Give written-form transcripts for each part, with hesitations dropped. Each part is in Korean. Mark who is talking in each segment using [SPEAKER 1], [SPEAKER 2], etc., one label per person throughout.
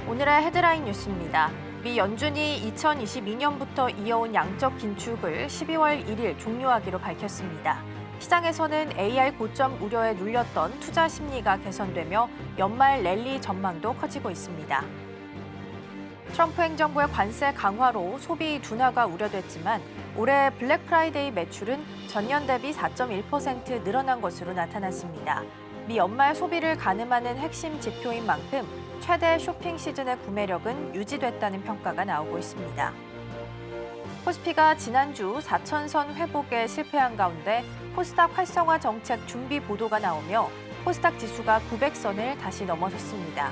[SPEAKER 1] 오늘의 헤드라인 뉴스입니다. 미 연준이 2022년부터 이어온 양적 긴축을 12월 1일 종료하기로 밝혔습니다. 시장에서는 AI 고점 우려에 눌렸던 투자 심리가 개선되며 연말 랠리 전망도 커지고 있습니다. 트럼프 행정부의 관세 강화로 소비 둔화가 우려됐지만 올해 블랙 프라이데이 매출은 전년 대비 4.1% 늘어난 것으로 나타났습니다. 미 연말 소비를 가늠하는 핵심 지표인 만큼 최대 쇼핑 시즌의 구매력은 유지됐다는 평가가 나오고 있습니다. 코스피가 지난주 4천선 회복에 실패한 가운데 코스닥 활성화 정책 준비 보도가 나오며 코스닥 지수가 900선을 다시 넘어섰습니다.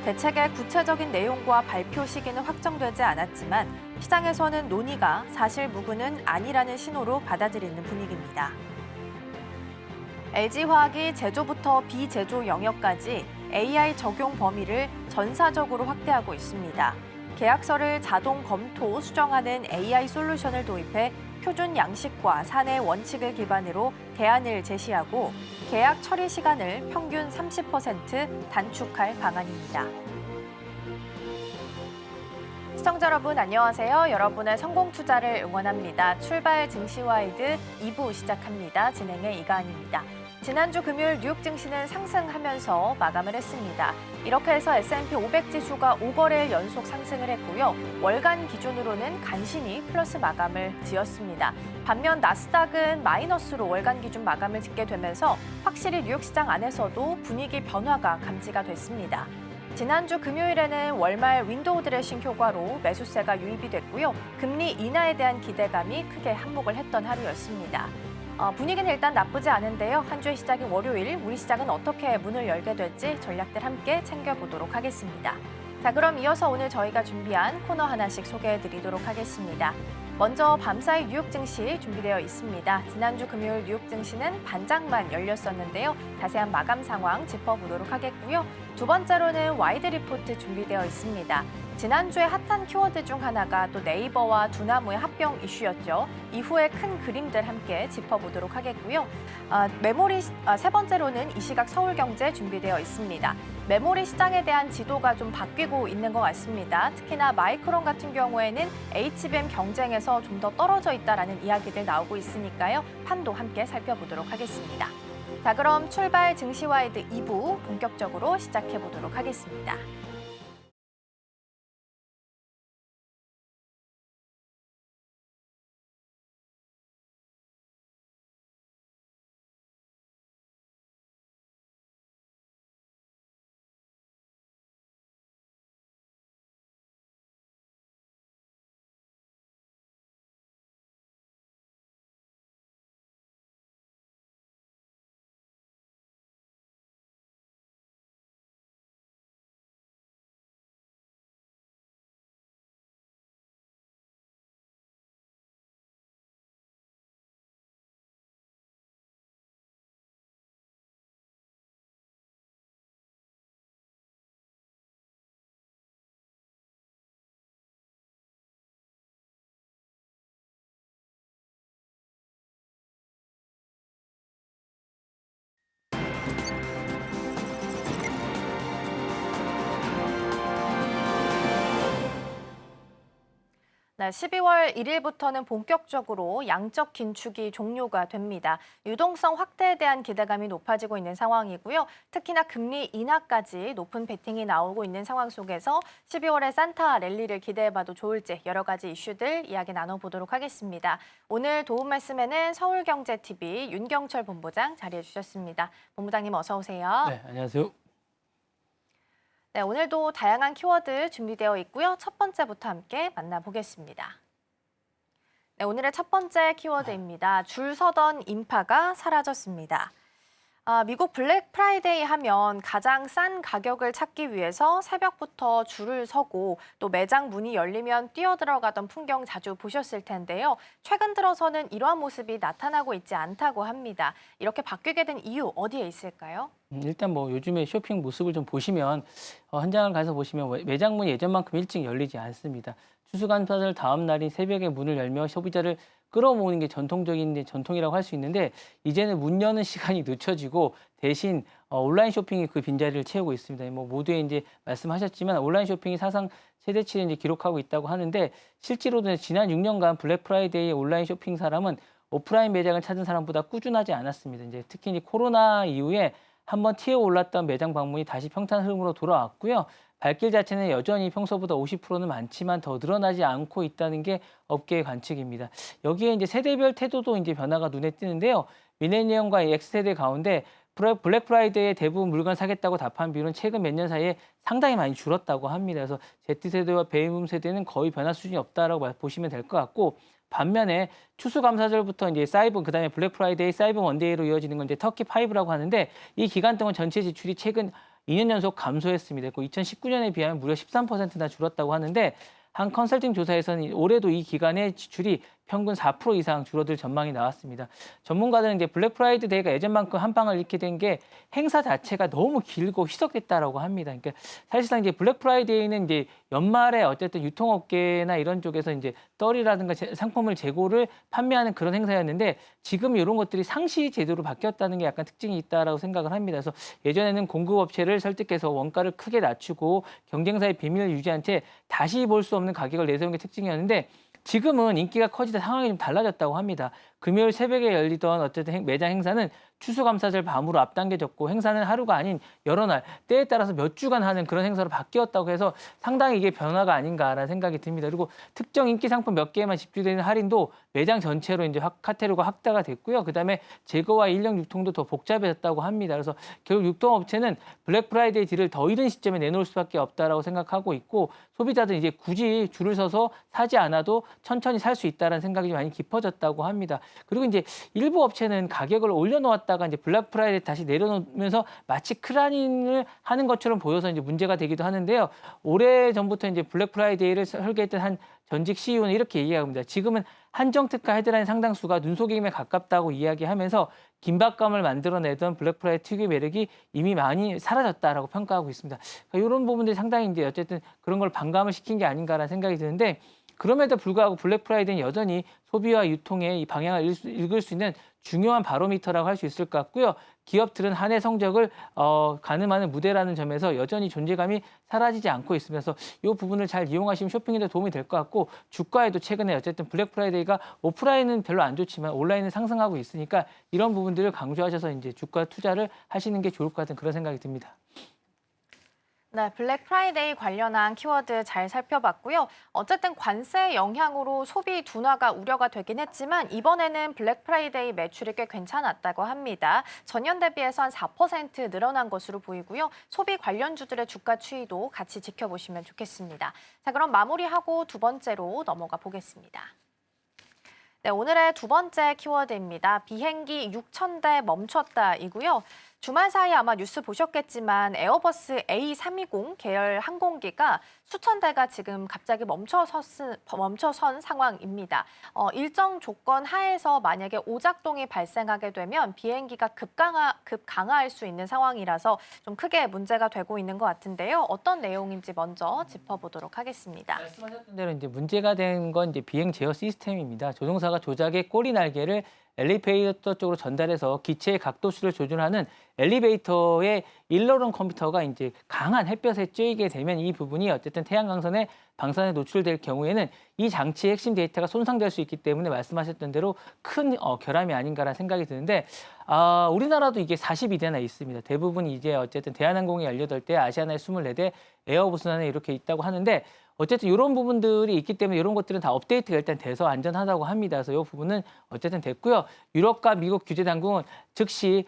[SPEAKER 1] 대책의 구체적인 내용과 발표 시기는 확정되지 않았지만 시장에서는 논의가 사실 무근은 아니라는 신호로 받아들이는 분위기입니다. LG화학이 제조부터 비제조 영역까지 AI 적용 범위를 전사적으로 확대하고 있습니다. 계약서를 자동 검토, 수정하는 AI 솔루션을 도입해 표준 양식과 사내 원칙을 기반으로 대안을 제시하고 계약 처리 시간을 평균 30% 단축할 방안입니다. 시청자 여러분 안녕하세요. 여러분의 성공 투자를 응원합니다. 출발 증시와이드 2부 시작합니다. 진행의 이가은입니다. 지난주 금요일 뉴욕 증시는 상승하면서 마감을 했습니다. 이렇게 해서 S&P 500 지수가 5거래일 연속 상승을 했고요. 월간 기준으로는 간신히 플러스 마감을 지었습니다. 반면 나스닥은 마이너스로 월간 기준 마감을 짓게 되면서 확실히 뉴욕 시장 안에서도 분위기 변화가 감지가 됐습니다. 지난주 금요일에는 월말 윈도우 드레싱 효과로 매수세가 유입이 됐고요. 금리 인하에 대한 기대감이 크게 한몫을 했던 하루였습니다. 분위기는 일단 나쁘지 않은데요. 한 주의 시작인 월요일, 우리 시장은 어떻게 문을 열게 될지 전략들 함께 챙겨보도록 하겠습니다. 자, 그럼 이어서 오늘 저희가 준비한 코너 하나씩 소개해드리도록 하겠습니다. 먼저 밤사이 뉴욕 증시 준비되어 있습니다. 지난주 금요일 뉴욕 증시는 반장만 열렸었는데요. 자세한 마감 상황 짚어보도록 하겠고요. 두 번째로는 와이드 리포트 준비되어 있습니다. 지난주에 핫한 키워드 중 하나가 또 네이버와 두나무의 합병 이슈였죠. 이후에 큰 그림들 함께 짚어보도록 하겠고요. 세 번째로는 이 시각 서울경제 준비되어 있습니다. 메모리 시장에 대한 지도가 좀 바뀌고 있는 것 같습니다. 특히나 마이크론 같은 경우에는 HBM 경쟁에서 좀 더 떨어져 있다라는 이야기들 나오고 있으니까요. 판도 함께 살펴보도록 하겠습니다. 자, 그럼 출발 증시와이드 2부 본격적으로 시작해 보도록 하겠습니다. 네, 12월 1일부터는 본격적으로 양적 긴축이 종료가 됩니다. 유동성 확대에 대한 기대감이 높아지고 있는 상황이고요. 특히나 금리 인하까지 높은 베팅이 나오고 있는 상황 속에서 12월에 산타 랠리를 기대해봐도 좋을지 여러 가지 이슈들 이야기 나눠보도록 하겠습니다. 오늘 도움 말씀에는 서울경제TV 윤경철 본부장 자리해 주셨습니다. 본부장님 어서 오세요.
[SPEAKER 2] 네, 안녕하세요.
[SPEAKER 1] 네, 오늘도 다양한 키워드 준비되어 있고요. 첫 번째부터 함께 만나보겠습니다. 네, 오늘의 첫 번째 키워드입니다. 줄 서던 인파가 사라졌습니다. 미국 블랙 프라이데이 하면 가장 싼 가격을 찾기 위해서 새벽부터 줄을 서고 또 매장 문이 열리면 뛰어들어가던 풍경 자주 보셨을 텐데요. 최근 들어서는 이러한 모습이 나타나고 있지 않다고 합니다. 이렇게 바뀌게 된 이유 어디에 있을까요?
[SPEAKER 2] 일단 뭐 요즘에 쇼핑 모습을 좀 보시면 현장을 가서 보시면 매장 문이 예전만큼 일찍 열리지 않습니다. 추수감사절 다음 날인 새벽에 문을 열며 소비자를 끌어모으는 게 전통적인 전통이라고 할 수 있는데 이제는 문 여는 시간이 늦춰지고 대신 온라인 쇼핑이 그 빈자리를 채우고 있습니다. 뭐 모두에 이제 말씀하셨지만 온라인 쇼핑이 사상 최대치를 이제 기록하고 있다고 하는데 실제로는 지난 6년간 블랙 프라이데이 온라인 쇼핑 사람은 오프라인 매장을 찾은 사람보다 꾸준하지 않았습니다. 이제 특히 이제 코로나 이후에 한번 튀어 올랐던 매장 방문이 다시 평탄 흐름으로 돌아왔고요. 발길 자체는 여전히 평소보다 50%는 많지만 더 늘어나지 않고 있다는 게 업계의 관측입니다. 여기에 이제 세대별 태도도 이제 변화가 눈에 띄는데요. 밀레니엄과 X세대 가운데 블랙 프라이데이에 대부분 물건 사겠다고 답한 비율은 최근 몇 년 사이에 상당히 많이 줄었다고 합니다. 그래서 Z세대와 베이비붐 세대는 거의 변화 수준이 없다라고 보시면 될 것 같고 반면에 추수감사절부터 이제 사이버 그다음에 블랙 프라이데이, 사이버 원데이로 이어지는 건 이제 터키 5라고 하는데 이 기간 동안 전체 지출이 최근 2년 연속 감소했습니다. 2019년에 비하면 무려 13%나 줄었다고 하는데 한 컨설팅 조사에서는 올해도 이 기간의 지출이 평균 4% 이상 줄어들 전망이 나왔습니다. 전문가들은 이제 블랙 프라이데이가 예전만큼 한 방을 잃게 된 게 행사 자체가 너무 길고 희석됐다라고 합니다. 그러니까 사실상 이제 블랙 프라이데이는 이제 연말에 어쨌든 유통업계나 이런 쪽에서 이제 떨이라든가 상품을 재고를 판매하는 그런 행사였는데 지금 이런 것들이 상시 제도로 바뀌었다는 게 약간 특징이 있다라고 생각을 합니다. 그래서 예전에는 공급업체를 설득해서 원가를 크게 낮추고 경쟁사의 비밀을 유지한 채 다시 볼 수 없는 가격을 내세운 게 특징이었는데 지금은 인기가 커지다 상황이 좀 달라졌다고 합니다. 금요일 새벽에 열리던 어쨌든 매장 행사는 추수감사절 밤으로 앞당겨졌고 행사는 하루가 아닌 여러 날, 때에 따라서 몇 주간 하는 그런 행사로 바뀌었다고 해서 상당히 이게 변화가 아닌가라는 생각이 듭니다. 그리고 특정 인기 상품 몇 개에만 집중되는 할인도 매장 전체로 이제 카테고리가 확대가 됐고요. 그다음에 재고와 인력 유통도 더 복잡해졌다고 합니다. 그래서 결국 유통업체는 블랙 프라이데이 딜을 더 이른 시점에 내놓을 수밖에 없다라고 생각하고 있고 소비자들은 이제 굳이 줄을 서서 사지 않아도 천천히 살 수 있다는 생각이 많이 깊어졌다고 합니다. 그리고 이제 일부 업체는 가격을 올려놓았다가 이제 블랙 프라이데이 다시 내려놓으면서 마치 크라닝을 하는 것처럼 보여서 이제 문제가 되기도 하는데요. 오래 전부터 이제 블랙 프라이데이를 설계했던 한 전직 CEO는 이렇게 얘기합니다. 지금은 한정특가 헤드라인 상당수가 눈속임에 가깝다고 이야기하면서 긴박감을 만들어내던 블랙 프라이데이 특유의 매력이 이미 많이 사라졌다라고 평가하고 있습니다. 그러니까 이런 부분들이 상당히 이제 어쨌든 그런 걸 반감을 시킨 게 아닌가라는 생각이 드는데 그럼에도 불구하고 블랙 프라이데이는 여전히 소비와 유통의 이 방향을 읽을 수 있는 중요한 바로미터라고 할 수 있을 것 같고요. 기업들은 한 해 성적을 가늠하는 무대라는 점에서 여전히 존재감이 사라지지 않고 있으면서 이 부분을 잘 이용하시면 쇼핑에도 도움이 될 것 같고 주가에도 최근에 어쨌든 블랙 프라이데이가 오프라인은 별로 안 좋지만 온라인은 상승하고 있으니까 이런 부분들을 강조하셔서 이제 주가 투자를 하시는 게 좋을 것 같은 그런 생각이 듭니다.
[SPEAKER 1] 네, 블랙 프라이데이 관련한 키워드 잘 살펴봤고요. 어쨌든 관세 영향으로 소비 둔화가 우려가 되긴 했지만 이번에는 블랙 프라이데이 매출이 꽤 괜찮았다고 합니다. 전년 대비해서 한 4% 늘어난 것으로 보이고요. 소비 관련주들의 주가 추이도 같이 지켜보시면 좋겠습니다. 자, 그럼 마무리하고 두 번째로 넘어가 보겠습니다. 네, 오늘의 두 번째 키워드입니다. 비행기 6,000대 멈췄다이고요. 주말 사이 아마 뉴스 보셨겠지만 에어버스 A320 계열 항공기가 수천 대가 지금 갑자기 멈춰선 상황입니다. 일정 조건 하에서 만약에 오작동이 발생하게 되면 비행기가 급강하할 수 있는 상황이라서 좀 크게 문제가 되고 있는 것 같은데요. 어떤 내용인지 먼저 짚어보도록 하겠습니다.
[SPEAKER 2] 말씀하셨던 대로 이제 문제가 된 건 이제 비행 제어 시스템입니다. 조종사가 조작의 꼬리 날개를 엘리베이터 쪽으로 전달해서 기체의 각도수를 조준하는 엘리베이터의 일러론 컴퓨터가 이제 강한 햇볕에 쬐이게 되면 이 부분이 어쨌든 태양광선의 방사선에 노출될 경우에는 이 장치의 핵심 데이터가 손상될 수 있기 때문에 말씀하셨던 대로 큰 결함이 아닌가라는 생각이 드는데 우리나라도 이게 42대나 있습니다. 대부분 이제 어쨌든 대한항공이 18대, 아시아나에 24대, 에어부스나에 이렇게 있다고 하는데 어쨌든 이런 부분들이 있기 때문에 이런 것들은 다 업데이트가 일단 돼서 안전하다고 합니다. 그래서 이 부분은 어쨌든 됐고요. 유럽과 미국 규제 당국은 즉시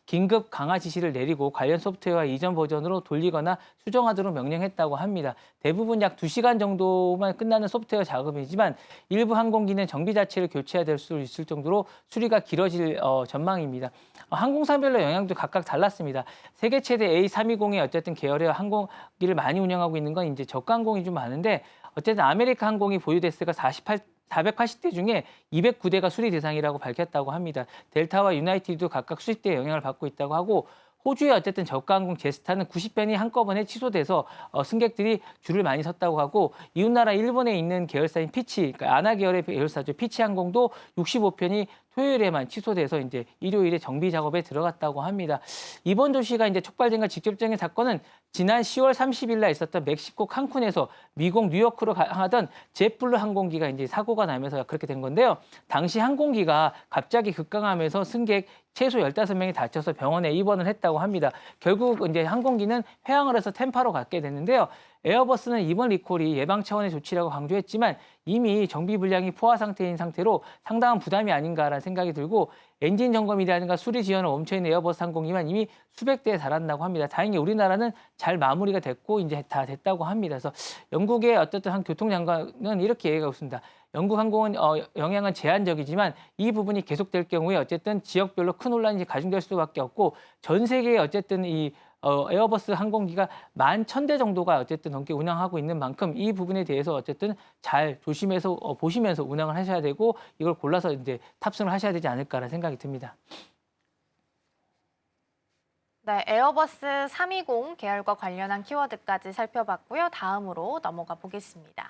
[SPEAKER 2] 긴급 강화 지시를 내리고 관련 소프트웨어와 이전 버전으로 돌리거나 수정하도록 명령했다고 합니다. 대부분 약 2시간 정도만 끝나는 소프트웨어 작업이지만 일부 항공기는 정비 자체를 교체해야 될 수 있을 정도로 수리가 길어질 전망입니다. 항공사별로 영향도 각각 달랐습니다. 세계 최대 A320의 어쨌든 계열의 항공기를 많이 운영하고 있는 건 이제 저가 항공이 좀 많은데 어쨌든 아메리카 항공이 보유 대수가 480대 중에 209대가 수리 대상이라고 밝혔다고 합니다. 델타와 유나이티드도 각각 수십 대의 영향을 받고 있다고 하고 호주의 어쨌든 저가 항공 제스타는 90편이 한꺼번에 취소돼서 승객들이 줄을 많이 섰다고 하고 이웃나라 일본에 있는 계열사인 피치, 그러니까 아나 계열의 계열사죠. 피치 항공도 65편이 토요일에만 취소돼서 이제 일요일에 정비 작업에 들어갔다고 합니다. 이번 조시가 이제 촉발된과 직접적인 사건은 지난 10월 30일 날 있었던 멕시코 칸쿤에서 미국 뉴요크로 하던 젯블루 항공기가 이제 사고가 나면서 그렇게 된 건데요. 당시 항공기가 갑자기 급강하면서 승객 최소 15명이 다쳐서 병원에 입원을 했다고 합니다. 결국 이제 항공기는 회항을 해서 템파로 갖게 됐는데요. 에어버스는 이번 리콜이 예방 차원의 조치라고 강조했지만 이미 정비 불량이 포화 상태인 상태로 상당한 부담이 아닌가라는 생각이 들고 엔진 점검이라든가 수리 지원을 멈춰있는 에어버스 항공기만 이미 수백 대에 달한다고 합니다. 다행히 우리나라는 잘 마무리가 됐고 이제 다 됐다고 합니다. 그래서 영국의 어떻든 한 교통장관은 이렇게 얘기하고 있습니다. 영국 항공은 영향은 제한적이지만 이 부분이 계속될 경우에 어쨌든 지역별로 큰 혼란이 가중될 수밖에 없고 전 세계에 어쨌든 이 에어버스 항공기가 11,000대 정도가 어쨌든 넘게 운항하고 있는 만큼 이 부분에 대해서 어쨌든 잘 조심해서 보시면서 운항을 하셔야 되고 이걸 골라서 이제 탑승을 하셔야 되지 않을까라는 생각이 듭니다.
[SPEAKER 1] 네, 에어버스 320 계열과 관련한 키워드까지 살펴봤고요. 다음으로 넘어가 보겠습니다.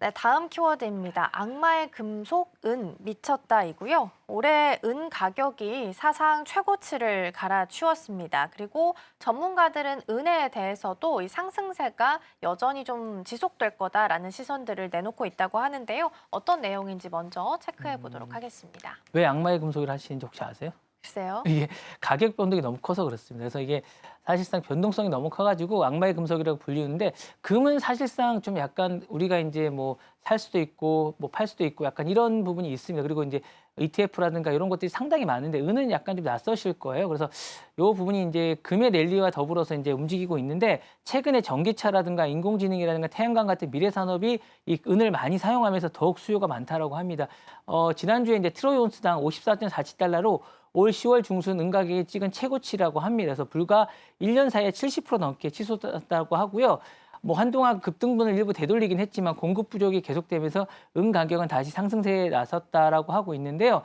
[SPEAKER 1] 네, 다음 키워드입니다. 악마의 금속, 은, 미쳤다이고요. 올해 은 가격이 사상 최고치를 갈아치웠습니다. 그리고 전문가들은 은에 대해서도 이 상승세가 여전히 좀 지속될 거다라는 시선들을 내놓고 있다고 하는데요. 어떤 내용인지 먼저 체크해 보도록 하겠습니다.
[SPEAKER 2] 왜 악마의 금속을 하시는지 혹시 아세요?
[SPEAKER 1] 글쎄요.
[SPEAKER 2] 이게 가격 변동이 너무 커서 그렇습니다. 그래서 이게 사실상 변동성이 너무 커가지고 악마의 금속이라고 불리는데 금은 사실상 좀 약간 우리가 이제 뭐 살 수도 있고 뭐 팔 수도 있고 약간 이런 부분이 있습니다. 그리고 이제 ETF라든가 이런 것들이 상당히 많은데 은은 약간 좀 낯서실 거예요. 그래서 이 부분이 이제 금의 랠리와 더불어서 이제 움직이고 있는데 최근에 전기차라든가 인공지능이라든가 태양광 같은 미래 산업이 이 은을 많이 사용하면서 더욱 수요가 많다라고 합니다. 지난주에 이제 트로이 온스당 54.47달러로 올 10월 중순 은 가격이 찍은 최고치라고 합니다. 그래서 불과 1년 사이에 70% 넘게 치솟았다고 하고요. 뭐 한동안 급등분을 일부 되돌리긴 했지만 공급 부족이 계속되면서 은 가격은 다시 상승세에 나섰다라고 하고 있는데요.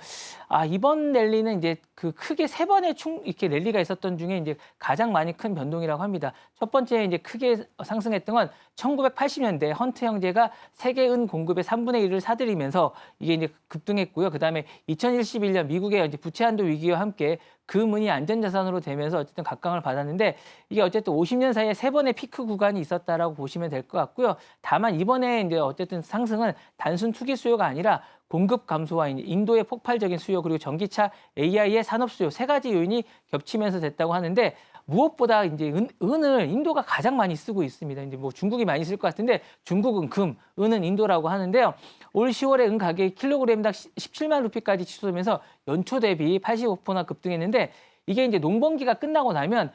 [SPEAKER 2] 이번 랠리는 이제 그 크게 세 번의 이렇게 랠리가 있었던 중에 이제 가장 많이 큰 변동이라고 합니다. 첫 번째 이제 크게 상승했던 건 1980년대 헌트 형제가 세계 은 공급의 3분의 1을 사들이면서 이게 이제 급등했고요. 그다음에 2021년 미국의 이제 부채 한도 위기와 함께 금은이 안전자산으로 되면서 어쨌든 각광을 받았는데 이게 어쨌든 50년 사이에 세 번의 피크 구간이 있었다라고 보시면 될 것 같고요. 다만 이번에 이제 어쨌든 상승은 단순 투기 수요가 아니라 공급 감소와 인도의 폭발적인 수요 그리고 전기차 AI의 산업 수요 세 가지 요인이 겹치면서 됐다고 하는데 무엇보다 이제 은을 인도가 가장 많이 쓰고 있습니다. 이제 뭐 중국이 많이 쓸 것 같은데 중국은 금, 은은 인도라고 하는데요. 올 10월에 은 가격이 킬로그램당 17만 루피까지 치솟으면서 연초 대비 85%나 급등했는데 이게 이제 농번기가 끝나고 나면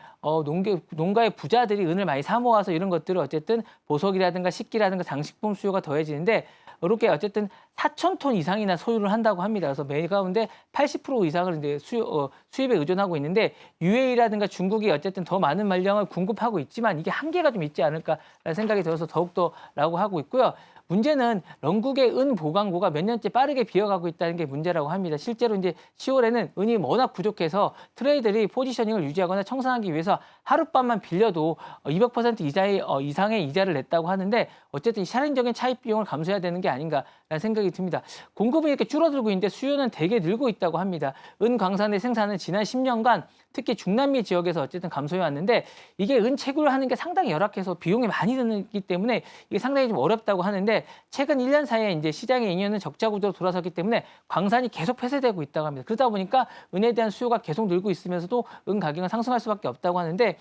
[SPEAKER 2] 농가의 부자들이 은을 많이 사 모아서 이런 것들을 어쨌든 보석이라든가 식기라든가 장식품 수요가 더해지는데 이렇게 어쨌든 4,000톤 이상이나 소유를 한다고 합니다. 그래서 매 가운데 80% 이상을 이제 수입에 의존하고 있는데 UAE라든가 중국이 어쨌든 더 많은 말량을 공급하고 있지만 이게 한계가 좀 있지 않을까라는 생각이 들어서 더욱더라고 하고 있고요. 문제는 영국의 은 보관고가 몇 년째 빠르게 비어가고 있다는 게 문제라고 합니다. 실제로 이제 10월에는 은이 워낙 부족해서 트레이더들이 포지셔닝을 유지하거나 청산하기 위해서 하룻밤만 빌려도 200% 이상의 이자를 냈다고 하는데 어쨌든 샤링적인 차입 비용을 감수해야 되는 게 아닌가라는 생각이 듭니다. 공급은 이렇게 줄어들고 있는데 수요는 되게 늘고 있다고 합니다. 은 광산의 생산은 지난 10년간 특히 중남미 지역에서 어쨌든 감소해 왔는데 이게 은 채굴을 하는 게 상당히 열악해서 비용이 많이 들기 때문에 이게 상당히 좀 어렵다고 하는데 최근 1년 사이에 이제 시장의 인연은 적자 구조로 돌아섰기 때문에 광산이 계속 폐쇄되고 있다고 합니다. 그러다 보니까 은에 대한 수요가 계속 늘고 있으면서도 은 가격은 상승할 수밖에 없다고 하는데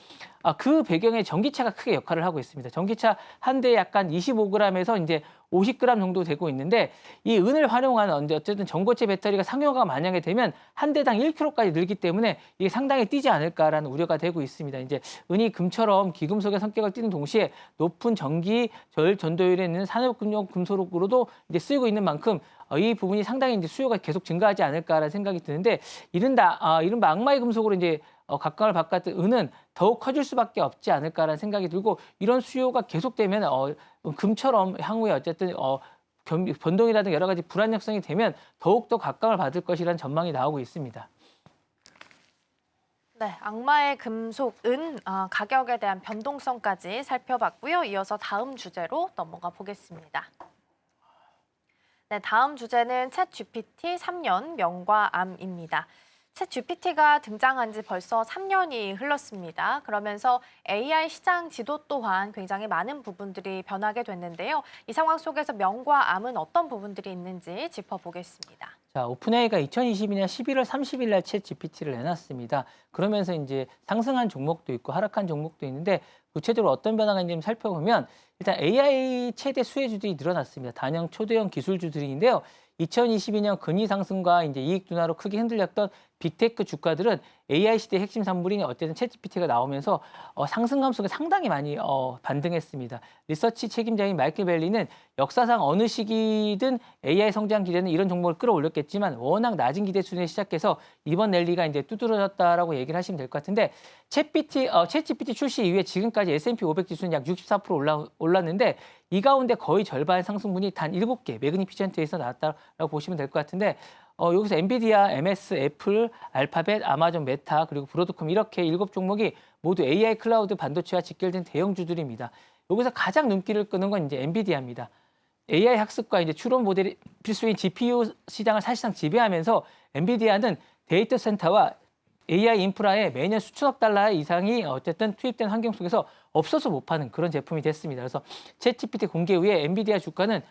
[SPEAKER 2] 그 배경에 전기차가 크게 역할을 하고 있습니다. 전기차 한 대에 약간 25g에서 이제 50g 정도 되고 있는데 이 은을 활용한 어쨌든 전고체 배터리가 상용화가 만약에 되면 한 대당 1kg까지 늘기 때문에 이게 상당히 뛰지 않을까라는 우려가 되고 있습니다. 이제 은이 금처럼 기금속의 성격을 띠는 동시에 높은 전기 전도율에 있는 산업금융 금속으로도 이제 쓰이고 있는 만큼 이 부분이 상당히 이제 수요가 계속 증가하지 않을까라는 생각이 드는데 이른바 악마의 금속으로 이제 각광을 받았던 은은 더욱 커질 수밖에 없지 않을까라는 생각이 들고 이런 수요가 계속되면 금처럼 향후에 어쨌든 변동이라든가 여러 가지 불안정성이 되면 더욱더 각광을 받을 것이라는 전망이 나오고 있습니다.
[SPEAKER 1] 네, 악마의 금속, 은 가격에 대한 변동성까지 살펴봤고요. 이어서 다음 주제로 넘어가 보겠습니다. 네, 다음 주제는 챗 GPT 3년 명과 암입니다. 챗 GPT가 등장한 지 벌써 3년이 흘렀습니다. 그러면서 AI 시장 지도 또한 굉장히 많은 부분들이 변하게 됐는데요. 이 상황 속에서 명과 암은 어떤 부분들이 있는지 짚어보겠습니다.
[SPEAKER 2] 자, 오픈AI가 2022년 11월 30일 날 챗 GPT를 내놨습니다. 그러면서 이제 상승한 종목도 있고 하락한 종목도 있는데 구체적으로 어떤 변화가 있는지 살펴보면 일단 AI 최대 수혜주들이 늘어났습니다. 단연 초대형 기술주들인데요. 2022년 금리 상승과 이제 이익 둔화로 크게 흔들렸던 빅테크 주가들은 AI 시대 핵심 산물인 어쨌든 챗GPT가 나오면서 상승감 속에 상당히 많이 반등했습니다. 리서치 책임자인 마이클 벨리는 역사상 어느 시기든 AI 성장 기대는 이런 종목을 끌어올렸겠지만 워낙 낮은 기대 수준에 시작해서 이번 랠리가 이제 두드러졌다라고 얘기를 하시면 될 것 같은데 챗GPT 출시 이후에 지금까지 S&P 500 지수는 약 64% 올랐는데 이 가운데 거의 절반 상승분이 단 7개 매그니피션트에서 나왔다라고 보시면 될 것 같은데 여기서 엔비디아, MS, 애플, 알파벳, 아마존, 메타, 그리고 브로드컴 이렇게 7종목이 모두 AI 클라우드 반도체와 직결된 대형주들입니다. 여기서 가장 눈길을 끄는 건 이제 엔비디아입니다. AI 학습과 이제 추론 모델이 필수인 GPU 시장을 사실상 지배하면서 엔비디아는 데이터 센터와 AI 인프라에 매년 수천억 달러 이상이 어쨌든 투입된 환경 속에서 없어서 못 파는 그런 제품이 됐습니다. 그래서 챗GPT 공개 후에 엔비디아 주가는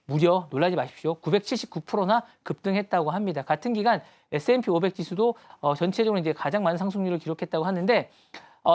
[SPEAKER 2] 무려 놀라지 마십시오. 979%나 급등했다고 합니다. 같은 기간 S&P 500 지수도 전체적으로 이제 가장 많은 상승률을 기록했다고 하는데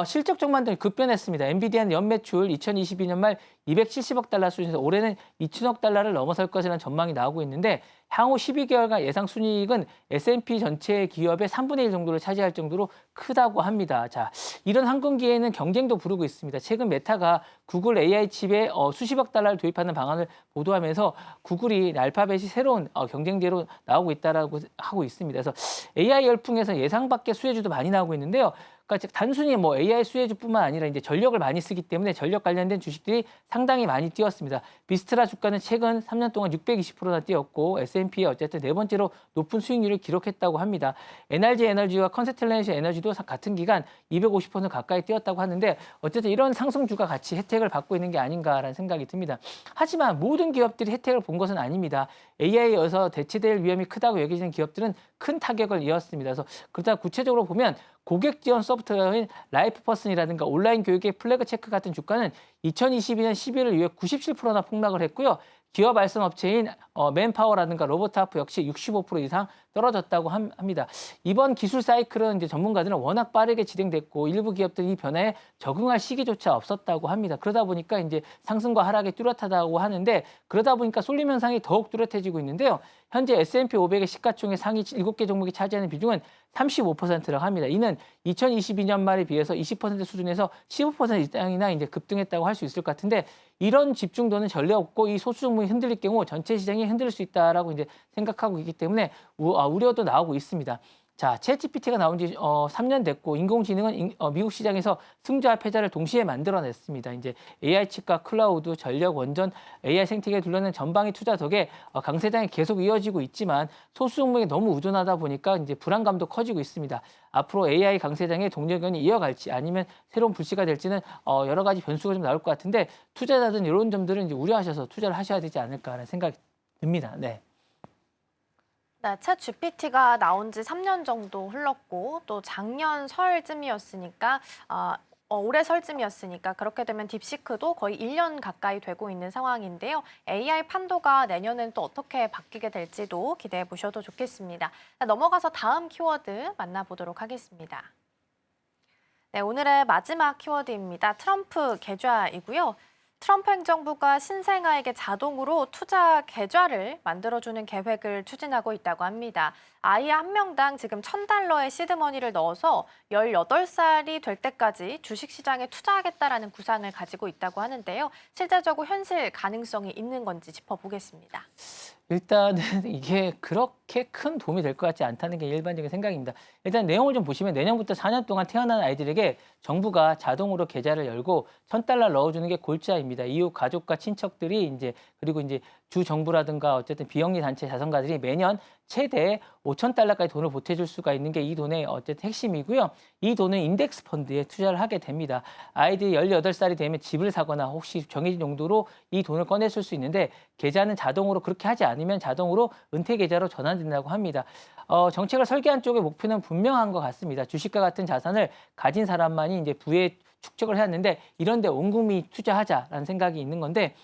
[SPEAKER 2] 실적 전망도 급변했습니다. 엔비디아는 연매출 2022년 말 270억 달러 수준에서 올해는 2천억 달러를 넘어설 것이라는 전망이 나오고 있는데 향후 12개월간 예상 순이익은 S&P 전체 기업의 3분의 1 정도를 차지할 정도로 크다고 합니다. 자, 이런 황금기에는 경쟁도 부르고 있습니다. 최근 메타가 구글 AI 칩에 수십억 달러를 도입하는 방안을 보도하면서 구글이 알파벳이 새로운 경쟁제로 나오고 있다라고 하고 있습니다. 그래서 AI 열풍에서 예상 밖의 수혜주도 많이 나오고 있는데요. 그러니까 단순히 뭐 AI 수혜주뿐만 아니라 이제 전력을 많이 쓰기 때문에 전력 관련된 주식들이 상당히 많이 뛰었습니다. 비스트라 주가는 최근 3년 동안 620%나 뛰었고 S&P에 어쨌든 네 번째로 높은 수익률을 기록했다고 합니다. NRG 에너지와 컨스텔레이션 에너지도 같은 기간 250% 가까이 뛰었다고 하는데 어쨌든 이런 상승주가 같이 혜택을 받고 있는 게 아닌가라는 생각이 듭니다. 하지만 모든 기업들이 혜택을 본 것은 아닙니다. AI여서 대체될 위험이 크다고 여겨지는 기업들은 큰 타격을 이었습니다. 그래서 그러다 구체적으로 보면 고객 지원 소프트웨어인 라이프퍼슨이라든가 온라인 교육의 플래그 체크 같은 주가는 2022년 11월 이후에 97%나 폭락을 했고요. 기업 알선 업체인 맨파워라든가 로보트하프 역시 65% 이상 떨어졌다고 합니다. 이번 기술 사이클은 이제 전문가들은 워낙 빠르게 진행됐고 일부 기업들이 이 변화에 적응할 시기조차 없었다고 합니다. 그러다 보니까 이제 상승과 하락이 뚜렷하다고 하는데 그러다 보니까 쏠림 현상이 더욱 뚜렷해지고 있는데요. 현재 S&P 500의 시가총액 상위 7개 종목이 차지하는 비중은 35%라고 합니다. 이는 2022년 말에 비해서 20% 수준에서 15% 이상이나 이제 급등했다고 할 수 있을 것 같은데 이런 집중도는 전례 없고 이 소수 종목이 흔들릴 경우 전체 시장이 흔들릴 수 있다라고 이제 생각하고 있기 때문에 우려도 나오고 있습니다. 자, 챗GPT가 나온 지 3년 됐고 인공지능은 미국 시장에서 승자와 패자를 동시에 만들어냈습니다. 이제 AI 칩과 클라우드, 전력, 원전, AI 생태계에 둘러는 전방위 투자 덕에 강세장이 계속 이어지고 있지만 소수 종목에 너무 의존하다 보니까 이제 불안감도 커지고 있습니다. 앞으로 AI 강세장의 동력연이 이어갈지 아니면 새로운 불씨가 될지는 여러 가지 변수가 좀 나올 것 같은데 투자자들은 이런 점들은 이제 우려하셔서 투자를 하셔야 되지 않을까라는 생각이 듭니다. 네.
[SPEAKER 1] 네, 챗 GPT가 나온 지 3년 정도 흘렀고 또 작년 설쯤이었으니까 올해 설쯤이었으니까 그렇게 되면 딥시크도 거의 1년 가까이 되고 있는 상황인데요. AI 판도가 내년엔 또 어떻게 바뀌게 될지도 기대해 보셔도 좋겠습니다. 넘어가서 다음 키워드 만나보도록 하겠습니다. 네, 오늘의 마지막 키워드입니다. 트럼프 계좌이고요. 트럼프 행정부가 신생아에게 자동으로 투자 계좌를 만들어주는 계획을 추진하고 있다고 합니다. 아이 한 명당 지금 $1,000의 시드머니를 넣어서 18살이 될 때까지 주식시장에 투자하겠다라는 구상을 가지고 있다고 하는데요. 실제적으로 현실 가능성이 있는 건지 짚어보겠습니다.
[SPEAKER 2] 일단은 이게 그렇게 큰 도움이 될 것 같지 않다는 게 일반적인 생각입니다. 일단 내용을 좀 보시면 내년부터 4년 동안 태어난 아이들에게 정부가 자동으로 계좌를 열고 $1,000 넣어주는 게 골자입니다. 이후 가족과 친척들이 그리고 주 정부라든가 어쨌든 비영리 단체 자선가들이 매년 최대 5,000달러까지 돈을 보태줄 수가 있는 게 이 돈의 어쨌든 핵심이고요. 이 돈은 인덱스 펀드에 투자를 하게 됩니다. 아이들이 18살이 되면 집을 사거나 혹시 정해진 용도로 이 돈을 꺼냈을 수 있는데 계좌는 자동으로 그렇게 하지 않으면 자동으로 은퇴 계좌로 전환된다고 합니다. 정책을 설계한 쪽의 목표는 분명한 것 같습니다. 주식과 같은 자산을 가진 사람만이 이제 부의 축적을 해왔는데 이런 데 온 국민이 투자하자라는 생각이 있는 건데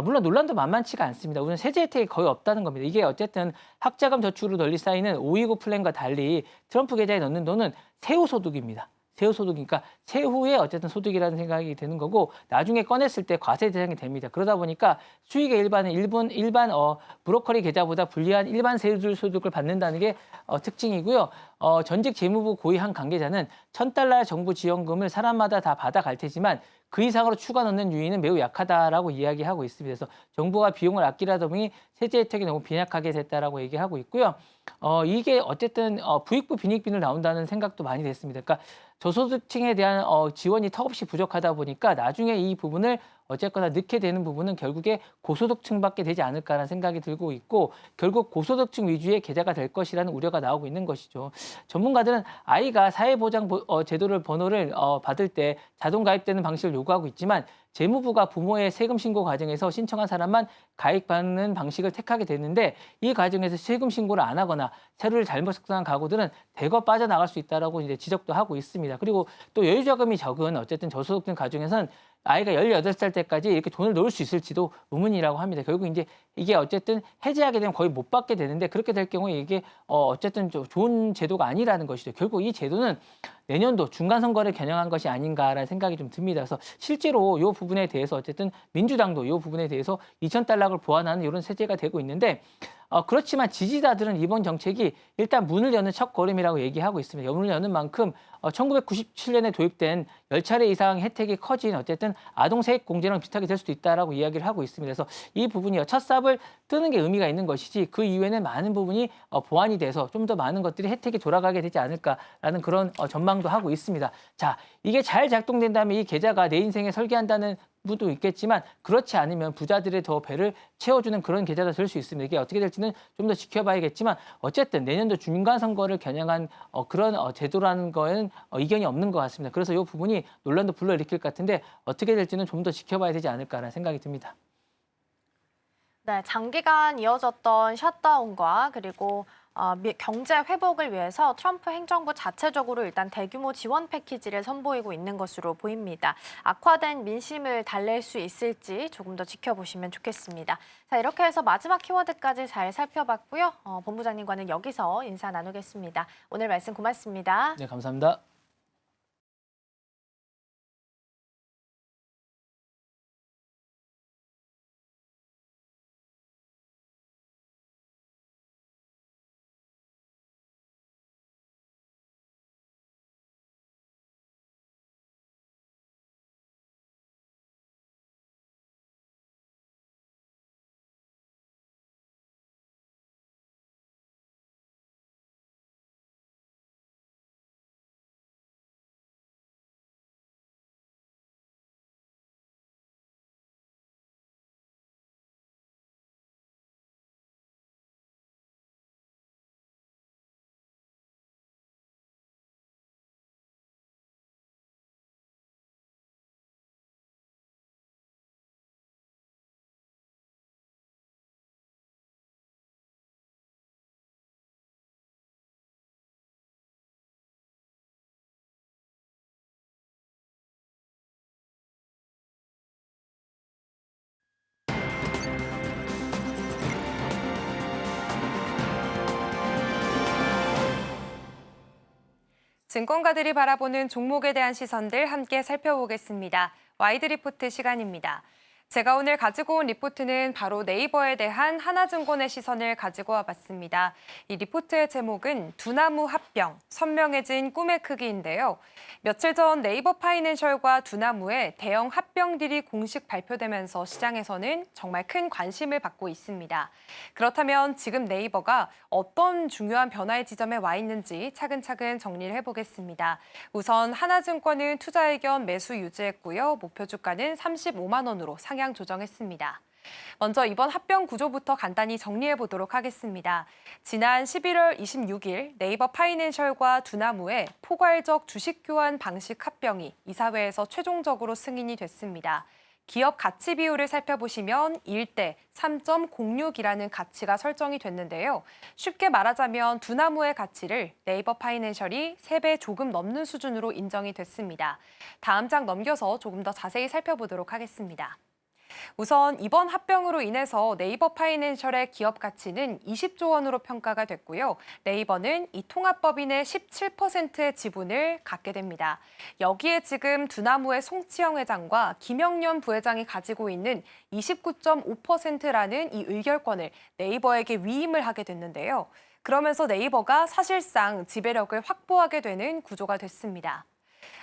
[SPEAKER 2] 물론 논란도 만만치가 않습니다. 우선 세제 혜택이 거의 없다는 겁니다. 이게 어쨌든 학자금 저축으로 널리 쌓이는 529 플랜과 달리 트럼프 계좌에 넣는 돈은 세후소득입니다. 세후소득이니까 세후의 어쨌든 소득이라는 생각이 드는 거고 나중에 꺼냈을 때 과세 대상이 됩니다. 그러다 보니까 수익의 일반 브로커리 계좌보다 불리한 일반 세후소득을 받는다는 게 특징이고요. 전직 재무부 고위 한 관계자는 1,000달러 정부 지원금을 사람마다 다 받아갈 테지만 그 이상으로 추가 넣는 유인은 매우 약하다라고 이야기하고 있습니다. 그래서 정부가 비용을 아끼려다 보니 세제 혜택이 너무 빈약하게 됐다라고 얘기하고 있고요. 이게 어쨌든 부익부 빈익빈으로 나온다는 생각도 많이 됐습니다. 그러니까 저소득층에 대한 지원이 턱없이 부족하다 보니까 나중에 이 부분을 어쨌거나 넣게 되는 부분은 결국에 고소득층밖에 되지 않을까라는 생각이 들고 있고 결국 고소득층 위주의 계좌가 될 것이라는 우려가 나오고 있는 것이죠. 전문가들은 아이가 사회보장 제도를 번호를 받을 때 자동 가입되는 방식을 요구하고 있지만 재무부가 부모의 세금 신고 과정에서 신청한 사람만 가입받는 방식을 택하게 되는데 이 과정에서 세금 신고를 안 하거나 세율을 잘못 측정한 가구들은 대거 빠져나갈 수 있다라고 이제 지적도 하고 있습니다. 그리고 또 여유자금이 적은 어쨌든 저소득층 가정에서는 아이가 18살 때까지 이렇게 돈을 넣을 수 있을지도 의문이라고 합니다. 결국 이제 이게 어쨌든 해지하게 되면 거의 못 받게 되는데 그렇게 될 경우에 이게 어쨌든 좀 좋은 제도가 아니라는 것이죠. 결국 이 제도는 내년도 중간선거를 겨냥한 것이 아닌가라는 생각이 좀 듭니다. 그래서 실제로 이 부분에 대해서 어쨌든 민주당도 이 부분에 대해서 2,000달러를 보완하는 이런 세제가 되고 있는데 그렇지만 지지자들은 이번 정책이 일단 문을 여는 첫걸음이라고 얘기하고 있습니다. 문을 여는 만큼 1997년에 도입된 10차례 이상 혜택이 커진 어쨌든 아동세액공제랑 비슷하게 될 수도 있다라고 이야기를 하고 있습니다. 그래서 이 부분이 첫 삽을 뜨는 게 의미가 있는 것이지 그 이후에는 많은 부분이 보완이 돼서 좀 더 많은 것들이 혜택이 돌아가게 되지 않을까라는 그런 전망도 하고 있습니다. 자, 이게 잘 작동된다면 이 계좌가 내 인생에 설계한다는 부도 있겠지만 그렇지 않으면 부자들의 더 배를 채워주는 그런 계좌가 될 수 있습니다. 이게 어떻게 될지는 좀 더 지켜봐야겠지만 어쨌든 내년도 중간선거를 겨냥한 그런 제도라는 거에는 이견이 없는 것 같습니다. 그래서 이 부분이 논란도 불러일으킬 것 같은데 어떻게 될지는 좀 더 지켜봐야 되지 않을까라는 생각이 듭니다.
[SPEAKER 1] 네, 장기간 이어졌던 셧다운과 그리고 경제 회복을 위해서 트럼프 행정부 자체적으로 일단 대규모 지원 패키지를 선보이고 있는 것으로 보입니다. 악화된 민심을 달랠 수 있을지 조금 더 지켜보시면 좋겠습니다. 자, 이렇게 해서 마지막 키워드까지 잘 살펴봤고요. 본부장님과는 여기서 인사 나누겠습니다. 오늘 말씀 고맙습니다.
[SPEAKER 2] 네, 감사합니다.
[SPEAKER 3] 증권가들이 바라보는 종목에 대한 시선들 함께 살펴보겠습니다. 와이드 리포트 시간입니다. 제가 오늘 가지고 온 리포트는 바로 네이버에 대한 하나증권의 시선을 가지고 와봤습니다. 이 리포트의 제목은 두나무 합병, 선명해진 꿈의 크기인데요. 며칠 전 네이버 파이낸셜과 두나무의 대형 합병 딜이 공식 발표되면서 시장에서는 정말 큰 관심을 받고 있습니다. 그렇다면 지금 네이버가 어떤 중요한 변화의 지점에 와 있는지 차근차근 정리를 해보겠습니다. 우선 하나증권은 투자 의견 매수 유지했고요. 목표 주가는 35만 원으로 상향 조정했습니다. 먼저 이번 합병 구조부터 간단히 정리해 보도록 하겠습니다. 지난 11월 26일 네이버 파이낸셜과 두나무의 포괄적 주식 교환 방식 합병이 이사회에서 최종적으로 승인이 됐습니다. 기업 가치 비율을 살펴보시면 1대 3.06이라는 가치가 설정이 됐는데요. 쉽게 말하자면 두나무의 가치를 네이버 파이낸셜이 3배 조금 넘는 수준으로 인정이 됐습니다. 다음 장 넘겨서 조금 더 자세히 살펴보도록 하겠습니다. 우선 이번 합병으로 인해서 네이버 파이낸셜의 기업 가치는 20조 원으로 평가가 됐고요. 네이버는 이 통합법인의 17%의 지분을 갖게 됩니다. 여기에 지금 두나무의 송치영 회장과 김영년 부회장이 가지고 있는 29.5%라는 이 의결권을 네이버에게 위임을 하게 됐는데요. 그러면서 네이버가 사실상 지배력을 확보하게 되는 구조가 됐습니다.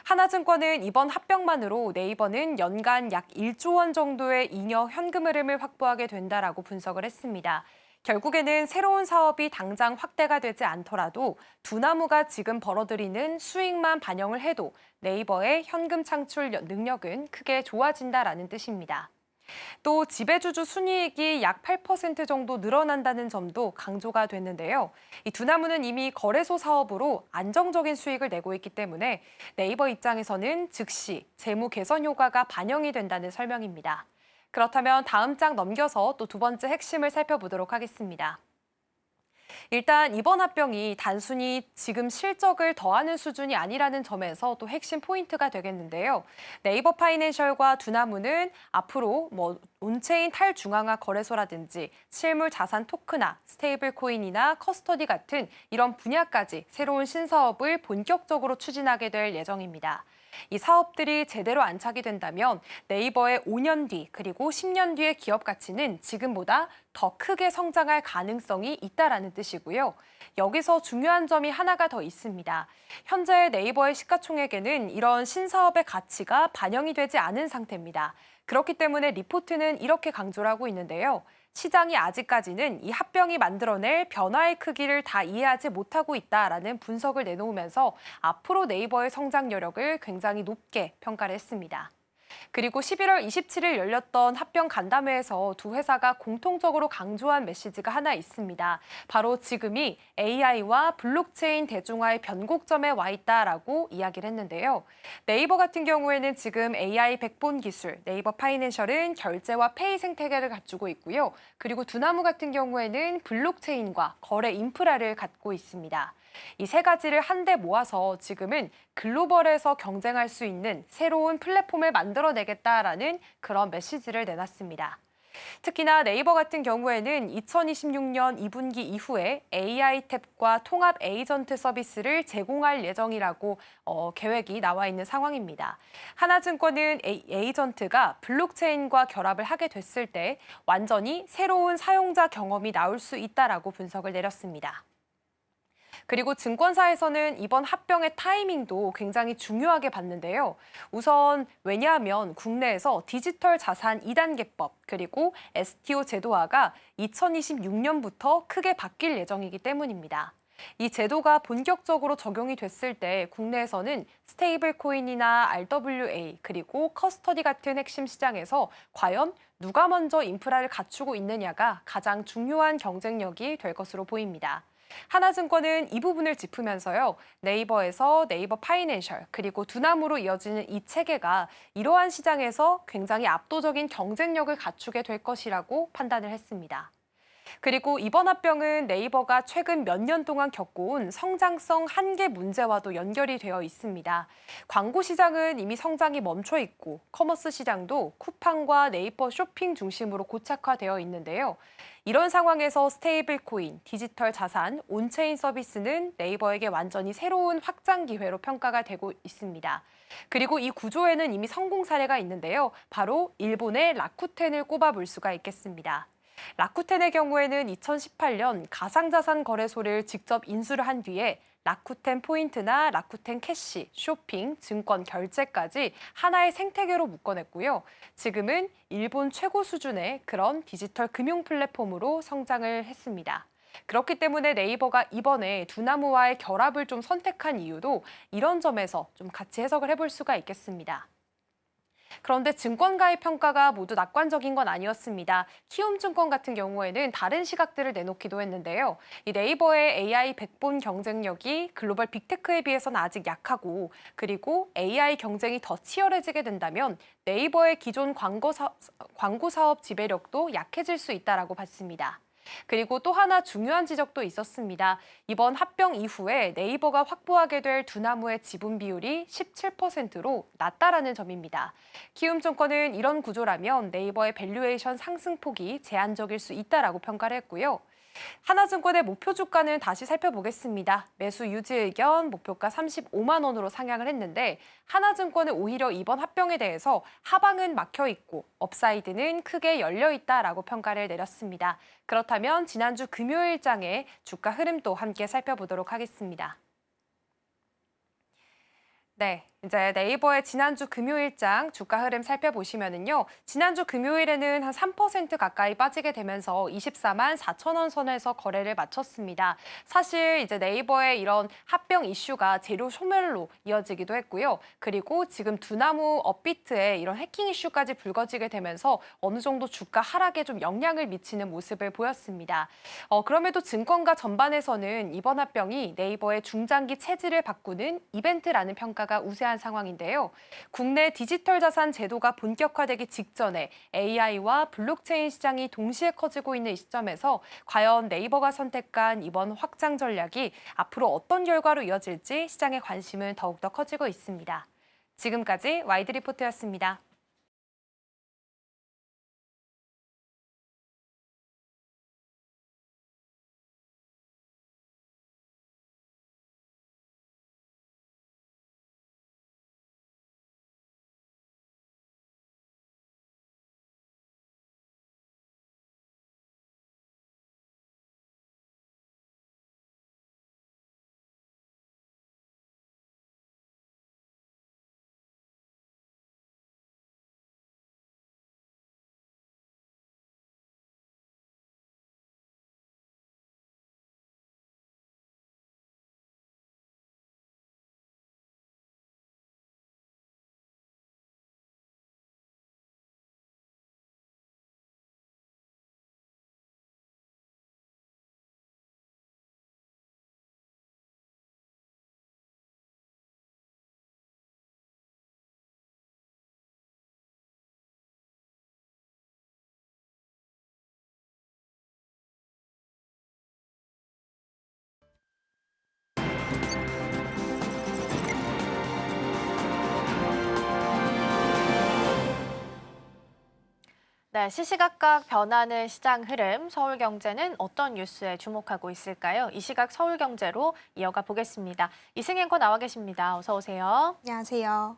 [SPEAKER 3] 하나증권은 이번 합병만으로 네이버는 연간 약 1조 원 정도의 잉여 현금 흐름을 확보하게 된다라고 분석을 했습니다. 결국에는 새로운 사업이 당장 확대가 되지 않더라도 두나무가 지금 벌어들이는 수익만 반영을 해도 네이버의 현금 창출 능력은 크게 좋아진다라는 뜻입니다. 또 지배주주 순이익이 약 8% 정도 늘어난다는 점도 강조가 됐는데요. 이 두나무는 이미 거래소 사업으로 안정적인 수익을 내고 있기 때문에 네이버 입장에서는 즉시 재무 개선 효과가 반영이 된다는 설명입니다. 그렇다면 다음 장 넘겨서 또 두 번째 핵심을 살펴보도록 하겠습니다. 일단 이번 합병이 단순히 지금 실적을 더하는 수준이 아니라는 점에서 또 핵심 포인트가 되겠는데요. 네이버 파이낸셜과 두나무는 앞으로 온체인 탈중앙화 거래소라든지 실물 자산 토크나 스테이블 코인이나 커스터디 같은 이런 분야까지 새로운 신사업을 본격적으로 추진하게 될 예정입니다. 이 사업들이 제대로 안착이 된다면 네이버의 5년 뒤 그리고 10년 뒤의 기업 가치는 지금보다 더 크게 성장할 가능성이 있다라는 뜻이고요. 여기서 중요한 점이 하나가 더 있습니다. 현재 네이버의 시가총액에는 이런 신사업의 가치가 반영이 되지 않은 상태입니다. 그렇기 때문에 리포트는 이렇게 강조를 하고 있는데요. 시장이 아직까지는 이 합병이 만들어낼 변화의 크기를 다 이해하지 못하고 있다라는 분석을 내놓으면서 앞으로 네이버의 성장 여력을 굉장히 높게 평가를 했습니다. 그리고 11월 27일 열렸던 합병 간담회에서 두 회사가 공통적으로 강조한 메시지가 하나 있습니다. 바로 지금이 AI와 블록체인 대중화의 변곡점에 와 있다라고 이야기를 했는데요. 네이버 같은 경우에는 지금 AI 백본 기술, 네이버 파이낸셜은 결제와 페이 생태계를 갖추고 있고요. 그리고 두나무 같은 경우에는 블록체인과 거래 인프라를 갖고 있습니다. 이 세 가지를 한데 모아서 지금은 글로벌에서 경쟁할 수 있는 새로운 플랫폼을 만들어내겠다라는 그런 메시지를 내놨습니다. 특히나 네이버 같은 경우에는 2026년 2분기 이후에 AI 탭과 통합 에이전트 서비스를 제공할 예정이라고 계획이 나와 있는 상황입니다. 하나증권은 에이전트가 블록체인과 결합을 하게 됐을 때 완전히 새로운 사용자 경험이 나올 수 있다라고 분석을 내렸습니다. 그리고 증권사에서는 이번 합병의 타이밍도 굉장히 중요하게 봤는데요. 우선 왜냐하면 국내에서 디지털 자산 2단계법 그리고 STO 제도화가 2026년부터 크게 바뀔 예정이기 때문입니다. 이 제도가 본격적으로 적용이 됐을 때 국내에서는 스테이블 코인이나 RWA 그리고 커스터디 같은 핵심 시장에서 과연 누가 먼저 인프라를 갖추고 있느냐가 가장 중요한 경쟁력이 될 것으로 보입니다. 하나증권은 이 부분을 짚으면서요. 네이버에서 네이버 파이낸셜 그리고 두나무로 이어지는 이 체계가 이러한 시장에서 굉장히 압도적인 경쟁력을 갖추게 될 것이라고 판단을 했습니다. 그리고 이번 합병은 네이버가 최근 몇 년 동안 겪어온 성장성 한계 문제와도 연결이 되어 있습니다. 광고 시장은 이미 성장이 멈춰 있고 커머스 시장도 쿠팡과 네이버 쇼핑 중심으로 고착화되어 있는데요. 이런 상황에서 스테이블 코인, 디지털 자산, 온체인 서비스는 네이버에게 완전히 새로운 확장 기회로 평가가 되고 있습니다. 그리고 이 구조에는 이미 성공 사례가 있는데요. 바로 일본의 라쿠텐을 꼽아볼 수가 있겠습니다. 라쿠텐의 경우에는 2018년 가상자산 거래소를 직접 인수를 한 뒤에 라쿠텐 포인트나 라쿠텐 캐시, 쇼핑, 증권 결제까지 하나의 생태계로 묶어냈고요. 지금은 일본 최고 수준의 그런 디지털 금융 플랫폼으로 성장을 했습니다. 그렇기 때문에 네이버가 이번에 두나무와의 결합을 좀 선택한 이유도 이런 점에서 좀 같이 해석을 해볼 수가 있겠습니다. 그런데 증권가의 평가가 모두 낙관적인 건 아니었습니다. 키움증권 같은 경우에는 다른 시각들을 내놓기도 했는데요. 이 네이버의 AI 백본 경쟁력이 글로벌 빅테크에 비해서는 아직 약하고, 그리고 AI 경쟁이 더 치열해지게 된다면 네이버의 기존 광고 사업 지배력도 약해질 수 있다라고 봤습니다. 그리고 또 하나 중요한 지적도 있었습니다. 이번 합병 이후에 네이버가 확보하게 될 두나무의 지분 비율이 17%로 낮다라는 점입니다. 키움증권은 이런 구조라면 네이버의 밸류에이션 상승폭이 제한적일 수 있다라고 평가를 했고요. 하나증권의 목표 주가는 다시 살펴보겠습니다. 매수 유지 의견 목표가 35만 원으로 상향을 했는데 하나증권은 오히려 이번 합병에 대해서 하방은 막혀 있고 업사이드는 크게 열려 있다라고 평가를 내렸습니다. 그렇다면 지난주 금요일장의 주가 흐름도 함께 살펴보도록 하겠습니다. 네, 이제 네이버의 지난주 금요일장 주가 흐름 살펴보시면은요. 지난주 금요일에는 한 3% 가까이 빠지게 되면서 24만 4천 원 선에서 거래를 마쳤습니다. 사실 이제 네이버의 이런 합병 이슈가 재료 소멸로 이어지기도 했고요. 그리고 지금 두나무 업비트의 이런 해킹 이슈까지 불거지게 되면서 어느 정도 주가 하락에 좀 영향을 미치는 모습을 보였습니다. 그럼에도 증권가 전반에서는 이번 합병이 네이버의 중장기 체질을 바꾸는 이벤트라는 평가가 우세한 상황인데요. 국내 디지털 자산 제도가 본격화되기 직전에 AI와 블록체인 시장이 동시에 커지고 있는 이 시점에서 과연 네이버가 선택한 이번 확장 전략이 앞으로 어떤 결과로 이어질지 시장의 관심은 더욱더 커지고 있습니다. 지금까지 와이드 리포트였습니다.
[SPEAKER 1] 네, 시시각각 변하는 시장 흐름, 서울경제는 어떤 뉴스에 주목하고 있을까요? 이 시각 서울경제로 이어가 보겠습니다. 이승 앵커 나와 계십니다. 어서 오세요.
[SPEAKER 4] 안녕하세요.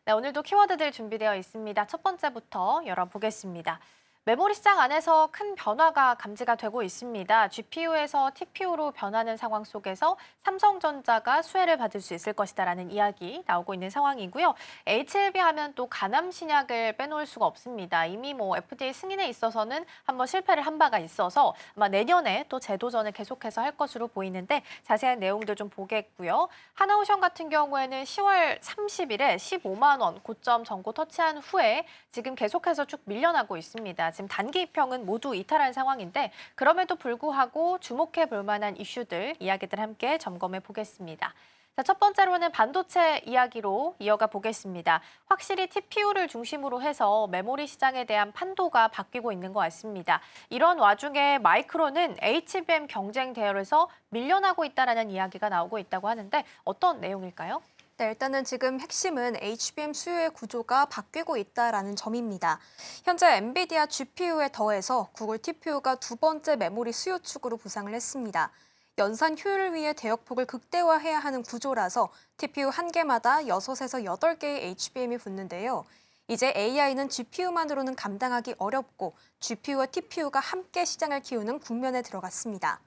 [SPEAKER 1] 네, 오늘도 키워드들 준비되어 있습니다. 첫 번째부터 열어보겠습니다. 메모리 시장 안에서 큰 변화가 감지가 되고 있습니다. GPU에서 TPU로 변하는 상황 속에서 삼성전자가 수혜를 받을 수 있을 것이다라는 이야기 나오고 있는 상황이고요. H1B 하면 또 가남 신약을 빼놓을 수가 없습니다. 이미 FDA 승인에 있어서는 한번 실패를 한 바가 있어서 아마 내년에 또 재도전을 계속해서 할 것으로 보이는데 자세한 내용들 좀 보겠고요. 하나오션 같은 경우에는 10월 30일에 15만 원 고점 전고 터치한 후에 지금 계속해서 쭉 밀려나고 있습니다. 지금 단기 입평은 모두 이탈한 상황인데 그럼에도 불구하고 주목해 볼 만한 이슈들, 이야기들 함께 점검해 보겠습니다. 자, 첫 번째로는 반도체 이야기로 이어가 보겠습니다. 확실히 TPU를 중심으로 해서 메모리 시장에 대한 판도가 바뀌고 있는 것 같습니다. 이런 와중에 마이크론은 HBM 경쟁 대열에서 밀려나고 있다는 이야기가 나오고 있다고 하는데 어떤 내용일까요?
[SPEAKER 4] 네, 일단은 지금 핵심은 HBM 수요의 구조가 바뀌고 있다라는 점입니다. 현재 엔비디아 GPU에 더해서 구글 TPU가 두 번째 메모리 수요 축으로 부상을 했습니다. 연산 효율을 위해 대역폭을 극대화해야 하는 구조라서 TPU 한 개마다 6에서 8개의 HBM이 붙는데요. 이제 AI는 GPU만으로는 감당하기 어렵고 GPU와 TPU가 함께 시장을 키우는 국면에 들어갔습니다.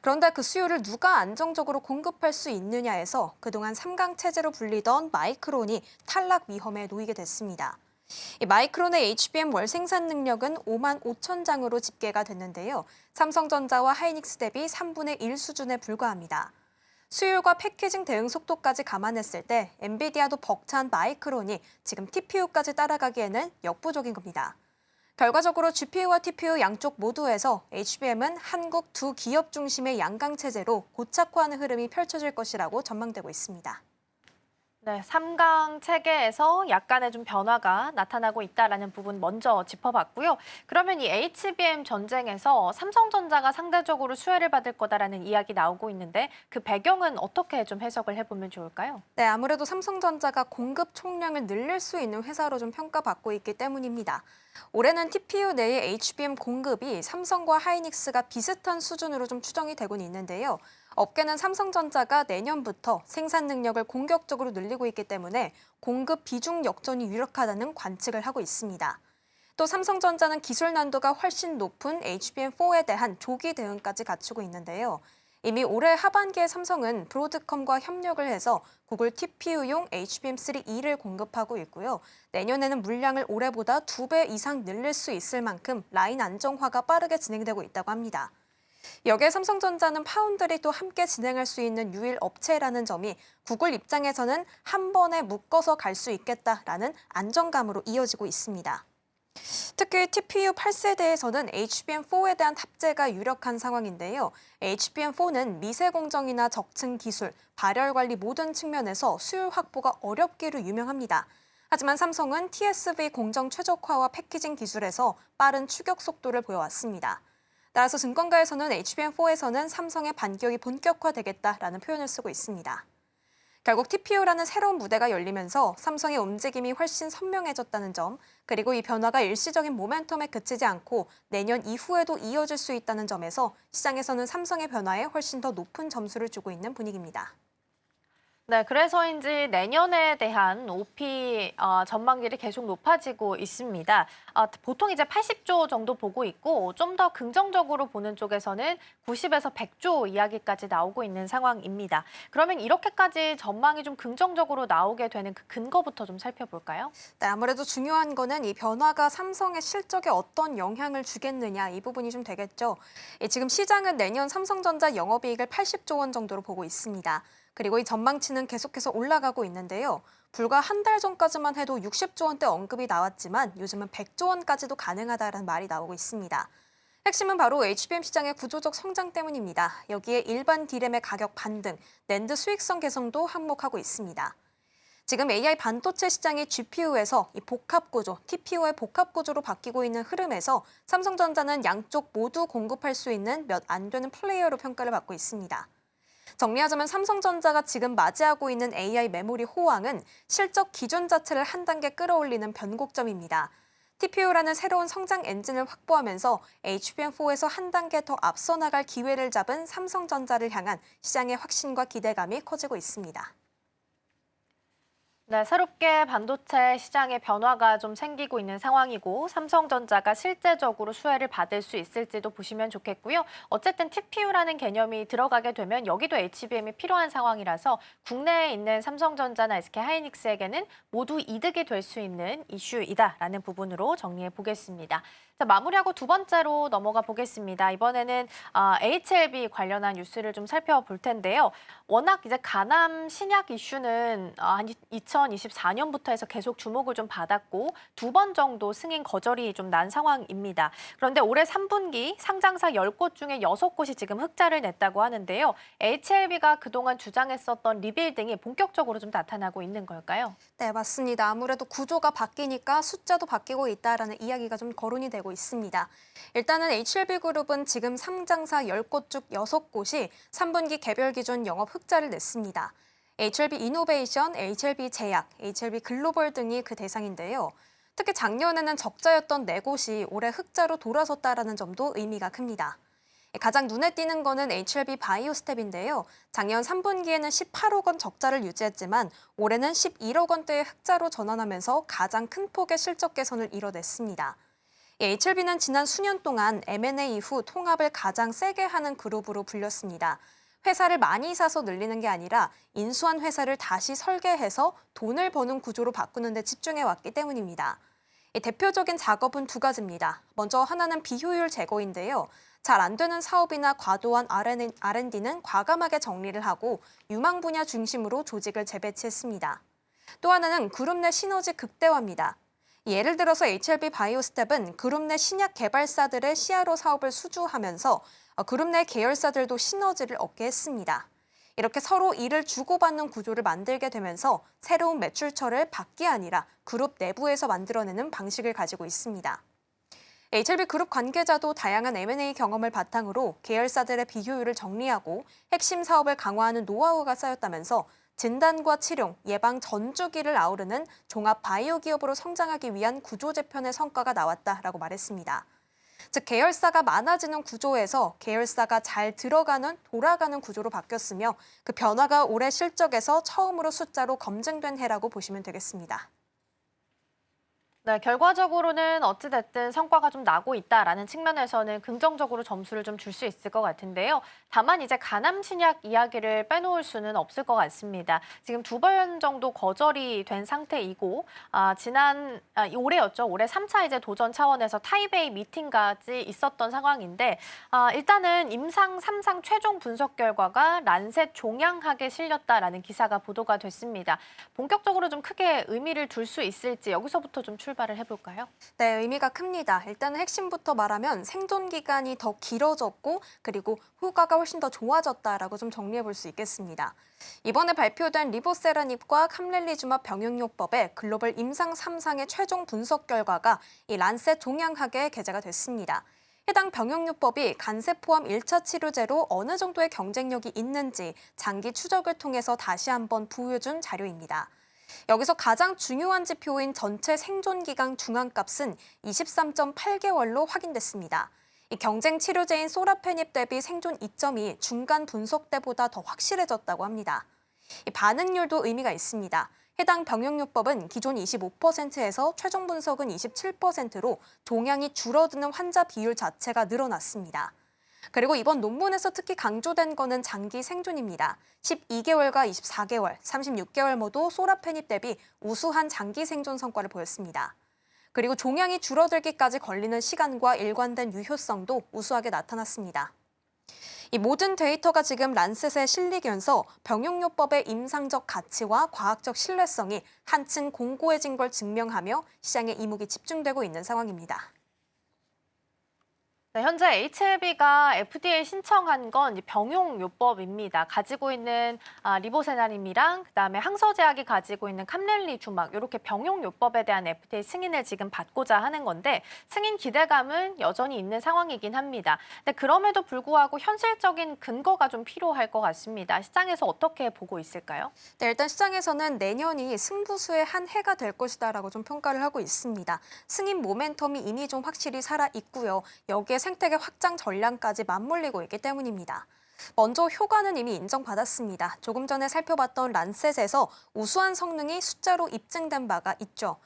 [SPEAKER 4] 그런데 그 수요를 누가 안정적으로 공급할 수 있느냐에서 그동안 3강 체제로 불리던 마이크론이 탈락 위험에 놓이게 됐습니다. 이 마이크론의 HBM 월 생산 능력은 5만 5천 장으로 집계가 됐는데요. 삼성전자와 하이닉스 대비 3분의 1 수준에 불과합니다. 수율과 패키징 대응 속도까지 감안했을 때 엔비디아도 벅찬 마이크론이 지금 TPU까지 따라가기에는 역부족인 겁니다. 결과적으로 GPU와 TPU 양쪽 모두에서 HBM은 한국 두 기업 중심의 양강 체제로 고착화하는 흐름이 펼쳐질 것이라고 전망되고 있습니다.
[SPEAKER 1] 네, 3강 체계에서 약간의 좀 변화가 나타나고 있다라는 부분 먼저 짚어봤고요. 그러면 이 HBM 전쟁에서 삼성전자가 상대적으로 수혜를 받을 거다라는 이야기 나오고 있는데 그 배경은 어떻게 좀 해석을 해보면 좋을까요?
[SPEAKER 4] 네, 아무래도 삼성전자가 공급 총량을 늘릴 수 있는 회사로 좀 평가받고 있기 때문입니다. 올해는 TPU 내의 HBM 공급이 삼성과 하이닉스가 비슷한 수준으로 좀 추정이 되고는 있는데요. 업계는 삼성전자가 내년부터 생산 능력을 공격적으로 늘리고 있기 때문에 공급 비중 역전이 유력하다는 관측을 하고 있습니다. 또 삼성전자는 기술 난도가 훨씬 높은 HBM4에 대한 조기 대응까지 갖추고 있는데요. 이미 올해 하반기에 삼성은 브로드컴과 협력을 해서 구글 TPU용 HBM3E를 공급하고 있고요. 내년에는 물량을 올해보다 2배 이상 늘릴 수 있을 만큼 라인 안정화가 빠르게 진행되고 있다고 합니다. 여기에 삼성전자는 파운드리도 함께 진행할 수 있는 유일 업체라는 점이 구글 입장에서는 한 번에 묶어서 갈 수 있겠다라는 안정감으로 이어지고 있습니다. 특히 TPU 8세대에서는 HBM4에 대한 탑재가 유력한 상황인데요. HBM4는 미세 공정이나 적층 기술, 발열 관리 모든 측면에서 수율 확보가 어렵기로 유명합니다. 하지만 삼성은 TSV 공정 최적화와 패키징 기술에서 빠른 추격 속도를 보여왔습니다. 따라서 증권가에서는 HBM4에서는 삼성의 반격이 본격화되겠다라는 표현을 쓰고 있습니다. 결국 TPU라는 새로운 무대가 열리면서 삼성의 움직임이 훨씬 선명해졌다는 점, 그리고 이 변화가 일시적인 모멘텀에 그치지 않고 내년 이후에도 이어질 수 있다는 점에서 시장에서는 삼성의 변화에 훨씬 더 높은 점수를 주고 있는 분위기입니다.
[SPEAKER 1] 네, 그래서인지 내년에 대한 OP 전망들이 계속 높아지고 있습니다. 보통 이제 80조 정도 보고 있고 좀 더 긍정적으로 보는 쪽에서는 90에서 100조 이야기까지 나오고 있는 상황입니다. 그러면 이렇게까지 전망이 좀 긍정적으로 나오게 되는 그 근거부터 좀 살펴볼까요?
[SPEAKER 4] 네, 아무래도 중요한 거는 이 변화가 삼성의 실적에 어떤 영향을 주겠느냐 이 부분이 좀 되겠죠. 지금 시장은 내년 삼성전자 영업이익을 80조 원 정도로 보고 있습니다. 그리고 이 전망치는 계속해서 올라가고 있는데요. 불과 한 달 전까지만 해도 60조 원대 언급이 나왔지만 요즘은 100조 원까지도 가능하다는 말이 나오고 있습니다. 핵심은 바로 HBM 시장의 구조적 성장 때문입니다. 여기에 일반 D램의 가격 반등, 낸드 수익성 개선도 한몫하고 있습니다. 지금 AI 반도체 시장이 GPU에서 이 복합 구조, TPU의 복합 구조로 바뀌고 있는 흐름에서 삼성전자는 양쪽 모두 공급할 수 있는 몇 안 되는 플레이어로 평가를 받고 있습니다. 정리하자면 삼성전자가 지금 맞이하고 있는 AI 메모리 호황은 실적 기준 자체를 한 단계 끌어올리는 변곡점입니다. TPU라는 새로운 성장 엔진을 확보하면서 HBM4에서 한 단계 더 앞서 나갈 기회를 잡은 삼성전자를 향한 시장의 확신과 기대감이 커지고 있습니다.
[SPEAKER 1] 네, 새롭게 반도체 시장의 변화가 좀 생기고 있는 상황이고 삼성전자가 실제적으로 수혜를 받을 수 있을지도 보시면 좋겠고요. 어쨌든 TPU라는 개념이 들어가게 되면 여기도 HBM이 필요한 상황이라서 국내에 있는 삼성전자나 SK하이닉스에게는 모두 이득이 될 수 있는 이슈이다라는 부분으로 정리해 보겠습니다. 자, 마무리하고 두 번째로 넘어가 보겠습니다. 이번에는 HLB 관련한 뉴스를 좀 살펴볼 텐데요. 워낙 이제 가남 신약 이슈는 한 2024년부터 해서 계속 주목을 좀 받았고 두 번 정도 승인 거절이 좀 난 상황입니다. 그런데 올해 3분기 상장사 10곳 중에 6곳이 지금 흑자를 냈다고 하는데요. HLB가 그동안 주장했었던 리빌딩이 본격적으로 좀 나타나고 있는 걸까요?
[SPEAKER 4] 네, 맞습니다. 아무래도 구조가 바뀌니까 숫자도 바뀌고 있다라는 이야기가 좀 거론이 되고 있습니다. 일단은 HLB그룹은 지금 상장사 10곳 중 6곳이 3분기 개별 기준 영업 흑자를 냈습니다. HLB 이노베이션, HLB 제약, HLB 글로벌 등이 그 대상인데요. 특히 작년에는 적자였던 4곳이 올해 흑자로 돌아섰다는 점도 의미가 큽니다. 가장 눈에 띄는 거는 HLB 바이오스텝인데요. 작년 3분기에는 18억 원 적자를 유지했지만 올해는 11억 원대의 흑자로 전환하면서 가장 큰 폭의 실적 개선을 이뤄냈습니다. HLB는 지난 수년 동안 M&A 이후 통합을 가장 세게 하는 그룹으로 불렸습니다. 회사를 많이 사서 늘리는 게 아니라 인수한 회사를 다시 설계해서 돈을 버는 구조로 바꾸는 데 집중해왔기 때문입니다. 대표적인 작업은 두 가지입니다. 먼저 하나는 비효율 제거인데요. 잘 안 되는 사업이나 과도한 R&D는 과감하게 정리를 하고 유망 분야 중심으로 조직을 재배치했습니다. 또 하나는 그룹 내 시너지 극대화입니다. 예를 들어서 HLB 바이오스텝은 그룹 내 신약 개발사들의 CRO 사업을 수주하면서 그룹 내 계열사들도 시너지를 얻게 했습니다. 이렇게 서로 일을 주고받는 구조를 만들게 되면서 새로운 매출처를 밖이 아니라 그룹 내부에서 만들어내는 방식을 가지고 있습니다. HLB 그룹 관계자도 다양한 M&A 경험을 바탕으로 계열사들의 비효율을 정리하고 핵심 사업을 강화하는 노하우가 쌓였다면서 진단과 치료, 예방 전주기를 아우르는 종합 바이오 기업으로 성장하기 위한 구조 재편의 성과가 나왔다라고 말했습니다. 즉 계열사가 많아지는 구조에서 계열사가 잘 돌아가는 구조로 바뀌었으며 그 변화가 올해 실적에서 처음으로 숫자로 검증된 해라고 보시면 되겠습니다.
[SPEAKER 1] 네, 결과적으로는 어찌됐든 성과가 좀 나고 있다라는 측면에서는 긍정적으로 점수를 좀 줄 수 있을 것 같은데요. 다만 이제 간암 신약 이야기를 빼놓을 수는 없을 것 같습니다. 지금 2번 정도 거절이 된 상태이고 올해였죠. 올해 3차 이제 도전 차원에서 타이베이 미팅까지 있었던 상황인데 일단은 임상 3상 최종 분석 결과가 란셋 종양학에 실렸다라는 기사가 보도가 됐습니다. 본격적으로 좀 크게 의미를 둘 수 있을지 여기서부터 좀 출발을 해볼까요?
[SPEAKER 4] 네, 의미가 큽니다. 일단은 핵심부터 말하면 생존 기간이 더 길어졌고 그리고 효과가 훨씬 더 좋아졌다라고 좀 정리해 볼 수 있겠습니다. 이번에 발표된 리보세라닙과 캄렐리주맙 병용요법의 글로벌 임상 3상의 최종 분석 결과가 이 란셋 종양학에 게재가 됐습니다. 해당 병용요법이 간세 포함 1차 치료제로 어느 정도의 경쟁력이 있는지 장기 추적을 통해서 다시 한번 보여준 자료입니다. 여기서 가장 중요한 지표인 전체 생존기간 중앙값은 23.8개월로 확인됐습니다. 이 경쟁 치료제인 소라페닙 대비 생존 이점이 중간 분석 때보다 더 확실해졌다고 합니다. 이 반응률도 의미가 있습니다. 해당 병용요법은 기존 25%에서 최종 분석은 27%로 종양이 줄어드는 환자 비율 자체가 늘어났습니다. 그리고 이번 논문에서 특히 강조된 거는 장기 생존입니다. 12개월과 24개월, 36개월 모두 소라페닙 대비 우수한 장기 생존 성과를 보였습니다. 그리고 종양이 줄어들기까지 걸리는 시간과 일관된 유효성도 우수하게 나타났습니다. 이 모든 데이터가 지금 란셋에 실리면서 병용요법의 임상적 가치와 과학적 신뢰성이 한층 공고해진 걸 증명하며 시장에 이목이 집중되고 있는 상황입니다.
[SPEAKER 1] 네, 현재 HLB가 FDA 신청한 건 병용요법입니다. 가지고 있는 리보세나림이랑 그다음에 항서제약이 가지고 있는 캄렐리주막 이렇게 병용요법에 대한 FDA 승인을 지금 받고자 하는 건데 승인 기대감은 여전히 있는 상황이긴 합니다. 근데 그럼에도 불구하고 현실적인 근거가 좀 필요할 것 같습니다. 시장에서 어떻게 보고 있을까요?
[SPEAKER 4] 네, 일단 시장에서는 내년이 승부수의 한 해가 될 것이다라고 좀 평가를 하고 있습니다. 승인 모멘텀이 이미 좀 확실히 살아 있고요. 여기에 생태계 확장 전략까지 맞물리고 있기 때문입니다. 먼저 효과는 이미 인정받았습니다. 조금 전에 살펴봤던 란셋에서 우수한 성능이 숫자로 입증된 바가 있죠.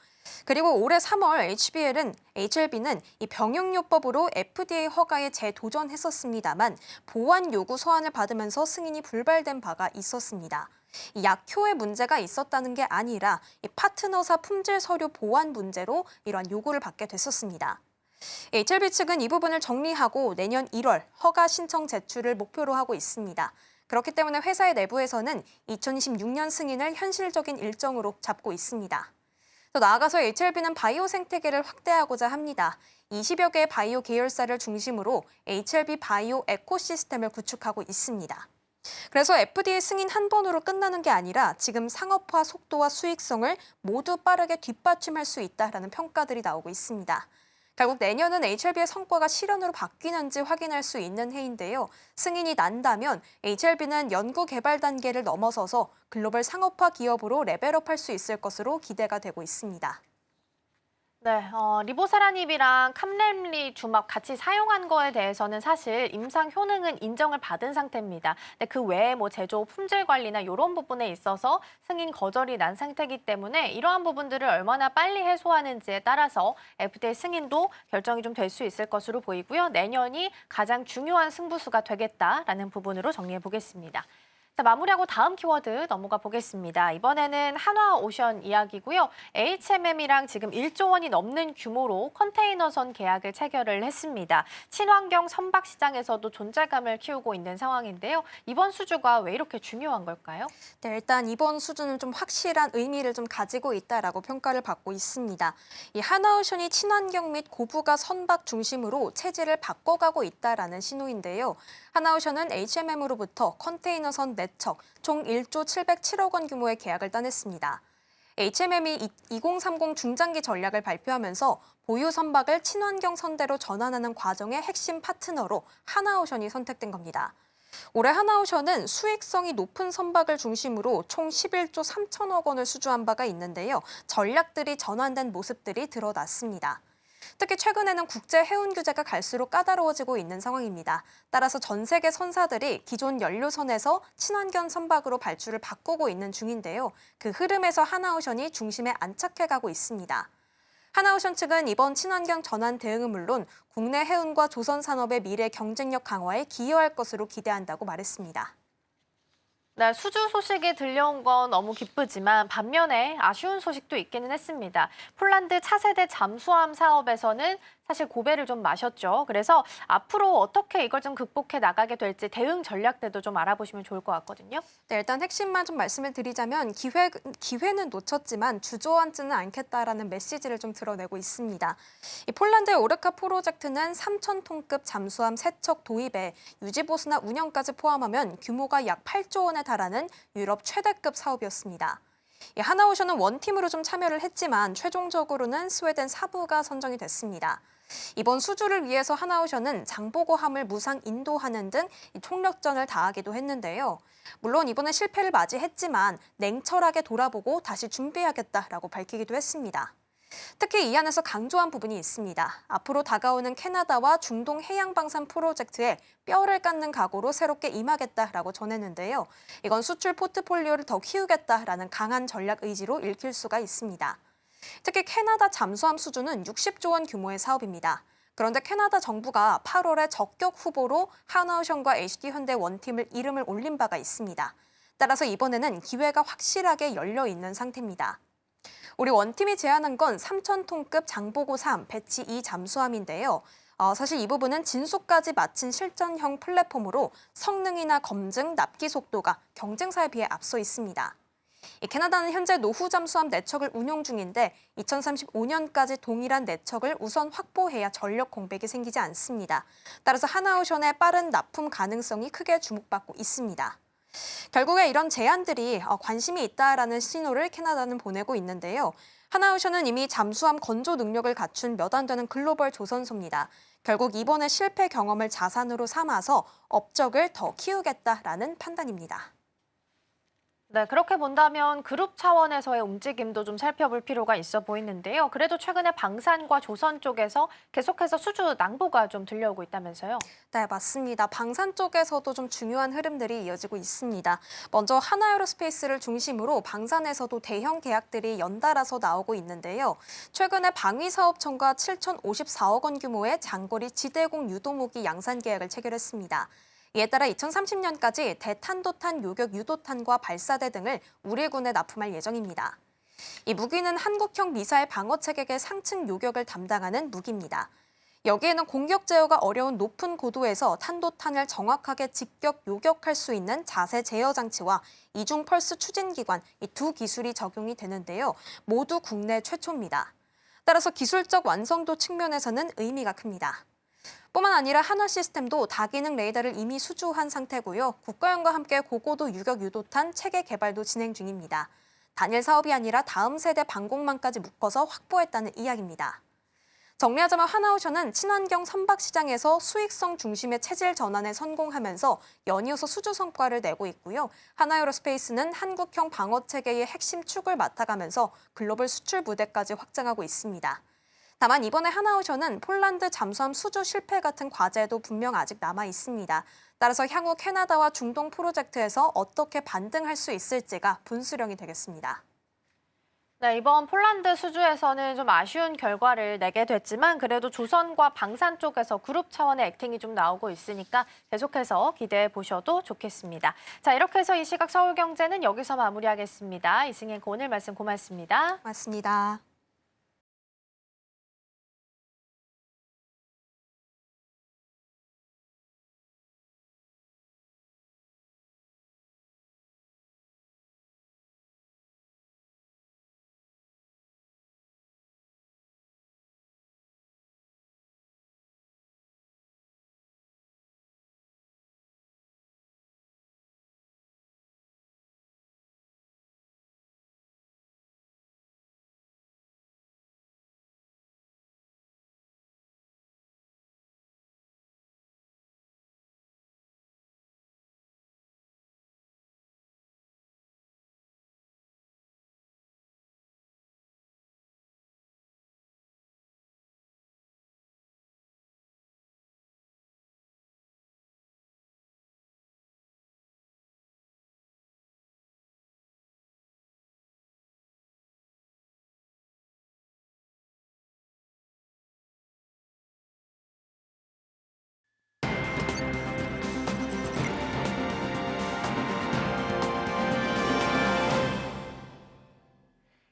[SPEAKER 4] 그리고 올해 3월 HLB는 이 병용요법으로 FDA 허가에 재도전했었습니다만 보완 요구 서한을 받으면서 승인이 불발된 바가 있었습니다. 이 약효에 문제가 있었다는 게 아니라 이 파트너사 품질 서류 보완 문제로 이러한 요구를 받게 됐었습니다. HLB 측은 이 부분을 정리하고 내년 1월 허가 신청 제출을 목표로 하고 있습니다. 그렇기 때문에 회사의 내부에서는 2026년 승인을 현실적인 일정으로 잡고 있습니다. 더 나아가서 HLB는 바이오 생태계를 확대하고자 합니다. 20여 개의 바이오 계열사를 중심으로 HLB 바이오 에코시스템을 구축하고 있습니다. 그래서 FDA 승인 한 번으로 끝나는 게 아니라 지금 상업화 속도와 수익성을 모두 빠르게 뒷받침할 수 있다라는 평가들이 나오고 있습니다. 결국 내년은 HLB의 성과가 실현으로 바뀌는지 확인할 수 있는 해인데요. 승인이 난다면 HLB는 연구 개발 단계를 넘어서서 글로벌 상업화 기업으로 레벨업할 수 있을 것으로 기대가 되고 있습니다.
[SPEAKER 1] 네, 리보세라닙이랑 캄렐리주막 같이 사용한 거에 대해서는 사실 임상 효능은 인정을 받은 상태입니다. 근데 그 외에 제조 품질 관리나 이런 부분에 있어서 승인 거절이 난 상태이기 때문에 이러한 부분들을 얼마나 빨리 해소하는지에 따라서 FDA 승인도 결정이 좀 될 수 있을 것으로 보이고요. 내년이 가장 중요한 승부수가 되겠다라는 부분으로 정리해 보겠습니다. 자, 마무리하고 다음 키워드 넘어가 보겠습니다. 이번에는 한화오션 이야기고요. HMM이랑 지금 1조 원이 넘는 규모로 컨테이너선 계약을 체결을 했습니다. 친환경 선박 시장에서도 존재감을 키우고 있는 상황인데요. 이번 수주가 왜 이렇게 중요한 걸까요?
[SPEAKER 4] 네, 일단 이번 수주는 좀 확실한 의미를 좀 가지고 있다라고 평가를 받고 있습니다. 이 하나오션이 친환경 및 고부가 선박 중심으로 체질을 바꿔가고 있다라는 신호인데요. 하나오션은 HMM으로부터 컨테이너선 4척, 총 1조 707억 원 규모의 계약을 따냈습니다. HMM이 2030 중장기 전략을 발표하면서 보유 선박을 친환경 선대로 전환하는 과정의 핵심 파트너로 하나오션이 선택된 겁니다. 올해 하나오션은 수익성이 높은 선박을 중심으로 총 11조 3천억 원을 수주한 바가 있는데요. 전략들이 전환된 모습들이 드러났습니다. 특히 최근에는 국제 해운 규제가 갈수록 까다로워지고 있는 상황입니다. 따라서 전 세계 선사들이 기존 연료선에서 친환경 선박으로 발주를 바꾸고 있는 중인데요. 그 흐름에서 하나오션이 중심에 안착해가고 있습니다. 하나오션 측은 이번 친환경 전환 대응은 물론 국내 해운과 조선 산업의 미래 경쟁력 강화에 기여할 것으로 기대한다고 말했습니다.
[SPEAKER 1] 네, 수주 소식이 들려온 건 너무 기쁘지만 반면에 아쉬운 소식도 있기는 했습니다. 폴란드 차세대 잠수함 사업에서는 사실 고배를 좀 마셨죠. 그래서 앞으로 어떻게 이걸 좀 극복해 나가게 될지 대응 전략들도 좀 알아보시면 좋을 것 같거든요.
[SPEAKER 4] 네, 일단 핵심만 좀 말씀을 드리자면 기회는 놓쳤지만 주저앉지는 않겠다라는 메시지를 좀 드러내고 있습니다. 이 폴란드의 오르카 프로젝트는 3,000톤급 잠수함 3척 도입에 유지보수나 운영까지 포함하면 규모가 약 8조 원에 달하는 유럽 최대급 사업이었습니다. 하나오션은 원팀으로 좀 참여를 했지만 최종적으로는 스웨덴 사부가 선정이 됐습니다. 이번 수주를 위해서 하나오션은 장보고함을 무상 인도하는 등 총력전을 다하기도 했는데요. 물론 이번에 실패를 맞이했지만 냉철하게 돌아보고 다시 준비하겠다라고 밝히기도 했습니다. 특히 이 안에서 강조한 부분이 있습니다. 앞으로 다가오는 캐나다와 중동 해양방산 프로젝트에 뼈를 깎는 각오로 새롭게 임하겠다라고 전했는데요. 이건 수출 포트폴리오를 더 키우겠다라는 강한 전략 의지로 읽힐 수가 있습니다. 특히 캐나다 잠수함 수주는 60조 원 규모의 사업입니다. 그런데 캐나다 정부가 8월에 적격 후보로 하나오션과 HD현대 원팀을 이름을 올린 바가 있습니다. 따라서 이번에는 기회가 확실하게 열려 있는 상태입니다. 우리 원팀이 제안한 건 3,000톤급 장보고 3, 배치 2 잠수함인데요. 사실 이 부분은 진수까지 마친 실전형 플랫폼으로 성능이나 검증, 납기 속도가 경쟁사에 비해 앞서 있습니다. 캐나다는 현재 노후 잠수함 4척을 운용 중인데 2035년까지 동일한 4척을 우선 확보해야 전력 공백이 생기지 않습니다. 따라서 하나오션의 빠른 납품 가능성이 크게 주목받고 있습니다. 결국에 이런 제안들이 관심이 있다라는 신호를 캐나다는 보내고 있는데요. 하나오션은 이미 잠수함 건조 능력을 갖춘 몇 안 되는 글로벌 조선소입니다. 결국 이번의 실패 경험을 자산으로 삼아서 업적을 더 키우겠다라는 판단입니다.
[SPEAKER 1] 네, 그렇게 본다면 그룹 차원에서의 움직임도 좀 살펴볼 필요가 있어 보이는데요. 그래도 최근에 방산과 조선 쪽에서 계속해서 수주 낭보가 좀 들려오고 있다면서요?
[SPEAKER 4] 네, 맞습니다. 방산 쪽에서도 좀 중요한 흐름들이 이어지고 있습니다. 먼저 하나에어로스페이스를 중심으로 방산에서도 대형 계약들이 연달아서 나오고 있는데요. 최근에 방위사업청과 7,054억 원 규모의 장거리 지대공 유도무기 양산 계약을 체결했습니다. 이에 따라 2030년까지 대탄도탄 요격 유도탄과 발사대 등을 우리 군에 납품할 예정입니다. 이 무기는 한국형 미사일 방어 체계의 상층 요격을 담당하는 무기입니다. 여기에는 공격 제어가 어려운 높은 고도에서 탄도탄을 정확하게 직격 요격할 수 있는 자세 제어 장치와 이중 펄스 추진기관, 이 두 기술이 적용이 되는데요. 모두 국내 최초입니다. 따라서 기술적 완성도 측면에서는 의미가 큽니다. 뿐만 아니라 한화시스템도 다기능 레이더를 이미 수주한 상태고요. 국가연과 함께 고고도 유격 유도탄 체계 개발도 진행 중입니다. 단일 사업이 아니라 다음 세대 방공망까지 묶어서 확보했다는 이야기입니다. 정리하자면 하나오션은 친환경 선박 시장에서 수익성 중심의 체질 전환에 성공하면서 연이어서 수주 성과를 내고 있고요. 하나에어로스페이스는 한국형 방어 체계의 핵심 축을 맡아가면서 글로벌 수출 무대까지 확장하고 있습니다. 다만 이번에 하나오션은 폴란드 잠수함 수주 실패 같은 과제도 분명 아직 남아 있습니다. 따라서 향후 캐나다와 중동 프로젝트에서 어떻게 반등할 수 있을지가 분수령이 되겠습니다.
[SPEAKER 1] 네, 이번 폴란드 수주에서는 좀 아쉬운 결과를 내게 됐지만 그래도 조선과 방산 쪽에서 그룹 차원의 액팅이 좀 나오고 있으니까 계속해서 기대해 보셔도 좋겠습니다. 자, 이렇게 해서 이 시각 서울경제는 여기서 마무리하겠습니다. 이승현 오늘 말씀 고맙습니다.
[SPEAKER 4] 맞습니다.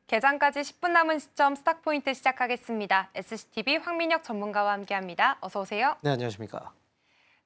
[SPEAKER 3] 개장까지 10분 남은 시점 스탁포인트 시작하겠습니다. SCTV 황민혁 전문가와 함께합니다. 어서 오세요.
[SPEAKER 5] 네, 안녕하십니까.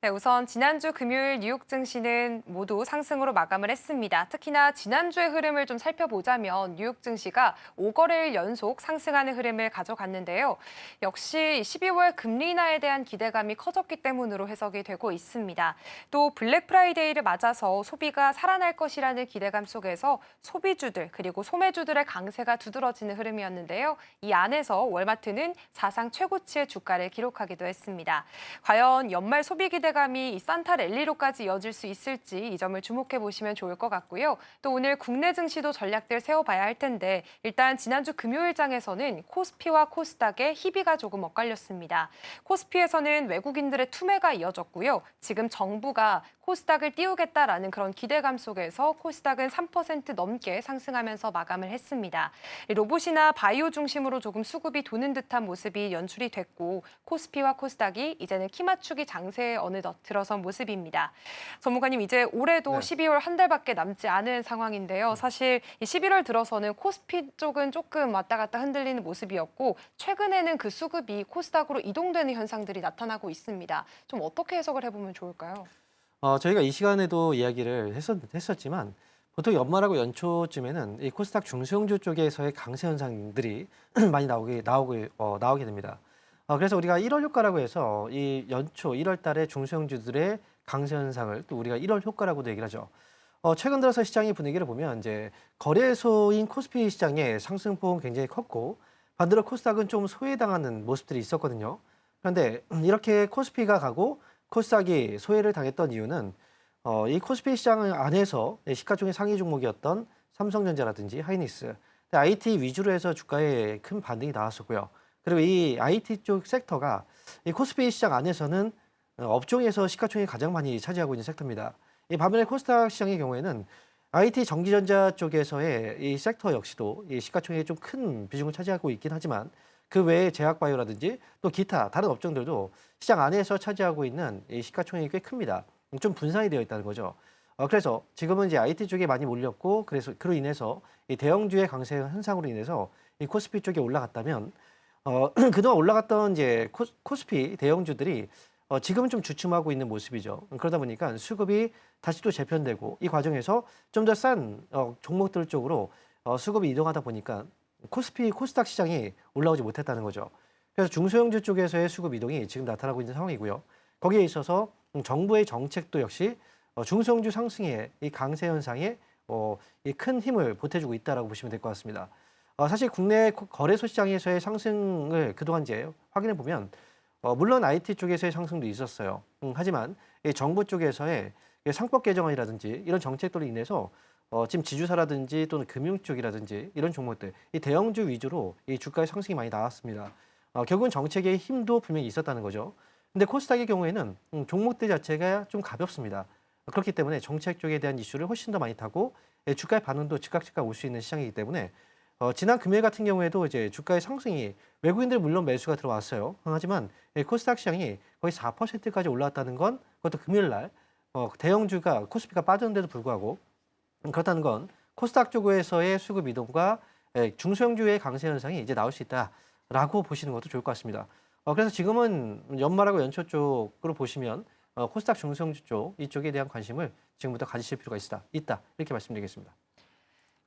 [SPEAKER 3] 네, 우선 지난주 금요일 뉴욕 증시는 모두 상승으로 마감을 했습니다. 특히나 지난주의 흐름을 좀 살펴보자면 뉴욕 증시가 5거래일 연속 상승하는 흐름을 가져갔는데요. 역시 12월 금리 인하에 대한 기대감이 커졌기 때문으로 해석이 되고 있습니다. 또 블랙 프라이데이를 맞아서 소비가 살아날 것이라는 기대감 속에서 소비주들 그리고 소매주들의 강세가 두드러지는 흐름이었는데요. 이 안에서 월마트는 사상 최고치의 주가를 기록하기도 했습니다. 과연 연말 소비 기대감이 이 산타 랠리로까지 이어질 수 있을지 이 점을 주목해 보시면 좋을 것 같고요. 또 오늘 국내 증시도 전략들 세워봐야 할 텐데 일단 지난주 금요일장에서는 코스피와 코스닥의 희비가 조금 엇갈렸습니다. 코스피에서는 외국인들의 투매가 이어졌고요. 지금 정부가 코스닥을 띄우겠다라는 그런 기대감 속에서 코스닥은 3% 넘게 상승하면서 마감을 했습니다. 로봇이나 바이오 중심으로 조금 수급이 도는 듯한 모습이 연출이 됐고 코스피와 코스닥이 이제는 키 맞추기 장세에 어느덧 들어선 모습입니다. 전문가님, 이제 올해도
[SPEAKER 5] 네.
[SPEAKER 3] 12월 한 달밖에 남지 않은 상황인데요. 사실 이 11월 들어서는 코스피 쪽은 조금 왔다 갔다 흔들리는 모습이었고 최근에는 그 수급이 코스닥으로 이동되는 현상들이 나타나고 있습니다. 좀 어떻게 해석을 해보면 좋을까요?
[SPEAKER 5] 저희가 이 시간에도 이야기를 했었지만 보통 연말하고 연초쯤에는 이 코스닥 중소형주 쪽에서의 강세 현상들이 많이 나오게 됩니다. 그래서 우리가 1월 효과라고 해서 이 연초 1월 달에 중소형주들의 강세 현상을 또 우리가 1월 효과라고도 얘기를 하죠. 최근 들어서 시장의 분위기를 보면 이제 거래소인 코스피 시장의 상승폭은 굉장히 컸고 반대로 코스닥은 좀 소외당하는 모습들이 있었거든요. 그런데 이렇게 코스피가 가고 코스닥이 소외를 당했던 이유는 이 코스피 시장 안에서 시가총액 상위 종목이었던 삼성전자라든지 하이닉스, IT 위주로 해서 주가에 큰 반등이 나왔었고요. 그리고 이 IT 쪽 섹터가 이 코스피 시장 안에서는 업종에서 시가총액이 가장 많이 차지하고 있는 섹터입니다. 이 반면에 코스닥 시장의 경우에는 IT 전기전자 쪽에서의 이 섹터 역시도 이 시가총액이 좀 큰 비중을 차지하고 있긴 하지만 그 외에 제약바이오라든지 또 기타 다른 업종들도 시장 안에서 차지하고 있는 이 시가총액이 꽤 큽니다. 좀 분산이 되어 있다는 거죠. 그래서 지금은 이제 IT 쪽에 많이 몰렸고 그로 인해서 이 대형주의 강세 현상으로 인해서 이 코스피 쪽에 올라갔다면 그동안 올라갔던 이제 코스피 대형주들이 지금은 좀 주춤하고 있는 모습이죠. 그러다 보니까 수급이 다시 또 재편되고 이 과정에서 좀 더 싼 종목들 쪽으로 수급이 이동하다 보니까 코스닥 시장이 올라오지 못했다는 거죠. 그래서 중소형주 쪽에서의 수급 이동이 지금 나타나고 있는 상황이고요. 거기에 있어서 정부의 정책도 역시 중소형주 상승의 이 강세 현상에 이 큰 힘을 보태주고 있다라고 보시면 될 것 같습니다. 사실 국내 거래소 시장에서의 상승을 그동안 이제 확인해 보면 물론 IT 쪽에서의 상승도 있었어요. 하지만 이 정부 쪽에서의 상법 개정안이라든지 이런 정책들로 인해서 지금 지주사라든지 또는 금융 쪽이라든지 이런 종목들, 이 대형주 위주로 이 주가의 상승이 많이 나왔습니다. 결국은 정책의 힘도 분명히 있었다는 거죠. 근데 코스닥의 경우에는 종목들 자체가 좀 가볍습니다. 그렇기 때문에 정책 쪽에 대한 이슈를 훨씬 더 많이 타고 주가의 반응도 즉각 올 수 있는 시장이기 때문에 지난 금요일 같은 경우에도 이제 주가의 상승이 외국인들 물론 매수가 들어왔어요. 하지만 코스닥 시장이 거의 4%까지 올라왔다는 건 그것도 금요일 날 대형주가 코스피가 빠졌는데도 불구하고 그렇다는 건 코스닥 쪽에서의 수급 이동과 중소형주의 강세 현상이 이제 나올 수 있다라고 보시는 것도 좋을 것 같습니다. 그래서 지금은 연말하고 연초 쪽으로 보시면 코스닥 중소형주 쪽 이쪽에 대한 관심을 지금부터 가지실 필요가 있다 이렇게 말씀드리겠습니다.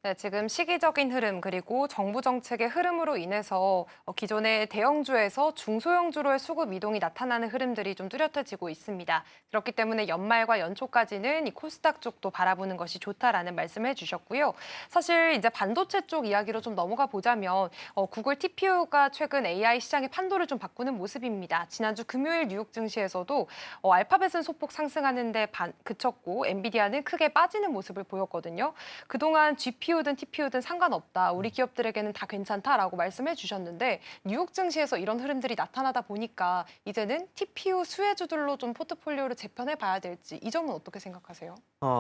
[SPEAKER 3] 네, 지금 시기적인 흐름 그리고 정부 정책의 흐름으로 인해서 기존의 대형주에서 중소형주로의 수급 이동이 나타나는 흐름들이 좀 뚜렷해지고 있습니다. 그렇기 때문에 연말과 연초까지는 이 코스닥 쪽도 바라보는 것이 좋다라는 말씀을 해주셨고요. 사실 이제 반도체 쪽 이야기로 좀 넘어가 보자면 구글 TPU가 최근 AI 시장의 판도를 좀 바꾸는 모습입니다. 지난주 금요일 뉴욕 증시에서도 알파벳은 소폭 상승하는데 그쳤고 엔비디아는 크게 빠지는 모습을 보였거든요. 그동안 GPU든 TPU든 상관없다. 우리 기업들에게는 다 괜찮다라고 말씀해 주셨는데 뉴욕 증시에서 이런 흐름들이 나타나다 보니까 이제는 TPU 수혜주들로 좀 포트폴리오를 재편해 봐야 될지 이 점은 어떻게 생각하세요?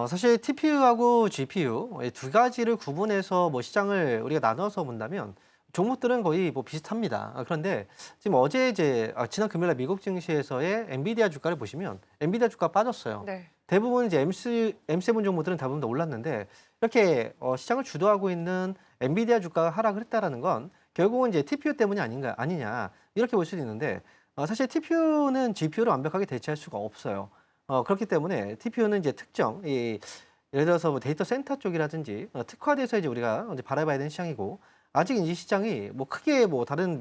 [SPEAKER 5] 사실 TPU하고 GPU 이 두 가지를 구분해서 뭐 시장을 우리가 나눠서 본다면 종목들은 거의 뭐 비슷합니다. 그런데 지금 어제 이제 지난 금요일날 미국 증시에서의 엔비디아 주가를 보시면 엔비디아 주가 빠졌어요.
[SPEAKER 3] 네.
[SPEAKER 5] 대부분 이제 M7 종목들은 대부분 다 올랐는데 이렇게 시장을 주도하고 있는 엔비디아 주가가 하락을 했다라는 건 결국은 이제 TPU 때문이 아니냐 이렇게 볼 수도 있는데 사실 TPU는 GPU를 완벽하게 대체할 수가 없어요. 그렇기 때문에 TPU는 이제 특정 예를 들어서 뭐 데이터 센터 쪽이라든지 특화돼서 이제 우리가 이제 바라봐야 되는 시장이고 아직 이 시장이 뭐 크게 뭐 다른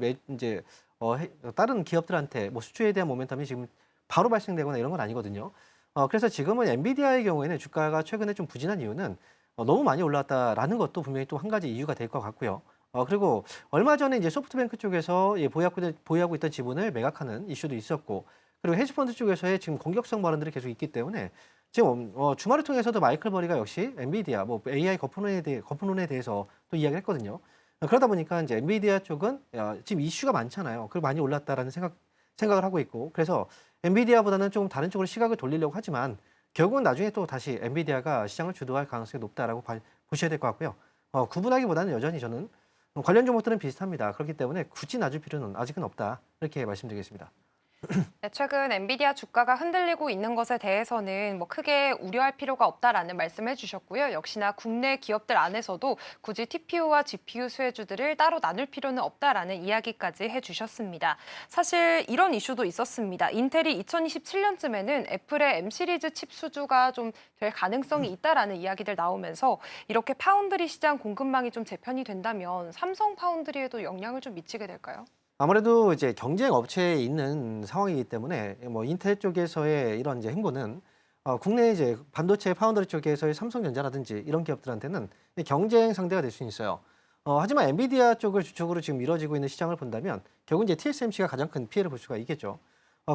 [SPEAKER 5] 다른 기업들한테 뭐 수주에 대한 모멘텀이 지금 바로 발생되거나 이런 건 아니거든요. 그래서 지금은 엔비디아의 경우에는 주가가 최근에 좀 부진한 이유는 너무 많이 올랐다라는 것도 분명히 또 한 가지 이유가 될 것 같고요. 그리고 얼마 전에 이제 소프트뱅크 쪽에서 보유하고 있던 지분을 매각하는 이슈도 있었고, 그리고 헤지펀드 쪽에서의 지금 공격성 발언들이 계속 있기 때문에 지금 주말을 통해서도 마이클 버리가 역시 엔비디아 뭐 AI 거품론에 대해서 또 이야기를 했거든요. 그러다 보니까 이제 엔비디아 쪽은 지금 이슈가 많잖아요. 그리고 많이 올랐다라는 생각을 하고 있고, 그래서 엔비디아보다는 조금 다른 쪽으로 시각을 돌리려고 하지만 결국은 나중에 또 다시 엔비디아가 시장을 주도할 가능성이 높다라고 보셔야 될 것 같고요. 구분하기보다는 여전히 저는 관련 종목들은 비슷합니다. 그렇기 때문에 굳이 놔줄 필요는 아직은 없다. 이렇게 말씀드리겠습니다.
[SPEAKER 3] 네, 최근 엔비디아 주가가 흔들리고 있는 것에 대해서는 뭐 크게 우려할 필요가 없다라는 말씀을 해주셨고요. 역시나 국내 기업들 안에서도 굳이 TPU와 GPU 수혜주들을 따로 나눌 필요는 없다라는 이야기까지 해주셨습니다. 사실 이런 이슈도 있었습니다. 인텔이 2027년쯤에는 애플의 M 시리즈 칩 수주가 좀 될 가능성이 있다라는 이야기들 나오면서 이렇게 파운드리 시장 공급망이 좀 재편이 된다면 삼성 파운드리에도 영향을 좀 미치게 될까요?
[SPEAKER 5] 아무래도 이제 경쟁 업체에 있는 상황이기 때문에 뭐 인텔 쪽에서의 이런 이제 행보는 국내 이제 반도체 파운드리 쪽에서의 삼성전자라든지 이런 기업들한테는 경쟁 상대가 될 수 있어요. 하지만 엔비디아 쪽을 주축으로 지금 이뤄지고 있는 시장을 본다면 결국 이제 TSMC가 가장 큰 피해를 볼 수가 있겠죠.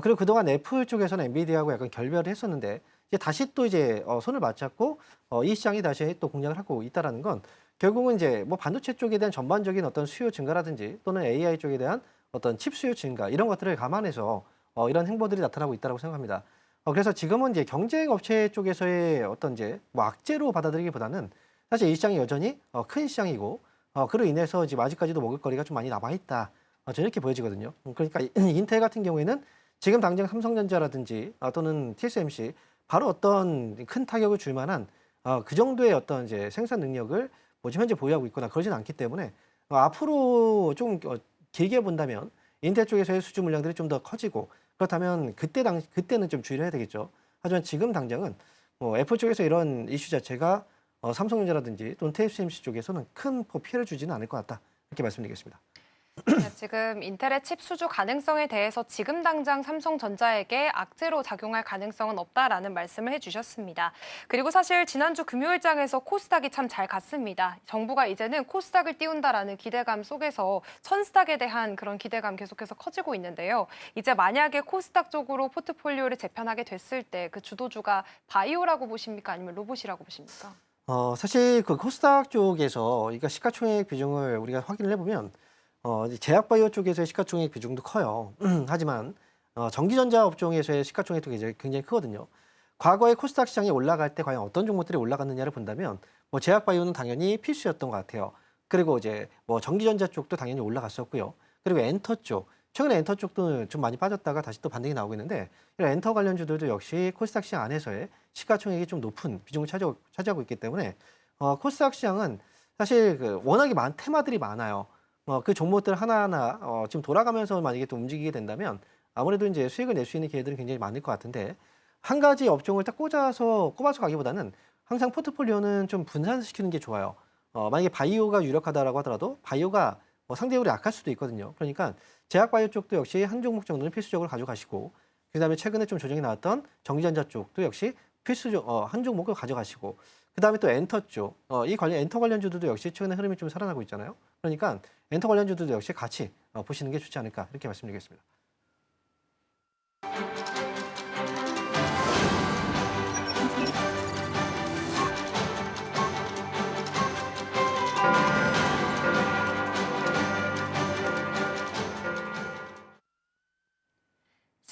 [SPEAKER 5] 그리고 그동안 애플 쪽에서는 엔비디아하고 약간 결별을 했었는데 이제 다시 또 이제 손을 맞잡고 이 시장이 다시 또 공략을 하고 있다라는 건 결국은 이제 뭐 반도체 쪽에 대한 전반적인 어떤 수요 증가라든지 또는 AI 쪽에 대한 어떤 칩 수요 증가 이런 것들을 감안해서 이런 행보들이 나타나고 있다고 생각합니다. 그래서 지금은 이제 경쟁 업체 쪽에서의 어떤 이제 뭐 악재로 받아들이기보다는 사실 이 시장이 여전히 큰 시장이고 그로 인해서 지금 아직까지도 먹을거리가 좀 많이 남아 있다. 저는 이렇게 보여지거든요. 그러니까 인텔 같은 경우에는 지금 당장 삼성전자라든지 또는 TSMC 바로 어떤 큰 타격을 줄 만한 그 정도의 어떤 이제 생산 능력을 뭐 지금 현재 보유하고 있거나 그러진 않기 때문에 앞으로 좀 길게 본다면 인텔 쪽에서의 수주 물량들이 좀 더 커지고 그렇다면 그때는 좀 주의를 해야 되겠죠. 하지만 지금 당장은 뭐 애플 쪽에서 이런 이슈 자체가 삼성전자라든지 또는 TSMC 쪽에서는 큰 피해를 주지는 않을 것 같다. 이렇게 말씀드리겠습니다.
[SPEAKER 3] 네, 지금 인텔의 칩 수주 가능성에 대해서 지금 당장 삼성전자에게 악재로 작용할 가능성은 없다라는 말씀을 해주셨습니다. 그리고 사실 지난주 금요일장에서 코스닥이 참 잘 갔습니다. 정부가 이제는 코스닥을 띄운다라는 기대감 속에서 천스닥에 대한 그런 기대감 계속해서 커지고 있는데요. 이제 만약에 코스닥 쪽으로 포트폴리오를 재편하게 됐을 때 그 주도주가 바이오라고 보십니까? 아니면 로봇이라고 보십니까?
[SPEAKER 5] 사실 그 코스닥 쪽에서 그러니까 시가총액 비중을 우리가 확인을 해보면 이제 제약바이오 쪽에서의 시가총액 비중도 커요. 하지만 전기전자 업종에서의 시가총액도 굉장히 크거든요. 과거에 코스닥 시장이 올라갈 때 과연 어떤 종목들이 올라갔느냐를 본다면 뭐 제약바이오는 당연히 필수였던 것 같아요. 그리고 이제 뭐 전기전자 쪽도 당연히 올라갔었고요. 그리고 엔터 쪽, 최근에 엔터 쪽도 좀 많이 빠졌다가 다시 또 반등이 나오고 있는데 이런 엔터 관련주들도 역시 코스닥 시장 안에서의 시가총액이 좀 높은 비중을 차지하고 있기 때문에 코스닥 시장은 사실 그 워낙에 테마들이 많아요. 그 종목들 하나하나 지금 돌아가면서 만약에 또 움직이게 된다면 아무래도 이제 수익을 낼 수 있는 기회들은 굉장히 많을 것 같은데 한 가지 업종을 딱 꼽아서 가기보다는 항상 포트폴리오는 좀 분산시키는 게 좋아요. 만약에 바이오가 유력하다라고 하더라도 바이오가 상대적으로 약할 수도 있거든요. 그러니까 제약바이오 쪽도 역시 한 종목 정도는 필수적으로 가져가시고 그다음에 최근에 좀 조정이 나왔던 전기전자 쪽도 역시 한 종목을 가져가시고 그다음에 또 엔터 쪽, 엔터 관련주들도 역시 최근에 흐름이 좀 살아나고 있잖아요. 그러니까 엔터 관련주들도 역시 같이 보시는 게 좋지 않을까 이렇게 말씀드리겠습니다.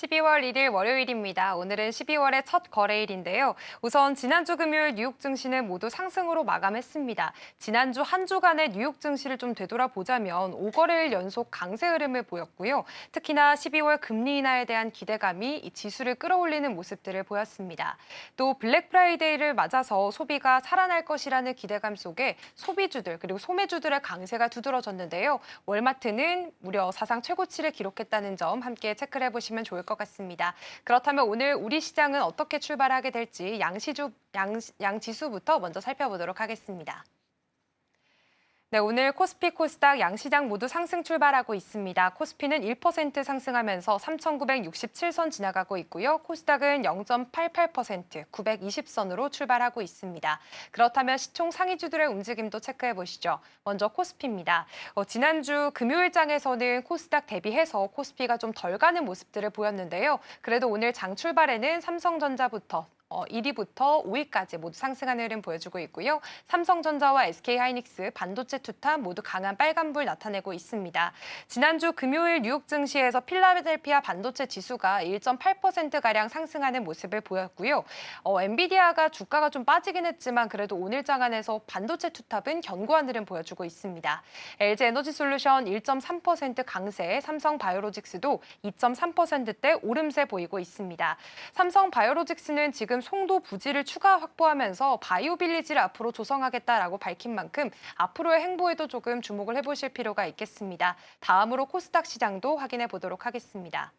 [SPEAKER 3] 12월 1일 월요일입니다. 오늘은 12월의 첫 거래일인데요. 우선 지난주 금요일 뉴욕 증시는 모두 상승으로 마감했습니다. 지난주 한 주간의 뉴욕 증시를 좀 되돌아보자면 5거래일 연속 강세 흐름을 보였고요. 특히나 12월 금리 인하에 대한 기대감이 이 지수를 끌어올리는 모습들을 보였습니다. 또 블랙 프라이데이를 맞아서 소비가 살아날 것이라는 기대감 속에 소비주들 그리고 소매주들의 강세가 두드러졌는데요. 월마트는 무려 사상 최고치를 기록했다는 점 함께 체크를 해보시면 좋을 것 같습니다. 그렇다면 오늘 우리 시장은 어떻게 출발하게 될지 양지수부터 먼저 살펴보도록 하겠습니다. 네, 오늘 코스피, 코스닥 양시장 모두 상승 출발하고 있습니다. 코스피는 1% 상승하면서 3,967선 지나가고 있고요. 코스닥은 0.88%, 920선으로 출발하고 있습니다. 그렇다면 시총 상위주들의 움직임도 체크해 보시죠. 먼저 코스피입니다. 지난주 금요일장에서는 코스닥 대비해서 코스피가 좀 덜 가는 모습들을 보였는데요. 그래도 오늘 장 출발에는 삼성전자부터 1위부터 5위까지 모두 상승하는 흐름 보여주고 있고요. 삼성전자와 SK하이닉스, 반도체 투탑 모두 강한 빨간불 나타내고 있습니다. 지난주 금요일 뉴욕 증시에서 필라델피아 반도체 지수가 1.8%가량 상승하는 모습을 보였고요. 엔비디아가 주가가 좀 빠지긴 했지만 그래도 오늘 장안에서 반도체 투탑은 견고한 흐름 보여주고 있습니다. LG에너지솔루션 1.3% 강세, 삼성바이오로직스도 2.3%대 오름세 보이고 있습니다. 삼성바이오로직스는 지금 송도 부지를 추가 확보하면서 바이오 빌리지를 앞으로 조성하겠다라고 밝힌 만큼 앞으로의 행보에도 조금 주목을 해보실 필요가 있겠습니다. 다음으로 코스닥 시장도 확인해 보도록 하겠습니다.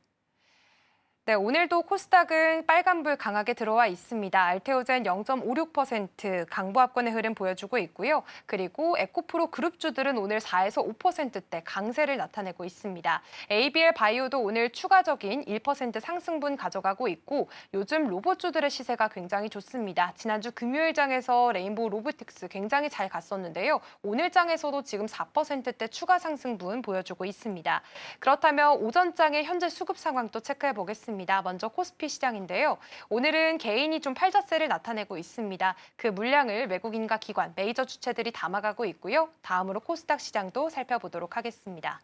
[SPEAKER 3] 네, 오늘도 코스닥은 빨간불 강하게 들어와 있습니다. 알테오젠 0.56% 강보합권의 흐름 보여주고 있고요. 그리고 에코프로 그룹주들은 오늘 4에서 5%대 강세를 나타내고 있습니다. ABL 바이오도 오늘 추가적인 1% 상승분 가져가고 있고 요즘 로봇주들의 시세가 굉장히 좋습니다. 지난주 금요일장에서 레인보우 로보틱스 굉장히 잘 갔었는데요. 오늘장에서도 지금 4%대 추가 상승분 보여주고 있습니다. 그렇다면 오전장의 현재 수급 상황도 체크해 보겠습니다. 먼저 코스피 시장인데요. 오늘은 개인이 좀 팔자세를 나타내고 있습니다. 그 물량을 외국인과 기관, 메이저 주체들이 담아가고 있고요. 다음으로 코스닥 시장도 살펴보도록 하겠습니다.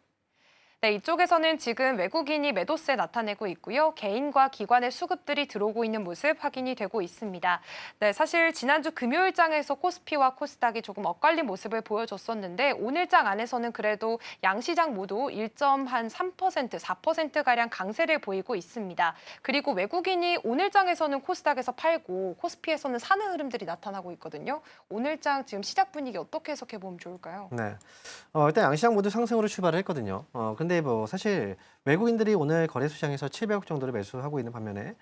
[SPEAKER 3] 네, 이쪽에서는 지금 외국인이 매도세 나타내고 있고요. 개인과 기관의 수급들이 들어오고 있는 모습 확인이 되고 있습니다. 네, 사실 지난주 금요일장에서 코스피와 코스닥이 조금 엇갈린 모습을 보여줬었는데 오늘장 안에서는 그래도 양시장 모두 1.3%, 4%가량 강세를 보이고 있습니다. 그리고 외국인이 오늘장에서는 코스닥에서 팔고 코스피에서는 사는 흐름들이 나타나고 있거든요. 오늘장 지금 시작 분위기 어떻게 해석해 보면 좋을까요?
[SPEAKER 5] 네, 일단 양시장 모두 상승으로 출발을 했거든요. 근데 뭐 사실 외국인들이 오늘 거래소 시장에서 700억 정도를 매수하고 있는 반면에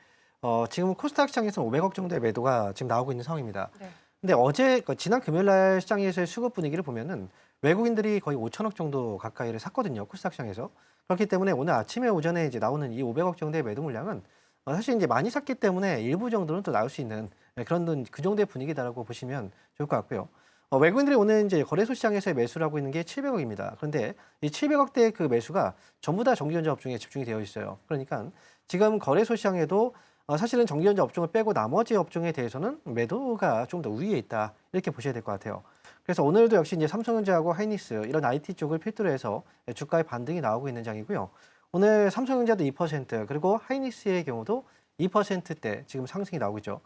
[SPEAKER 5] 지금 코스닥 시장에서는 500억 정도의 매도가 지금 나오고 있는 상황입니다.
[SPEAKER 3] 네.
[SPEAKER 5] 근데 지난 금요일날 시장에서의 수급 분위기를 보면은 외국인들이 거의 5천억 정도 가까이를 샀거든요. 코스닥 시장에서. 그렇기 때문에 오늘 아침에 오전에 이제 나오는 이 500억 정도의 매도 물량은 사실 이제 많이 샀기 때문에 일부 정도는 또 나올 수 있는 그런 그 정도의 분위기다라고 보시면 좋을 것 같고요. 외국인들이 오늘 이제 거래소 시장에서 매수를 하고 있는 게 700억입니다. 그런데 이 700억대의 그 매수가 전부 다 전기전자 업종에 집중이 되어 있어요. 그러니까 지금 거래소 시장에도 사실은 전기전자 업종을 빼고 나머지 업종에 대해서는 매도가 좀 더 우위에 있다. 이렇게 보셔야 될 것 같아요. 그래서 오늘도 역시 이제 삼성전자하고 하이닉스 이런 IT 쪽을 필두로 해서 주가의 반등이 나오고 있는 장이고요. 오늘 삼성전자도 2% 그리고 하이닉스의 경우도 2%대 지금 상승이 나오고 있죠.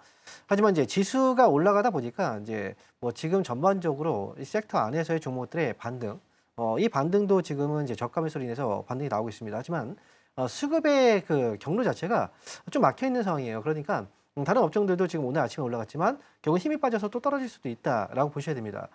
[SPEAKER 5] 하지만 이제 지수가 올라가다 보니까 이제 뭐 지금 전반적으로 이 섹터 안에서의 종목들의 반등, 이 반등도 지금은 이제 저가 매수로 인해서 반등이 나오고 있습니다. 하지만 수급의 그 경로 자체가 좀 막혀 있는 상황이에요. 그러니까 다른 업종들도 지금 오늘 아침에 올라갔지만 결국 힘이 빠져서 또 떨어질 수도 있다라고 보셔야 됩니다.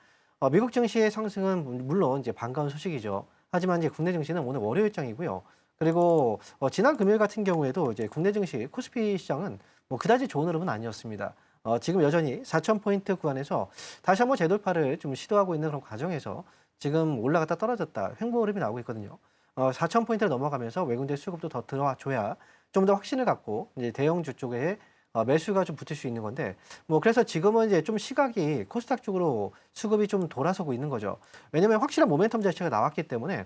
[SPEAKER 5] 미국 증시의 상승은 물론 이제 반가운 소식이죠. 하지만 이제 국내 증시는 오늘 월요일장이고요. 그리고 지난 금요일 같은 경우에도 이제 국내 증시 코스피 시장은 뭐 그다지 좋은 흐름은 아니었습니다. 지금 여전히 4,000포인트 구간에서 다시 한번 재돌파를 좀 시도하고 있는 그런 과정에서 지금 올라갔다 떨어졌다 횡보 흐름이 나오고 있거든요. 4,000포인트를 넘어가면서 외국인들 수급도 더 들어와줘야 좀 더 확신을 갖고 이제 대형주 쪽에 매수가 좀 붙을 수 있는 건데, 뭐 그래서 지금은 이제 좀 시각이 코스닥 쪽으로 수급이 좀 돌아서고 있는 거죠. 왜냐면 확실한 모멘텀 자체가 나왔기 때문에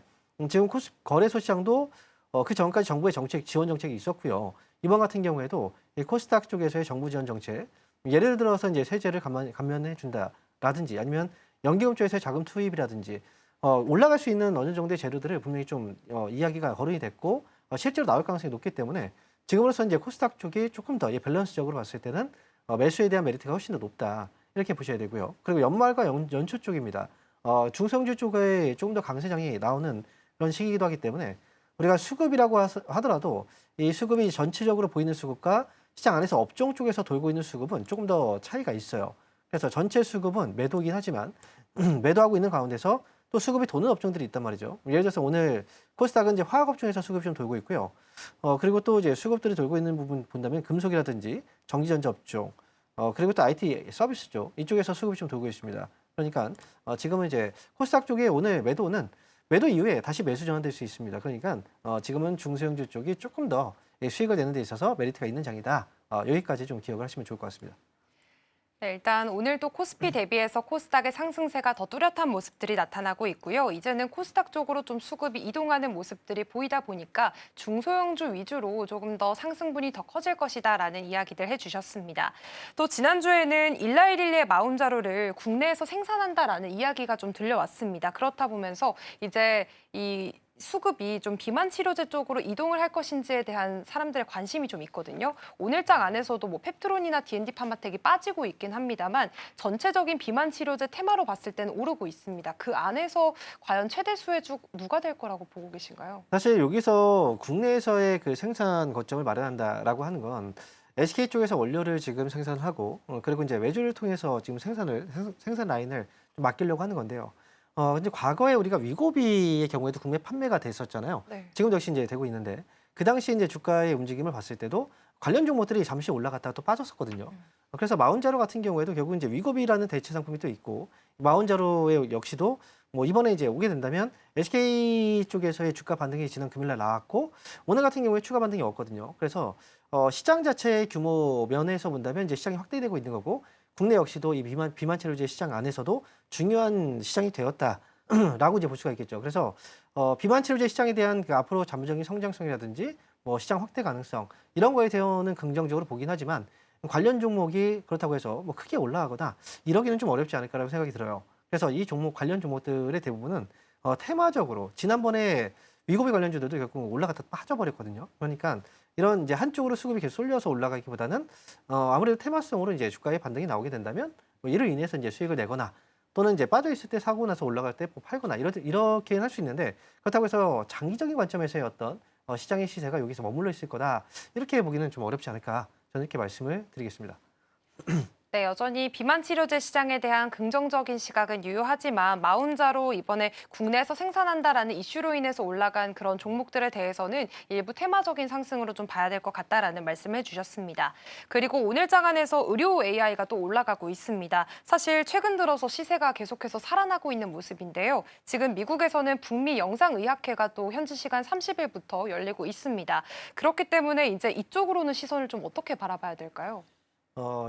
[SPEAKER 5] 지금 거래소 시장도 그 전까지 정부의 정책, 지원 정책이 있었고요. 이번 같은 경우에도 이 코스닥 쪽에서의 정부 지원 정책, 예를 들어서 이제 세제를 감면해 준다라든지 아니면 연기금 쪽에서의 자금 투입이라든지 올라갈 수 있는 어느 정도의 재료들을 분명히 좀 이야기가 거론이 됐고 실제로 나올 가능성이 높기 때문에 지금으로서 이제 코스닥 쪽이 조금 더 밸런스적으로 봤을 때는 매수에 대한 메리트가 훨씬 더 높다 이렇게 보셔야 되고요. 그리고 연말과 연초 쪽입니다. 중성주 쪽에 조금 더 강세장이 나오는 그런 시기이기도 하기 때문에 우리가 수급이라고 하더라도 이 수급이 전체적으로 보이는 수급과 시장 안에서 업종 쪽에서 돌고 있는 수급은 조금 더 차이가 있어요. 그래서 전체 수급은 매도이긴 하지만 매도하고 있는 가운데서 또 수급이 도는 업종들이 있단 말이죠. 예를 들어서 오늘 코스닥은 이제 화학업종에서 수급이 좀 돌고 있고요. 그리고 또 이제 수급들이 돌고 있는 부분 본다면 금속이라든지 전기전자 업종, 그리고 또 IT 서비스죠. 이쪽에서 수급이 좀 돌고 있습니다. 그러니까 지금은 이제 코스닥 쪽에 오늘 매도는 매도 이후에 다시 매수 전환될 수 있습니다. 그러니까 지금은 중소형주 쪽이 조금 더 수익을 내는 데 있어서 메리트가 있는 장이다. 여기까지 좀 기억을 하시면 좋을 것 같습니다.
[SPEAKER 3] 네, 일단 오늘도 코스피 대비해서 코스닥의 상승세가 더 뚜렷한 모습들이 나타나고 있고요. 이제는 코스닥 쪽으로 좀 수급이 이동하는 모습들이 보이다 보니까 중소형주 위주로 조금 더 상승분이 더 커질 것이다라는 이야기들 해주셨습니다. 또 지난주에는 일라이릴리의 마운자로를 국내에서 생산한다라는 이야기가 좀 들려왔습니다. 그렇다 보면서 이제 이 수급이 좀 비만 치료제 쪽으로 이동을 할 것인지에 대한 사람들의 관심이 좀 있거든요. 오늘장 안에서도 뭐 펩트론이나 D&D 파마텍이 빠지고 있긴 합니다만 전체적인 비만 치료제 테마로 봤을 때는 오르고 있습니다. 그 안에서 과연 최대 수혜주 누가 될 거라고 보고 계신가요?
[SPEAKER 5] 사실 여기서 국내에서의 그 생산 거점을 마련한다라고 하는 건 SK 쪽에서 원료를 지금 생산하고 그리고 이제 외주를 통해서 지금 생산 라인을 좀 맡기려고 하는 건데요. 근데 과거에 우리가 위고비의 경우에도 국내 판매가 됐었잖아요.
[SPEAKER 3] 네.
[SPEAKER 5] 지금도 역시 이제 되고 있는데 그 당시 이제 주가의 움직임을 봤을 때도 관련 종목들이 잠시 올라갔다가 또 빠졌었거든요. 그래서 마운자로 같은 경우에도 결국 이제 위고비라는 대체 상품이 또 있고 마운자로의 역시도 뭐 이번에 이제 오게 된다면 SK 쪽에서의 주가 반등이 지난 금요일날 나왔고 오늘 같은 경우에 추가 반등이 없거든요. 그래서 시장 자체의 규모 면에서 본다면 이제 시장이 확대되고 있는 거고 국내 역시도 이 비만 치료제 시장 안에서도 중요한 시장이 되었다라고 이제 볼 수가 있겠죠. 그래서 비만 치료제 시장에 대한 그 앞으로 잠재적인 성장성이라든지 뭐 시장 확대 가능성 이런 거에 대해서는 긍정적으로 보긴 하지만 관련 종목이 그렇다고 해서 뭐 크게 올라가거나 이러기는 좀 어렵지 않을까라고 생각이 들어요. 그래서 이 종목 관련 종목들의 대부분은 테마적으로 지난번에 위고비 관련주들도 결국 올라갔다 빠져버렸거든요. 그러니까 이런 이제 한쪽으로 수급이 계속 쏠려서 올라가기보다는 아무래도 테마성으로 이제 주가의 반등이 나오게 된다면 뭐 이를 인해서 이제 수익을 내거나 또는 이제 빠져 있을 때 사고 나서 올라갈 때 팔거나 이렇게는 할 수 있는데 그렇다고 해서 장기적인 관점에서의 어떤 시장의 시세가 여기서 머물러 있을 거다 이렇게 보기는 좀 어렵지 않을까 저는 이렇게 말씀을 드리겠습니다.
[SPEAKER 3] 네, 여전히 비만 치료제 시장에 대한 긍정적인 시각은 유효하지만 마운자로 이번에 국내에서 생산한다라는 이슈로 인해서 올라간 그런 종목들에 대해서는 일부 테마적인 상승으로 좀 봐야 될 것 같다라는 말씀을 해주셨습니다. 그리고 오늘 장안에서 의료 AI가 또 올라가고 있습니다. 사실 최근 들어서 시세가 계속해서 살아나고 있는 모습인데요. 지금 미국에서는 북미 영상의학회가 또 현지 시간 30일부터 열리고 있습니다. 그렇기 때문에 이제 이쪽으로는 시선을 좀 어떻게 바라봐야 될까요?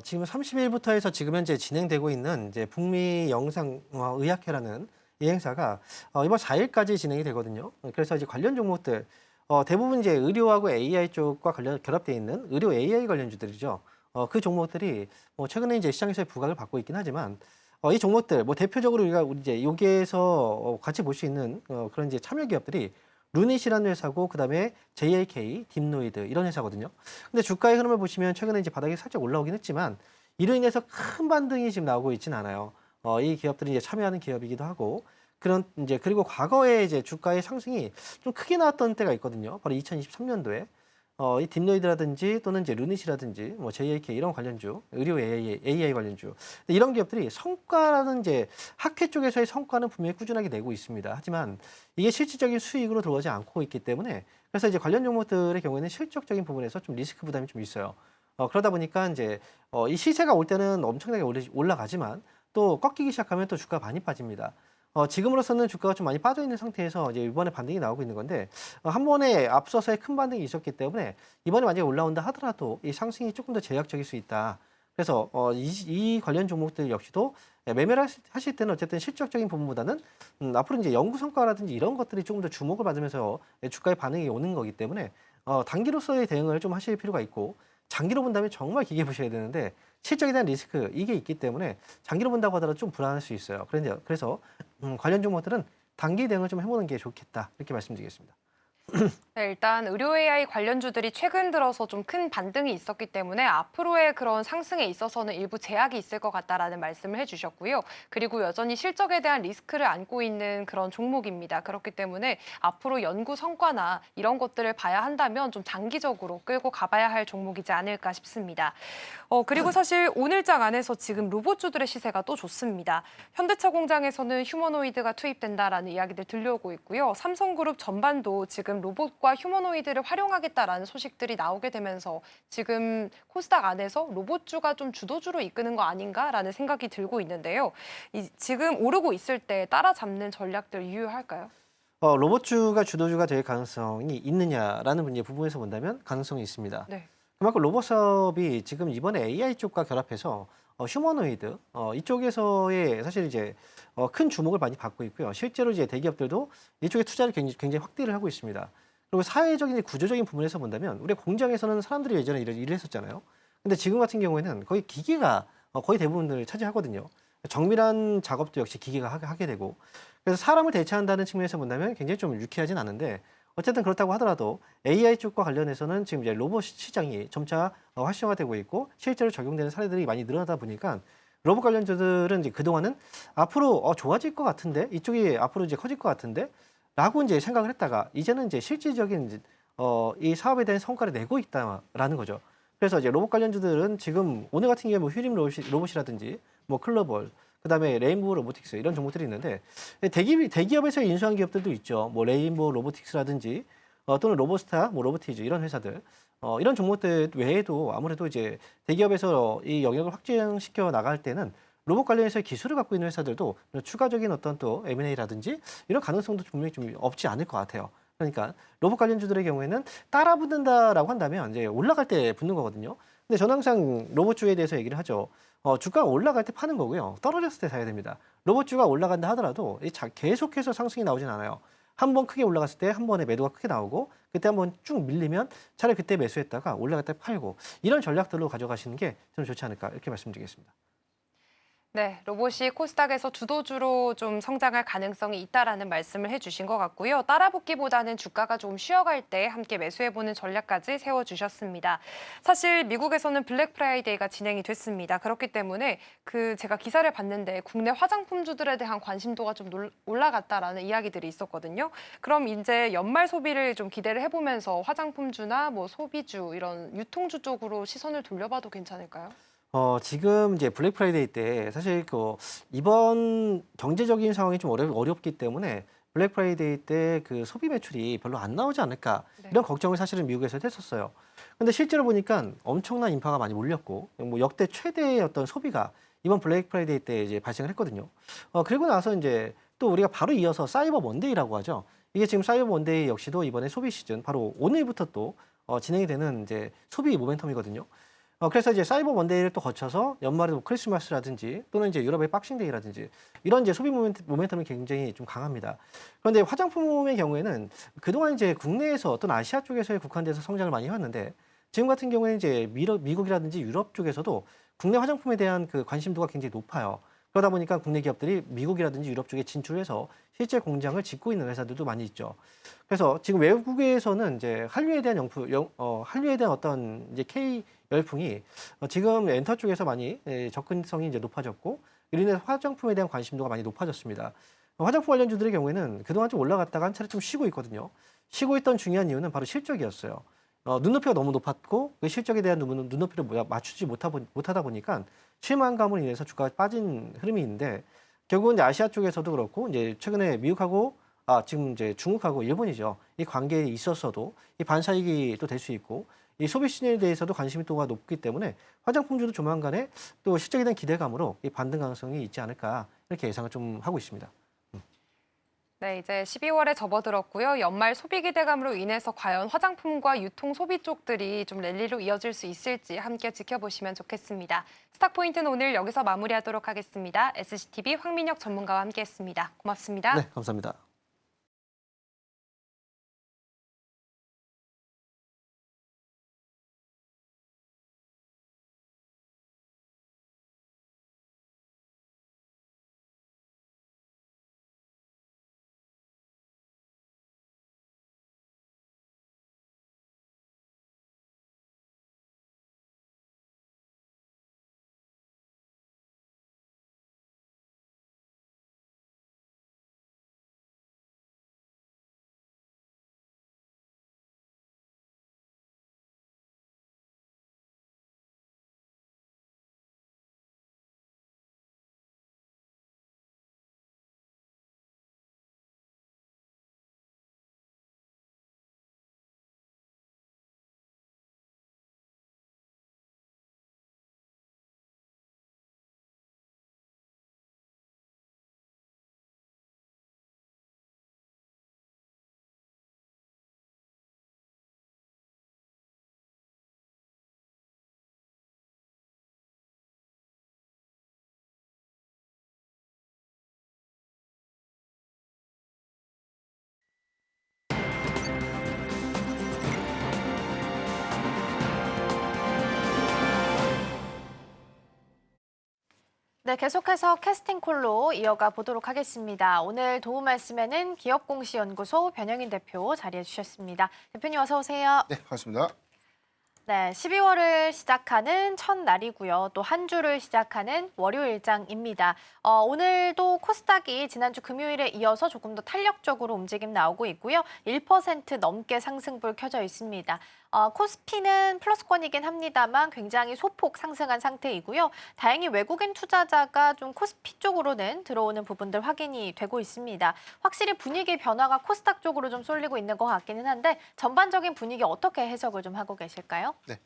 [SPEAKER 5] 지금 30일부터 해서 지금 현재 진행되고 있는 이제 북미 영상의학회라는 이 행사가 이번 4일까지 진행이 되거든요. 그래서 이제 관련 종목들 대부분 이제 의료하고 AI 쪽과 결합되어 있는 의료 AI 관련주들이죠. 그 종목들이 최근에 이제 시장에서의 부각을 받고 있긴 하지만 이 종목들 대표적으로 우리가 이제 여기에서 같이 볼 수 있는 그런 이제 참여 기업들이 루닛이라는 회사고 그다음에 JAK, 딥노이드 이런 회사거든요. 근데 주가의 흐름을 보시면 최근에 이제 바닥에 살짝 올라오긴 했지만 이로 인해서 큰 반등이 지금 나오고 있지는 않아요. 이 기업들이 이제 참여하는 기업이기도 하고 그런 이제 그리고 과거에 이제 주가의 상승이 좀 크게 나왔던 때가 있거든요. 바로 2023년도에 이 딥노이드라든지 또는 이제 루닛이라든지 뭐 JAK 이런 관련주, 의료 AI 관련주 이런 기업들이 성과라는 이제 학회 쪽에서의 성과는 분명히 꾸준하게 내고 있습니다. 하지만 이게 실질적인 수익으로 들어오지 않고 있기 때문에 그래서 이제 관련 종목들의 경우에는 실적적인 부분에서 좀 리스크 부담이 좀 있어요. 그러다 보니까 이제 이 시세가 올 때는 엄청나게 올라가지만 또 꺾이기 시작하면 또 주가가 많이 빠집니다. 지금으로서는 주가가 좀 많이 빠져 있는 상태에서 이제 이번에 반등이 나오고 있는 건데 한 번에 앞서서의 큰 반등이 있었기 때문에 이번에 만약에 올라온다 하더라도 이 상승이 조금 더 제약적일 수 있다. 그래서 이 관련 종목들 역시도 매매를 하실 때는 어쨌든 실적적인 부분보다는 앞으로 이제 연구 성과라든지 이런 것들이 조금 더 주목을 받으면서 주가의 반응이 오는 거기 때문에 단기로서의 대응을 좀 하실 필요가 있고 장기로 본다면 정말 길게 보셔야 되는데 실적에 대한 리스크 이게 있기 때문에 장기로 본다고 하더라도 좀 불안할 수 있어요. 그래서 관련 종목들은 단기 대응을 좀 해보는 게 좋겠다 이렇게 말씀드리겠습니다.
[SPEAKER 3] 네, 일단 의료 AI 관련주들이 최근 들어서 좀 큰 반등이 있었기 때문에 앞으로의 그런 상승에 있어서는 일부 제약이 있을 것 같다라는 말씀을 해주셨고요. 그리고 여전히 실적에 대한 리스크를 안고 있는 그런 종목입니다. 그렇기 때문에 앞으로 연구 성과나 이런 것들을 봐야 한다면 좀 장기적으로 끌고 가봐야 할 종목이지 않을까 싶습니다. 그리고 사실 오늘장 안에서 지금 로봇주들의 시세가 또 좋습니다. 현대차 공장에서는 휴머노이드가 투입된다라는 이야기들 들려오고 있고요. 삼성그룹 전반도 지금 로봇과 휴머노이드를 활용하겠다라는 소식들이 나오게 되면서 지금 코스닥 안에서 로봇주가 좀 주도주로 이끄는 거 아닌가라는 생각이 들고 있는데요. 지금 오르고 있을 때 따라잡는 전략들 유효할까요?
[SPEAKER 5] 로봇주가 주도주가 될 가능성이 있느냐라는 이제 부분에서 본다면 가능성이 있습니다.
[SPEAKER 3] 네.
[SPEAKER 5] 그만큼 로봇 사업이 지금 이번에 AI 쪽과 결합해서 휴머노이드 이쪽에서의 사실 이제 큰 주목을 많이 받고 있고요. 실제로 이제 대기업들도 이쪽에 투자를 굉장히 확대를 하고 있습니다. 그리고 사회적인 이제 구조적인 부분에서 본다면 우리 공장에서는 사람들이 예전에 일을 했었잖아요. 근데 지금 같은 경우에는 거의 기계가 거의 대부분을 차지하거든요. 정밀한 작업도 역시 기계가 하게 되고 그래서 사람을 대체한다는 측면에서 본다면 굉장히 좀 유쾌하진 않은데 어쨌든 그렇다고 하더라도 AI 쪽과 관련해서는 지금 이제 로봇 시장이 점차 활성화되고 있고 실제로 적용되는 사례들이 많이 늘어나다 보니까 로봇 관련주들은 이제 그동안은 앞으로 좋아질 것 같은데 이쪽이 앞으로 이제 커질 것 같은데 라고 이제 생각을 했다가 이제는 이제 실질적인 이 사업에 대한 성과를 내고 있다라는 거죠. 그래서 이제 로봇 관련주들은 지금 오늘 같은 경우에 뭐 휴림 로봇이라든지 뭐 클로벌 그다음에 레인보우 로보틱스 이런 종목들이 있는데 대기업에서 인수한 기업들도 있죠. 뭐 레인보우 로보틱스라든지 또는 로보스타, 뭐 로보티즈 이런 회사들 이런 종목들 외에도 아무래도 이제 대기업에서 이 영역을 확장시켜 나갈 때는 로봇 관련해서 기술을 갖고 있는 회사들도 추가적인 어떤 또 M&A라든지 이런 가능성도 분명히 좀 없지 않을 것 같아요. 그러니까 로봇 관련주들의 경우에는 따라 붙는다라고 한다면 이제 올라갈 때 붙는 거거든요. 근데 저는 항상 로봇주에 대해서 얘기를 하죠. 주가가 올라갈 때 파는 거고요. 떨어졌을 때 사야 됩니다. 로봇주가 올라간다 하더라도 계속해서 상승이 나오진 않아요. 한 번 크게 올라갔을 때 한 번에 매도가 크게 나오고 그때 한번 쭉 밀리면 차라리 그때 매수했다가 올라갈 때 팔고 이런 전략들로 가져가시는 게 좀 좋지 않을까 이렇게 말씀드리겠습니다.
[SPEAKER 3] 네, 로봇이 코스닥에서 주도주로 좀 성장할 가능성이 있다라는 말씀을 해주신 것 같고요. 따라붙기보다는 주가가 좀 쉬어갈 때 함께 매수해보는 전략까지 세워주셨습니다. 사실 미국에서는 블랙 프라이데이가 진행이 됐습니다. 그렇기 때문에 제가 기사를 봤는데 국내 화장품주들에 대한 관심도가 좀 올라갔다라는 이야기들이 있었거든요. 그럼 이제 연말 소비를 좀 기대를 해보면서 화장품주나 뭐 소비주 이런 유통주 쪽으로 시선을 돌려봐도 괜찮을까요?
[SPEAKER 5] 지금 이제 블랙 프라이데이 때 사실 이번 경제적인 상황이 좀 어렵기 때문에 블랙 프라이데이 때 그 소비 매출이 별로 안 나오지 않을까 이런 걱정을 사실은 미국에서 했었어요. 근데 실제로 보니까 엄청난 인파가 많이 몰렸고 뭐 역대 최대의 어떤 소비가 이번 블랙 프라이데이 때 이제 발생을 했거든요. 그리고 나서 이제 또 우리가 바로 이어서 사이버 먼데이라고 하죠. 이게 지금 사이버 먼데이 역시도 이번에 소비 시즌 바로 오늘부터 또 진행이 되는 이제 소비 모멘텀이거든요. 그래서 이제 사이버 먼데이를 또 거쳐서 연말에 뭐 크리스마스라든지 또는 이제 유럽의 박싱데이라든지 이런 이제 소비 모멘텀이 굉장히 좀 강합니다. 그런데 화장품의 경우에는 그동안 이제 국내에서 어떤 아시아 쪽에서의 국한돼서 성장을 많이 해왔는데 지금 같은 경우에는 이제 미국이라든지 유럽 쪽에서도 국내 화장품에 대한 그 관심도가 굉장히 높아요. 그러다 보니까 국내 기업들이 미국이라든지 유럽 쪽에 진출해서 실제 공장을 짓고 있는 회사들도 많이 있죠. 그래서 지금 외국에서는 이제 한류에 대한 어떤 이제 K 열풍이 지금 엔터 쪽에서 많이 접근성이 이제 높아졌고 이로 인해서 화장품에 대한 관심도가 많이 높아졌습니다. 화장품 관련주들의 경우에는 그동안 좀 올라갔다가 한 차례 좀 쉬고 있거든요. 쉬고 있던 중요한 이유는 바로 실적이었어요. 눈높이가 너무 높았고 그 실적에 대한 눈높이를 맞추지 못하다 보니까 실망감으로 인해서 주가가 빠진 흐름이 있는데 결국은 이제 아시아 쪽에서도 그렇고 이제 최근에 미국하고 지금 이제 중국하고 일본이죠. 이 관계에 있어서도 이 반사이익이 또 될 수 있고 이 소비 시즌에 대해서도 관심이 또가 높기 때문에 화장품주도 조만간에 또 실적에 대한 기대감으로 이 반등 가능성이 있지 않을까 이렇게 예상을 좀 하고 있습니다.
[SPEAKER 3] 네, 이제 12월에 접어들었고요. 연말 소비 기대감으로 인해서 과연 화장품과 유통 소비 쪽들이 좀 랠리로 이어질 수 있을지 함께 지켜보시면 좋겠습니다. 스탁포인트는 오늘 여기서 마무리하도록 하겠습니다. SCTV 황민혁 전문가와 함께했습니다. 고맙습니다.
[SPEAKER 5] 네, 감사합니다.
[SPEAKER 1] 네, 계속해서 캐스팅콜로 이어가 보도록 하겠습니다. 오늘 도움 말씀에는 기업공시연구소 변영인 대표 자리해 주셨습니다. 대표님 어서 오세요.
[SPEAKER 6] 네, 반갑습니다.
[SPEAKER 1] 네, 12월을 시작하는 첫날이고요. 또 한 주를 시작하는 월요일장입니다. 오늘도 코스닥이 지난주 금요일에 이어서 조금 더 탄력적으로 움직임 나오고 있고요. 1% 넘게 상승불 켜져 있습니다. 코스피는 플러스권이긴 합니다만 굉장히 소폭 상승한 상태이고요. 다행히 외국인 투자자가 좀 코스피 쪽으로는 들어오는 부분들 확인이 되고 있습니다. 확실히 분위기 변화가 코스닥 쪽으로 좀 쏠리고 있는 것 같기는 한데 전반적인 분위기 어떻게 해석을 좀 하고 계실까요?
[SPEAKER 6] 네,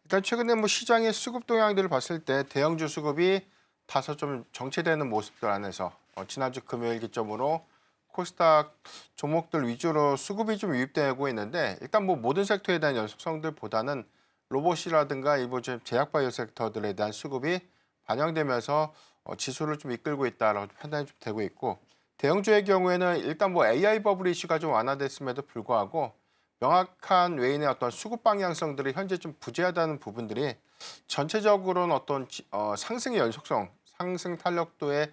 [SPEAKER 6] 일단 최근에 뭐 시장의 수급 동향들을 봤을 때 대형주 수급이 다소 좀 정체되는 모습들 안에서 지난주 금요일 기점으로 코스닥 종목들 위주로 수급이 좀 유입되고 있는데 일단 뭐 모든 섹터에 대한 연속성들보다는 로봇이라든가 일부 제약바이오 섹터들에 대한 수급이 반영되면서 지수를 좀 이끌고 있다라고 판단이 좀 되고 있고 대형주의 경우에는 일단 뭐 AI 버블 이슈가 좀 완화됐음에도 불구하고 명확한 외인의 어떤 수급 방향성들이 현재 좀 부재하다는 부분들이 전체적으로는 어떤 상승의 연속성, 상승 탄력도의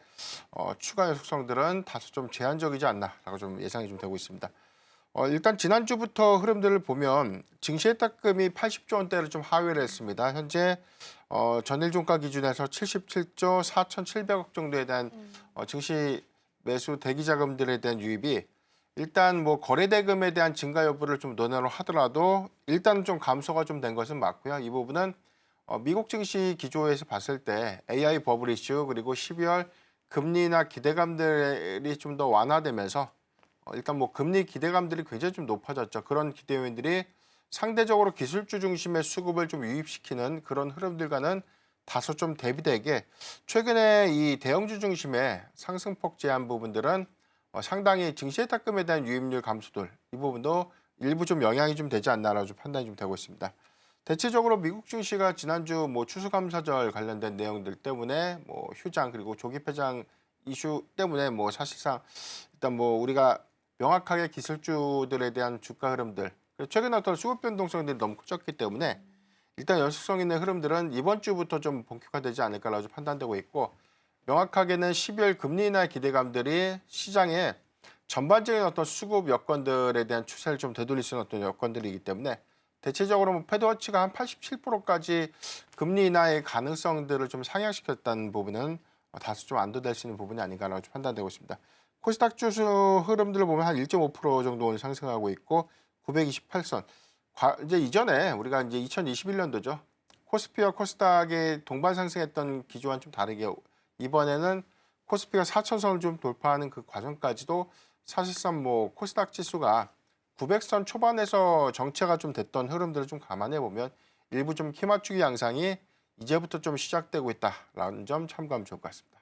[SPEAKER 6] 추가 연속성들은 다소 좀 제한적이지 않나라고 좀 예상이 좀 되고 있습니다. 일단 지난주부터 흐름들을 보면 증시의 따금이 80조 원대를 좀 하회를 했습니다. 현재 전일 종가 기준에서 77조 4,700억 정도에 대한 증시 매수 대기 자금들에 대한 유입이 일단 뭐 거래 대금에 대한 증가 여부를 좀 논의를 하더라도 일단 좀 감소가 좀 된 것은 맞고요. 이 부분은 미국 증시 기조에서 봤을 때 AI 버블 이슈 그리고 12월 금리나 기대감들이 좀 더 완화되면서 일단 뭐 금리 기대감들이 굉장히 좀 높아졌죠. 그런 기대 요인들이 상대적으로 기술주 중심의 수급을 좀 유입시키는 그런 흐름들과는 다소 좀 대비되게 최근에 이 대형주 중심의 상승폭 제한 부분들은 상당히 증시의 따금에 대한 유입률 감소들 이 부분도 일부 좀 영향이 좀 되지 않나라고 좀 판단이 좀 되고 있습니다. 대체적으로 미국 증시가 지난주 뭐 추수감사절 관련된 내용들 때문에 뭐 휴장 그리고 조기 폐장 이슈 때문에 뭐 사실상 일단 뭐 우리가 명확하게 기술주들에 대한 주가 흐름들 최근에 어떤 수급 변동성들이 너무 커졌기 때문에 일단 연속성 있는 흐름들은 이번 주부터 좀 본격화되지 않을까라고 판단되고 있고 명확하게는 12월 금리 인하 기대감들이 시장에 전반적인 어떤 수급 여건들에 대한 추세를 좀 되돌릴 수 있는 어떤 여건들이기 때문에 대체적으로 뭐 패드워치가 한 87%까지 금리 인하의 가능성들을 좀 상향시켰다는 부분은 다소 좀 안도될 수 있는 부분이 아닌가라고 좀 판단되고 있습니다. 코스닥 지수 흐름들을 보면 한 1.5% 정도 오늘 상승하고 있고 928선. 이제 이전에 우리가 이제 2021년도죠. 코스피와 코스닥의 동반 상승했던 기조와는 좀 다르게 이번에는 코스피가 4,000선을 좀 돌파하는 그 과정까지도 사실상 뭐 코스닥 지수가 900선 초반에서 정체가 좀 됐던 흐름들을 좀 감안해 보면 일부 좀 키 맞추기 양상이 이제부터 좀 시작되고 있다라는 점 참고하면 좋을 것 같습니다.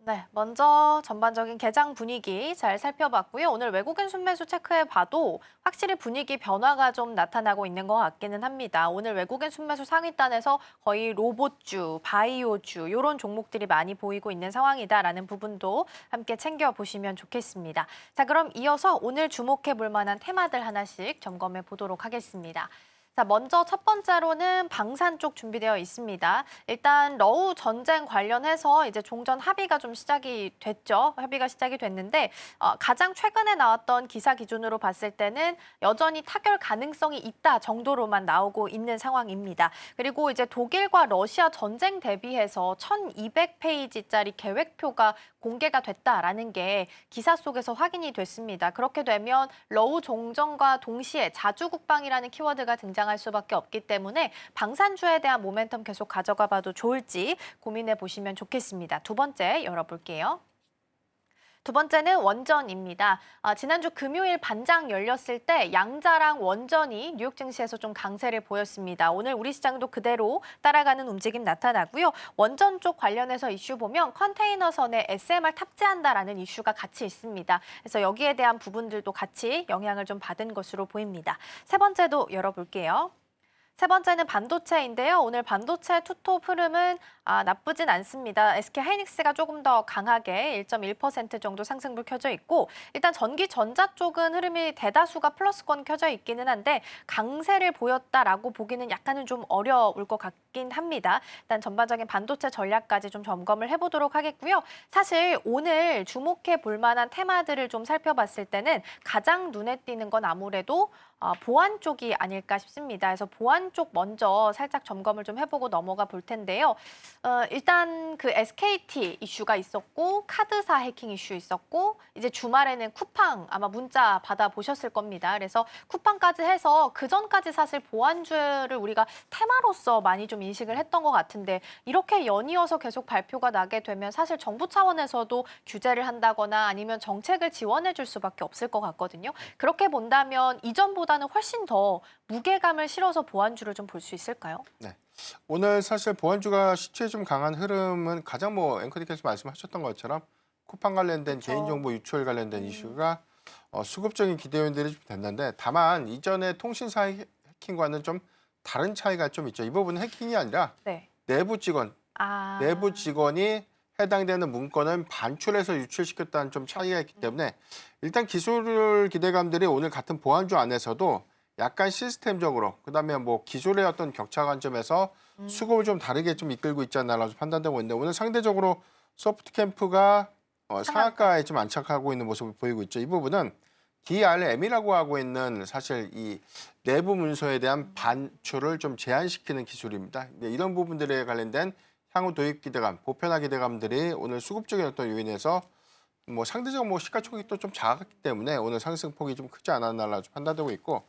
[SPEAKER 1] 네, 먼저 전반적인 개장 분위기 잘 살펴봤고요. 오늘 외국인 순매수 체크해봐도 확실히 분위기 변화가 좀 나타나고 있는 것 같기는 합니다. 오늘 외국인 순매수 상위단에서 거의 로봇주, 바이오주 이런 종목들이 많이 보이고 있는 상황이다라는 부분도 함께 챙겨보시면 좋겠습니다. 자, 그럼 이어서 오늘 주목해볼 만한 테마들 하나씩 점검해 보도록 하겠습니다. 자, 먼저 첫 번째로는 방산 쪽 준비되어 있습니다. 일단 러우 전쟁 관련해서 이제 종전 합의가 좀 시작이 됐죠. 합의가 시작이 됐는데 가장 최근에 나왔던 기사 기준으로 봤을 때는 여전히 타결 가능성이 있다 정도로만 나오고 있는 상황입니다. 그리고 이제 독일과 러시아 전쟁 대비해서 1,200페이지짜리 계획표가 공개가 됐다라는 게 기사 속에서 확인이 됐습니다. 그렇게 되면 러우 종전과 동시에 자주국방이라는 키워드가 등장할 수밖에 없기 때문에 방산주에 대한 모멘텀 계속 가져가 봐도 좋을지 고민해 보시면 좋겠습니다. 두 번째 열어볼게요. 두 번째는 원전입니다. 지난주 금요일 반장 열렸을 때 양자랑 원전이 뉴욕 증시에서 좀 강세를 보였습니다. 오늘 우리 시장도 그대로 따라가는 움직임 나타나고요. 원전 쪽 관련해서 이슈 보면 컨테이너선에 SMR 탑재한다라는 이슈가 같이 있습니다. 그래서 여기에 대한 부분들도 같이 영향을 좀 받은 것으로 보입니다. 세 번째도 열어볼게요. 세 번째는 반도체인데요. 오늘 반도체 투톱 흐름은 나쁘진 않습니다. SK하이닉스가 조금 더 강하게 1.1% 정도 상승불 켜져 있고 일단 전기전자 쪽은 흐름이 대다수가 플러스권 켜져 있기는 한데 강세를 보였다라고 보기는 약간은 좀 어려울 것 같긴 합니다. 일단 전반적인 반도체 전략까지 좀 점검을 해보도록 하겠고요. 사실 오늘 주목해 볼 만한 테마들을 좀 살펴봤을 때는 가장 눈에 띄는 건 아무래도 보안 쪽이 아닐까 싶습니다. 그래서 보안 쪽 먼저 살짝 점검을 좀 해보고 넘어가 볼 텐데요. 일단 그 SKT 이슈가 있었고 카드사 해킹 이슈 있었고 이제 주말에는 쿠팡 아마 문자 받아보셨을 겁니다. 그래서 쿠팡까지 해서 그전까지 사실 보안주를 우리가 테마로서 많이 좀 인식을 했던 것 같은데 이렇게 연이어서 계속 발표가 나게 되면 사실 정부 차원에서도 규제를 한다거나 아니면 정책을 지원해 줄 수밖에 없을 것 같거든요. 그렇게 본다면 이전보다는 훨씬 더 무게감을 실어서 보안주를 좀 볼 수 있을까요?
[SPEAKER 6] 네. 오늘 사실 보안주가 시초에 좀 강한 흐름은 가장 뭐 앵커님께서 말씀하셨던 것처럼 쿠팡 관련된
[SPEAKER 1] 그렇죠.
[SPEAKER 6] 개인정보 유출 관련된 이슈가 수급적인 기대 요인들이 좀 됐는데 다만 이전의 통신사 해킹과는 좀 다른 차이가 좀 있죠. 이 부분은 해킹이 아니라
[SPEAKER 1] 네.
[SPEAKER 6] 내부 직원이 해당되는 문건을 반출해서 유출시켰다는 좀 차이가 있기 때문에 일단 기술 기대감들이 오늘 같은 보안주 안에서도 약간 시스템적으로 그다음에 뭐 기술의 어떤 격차 관점에서 수급을 좀 다르게 좀 이끌고 있지 않나라고 판단되고 있는데 오늘 상대적으로 소프트캠프가 상한가에 좀 안착하고 있는 모습을 보이고 있죠. 이 부분은 DRM이라고 하고 있는 사실 이 내부 문서에 대한 반출을 좀 제한시키는 기술입니다. 이런 부분들에 관련된 향후 도입 기대감, 보편화 기대감들이 오늘 수급적인 어떤 요인에서 뭐 상대적으로 뭐 시가총액이 또 좀 작았기 때문에 오늘 상승폭이 좀 크지 않았나라고 판단되고 있고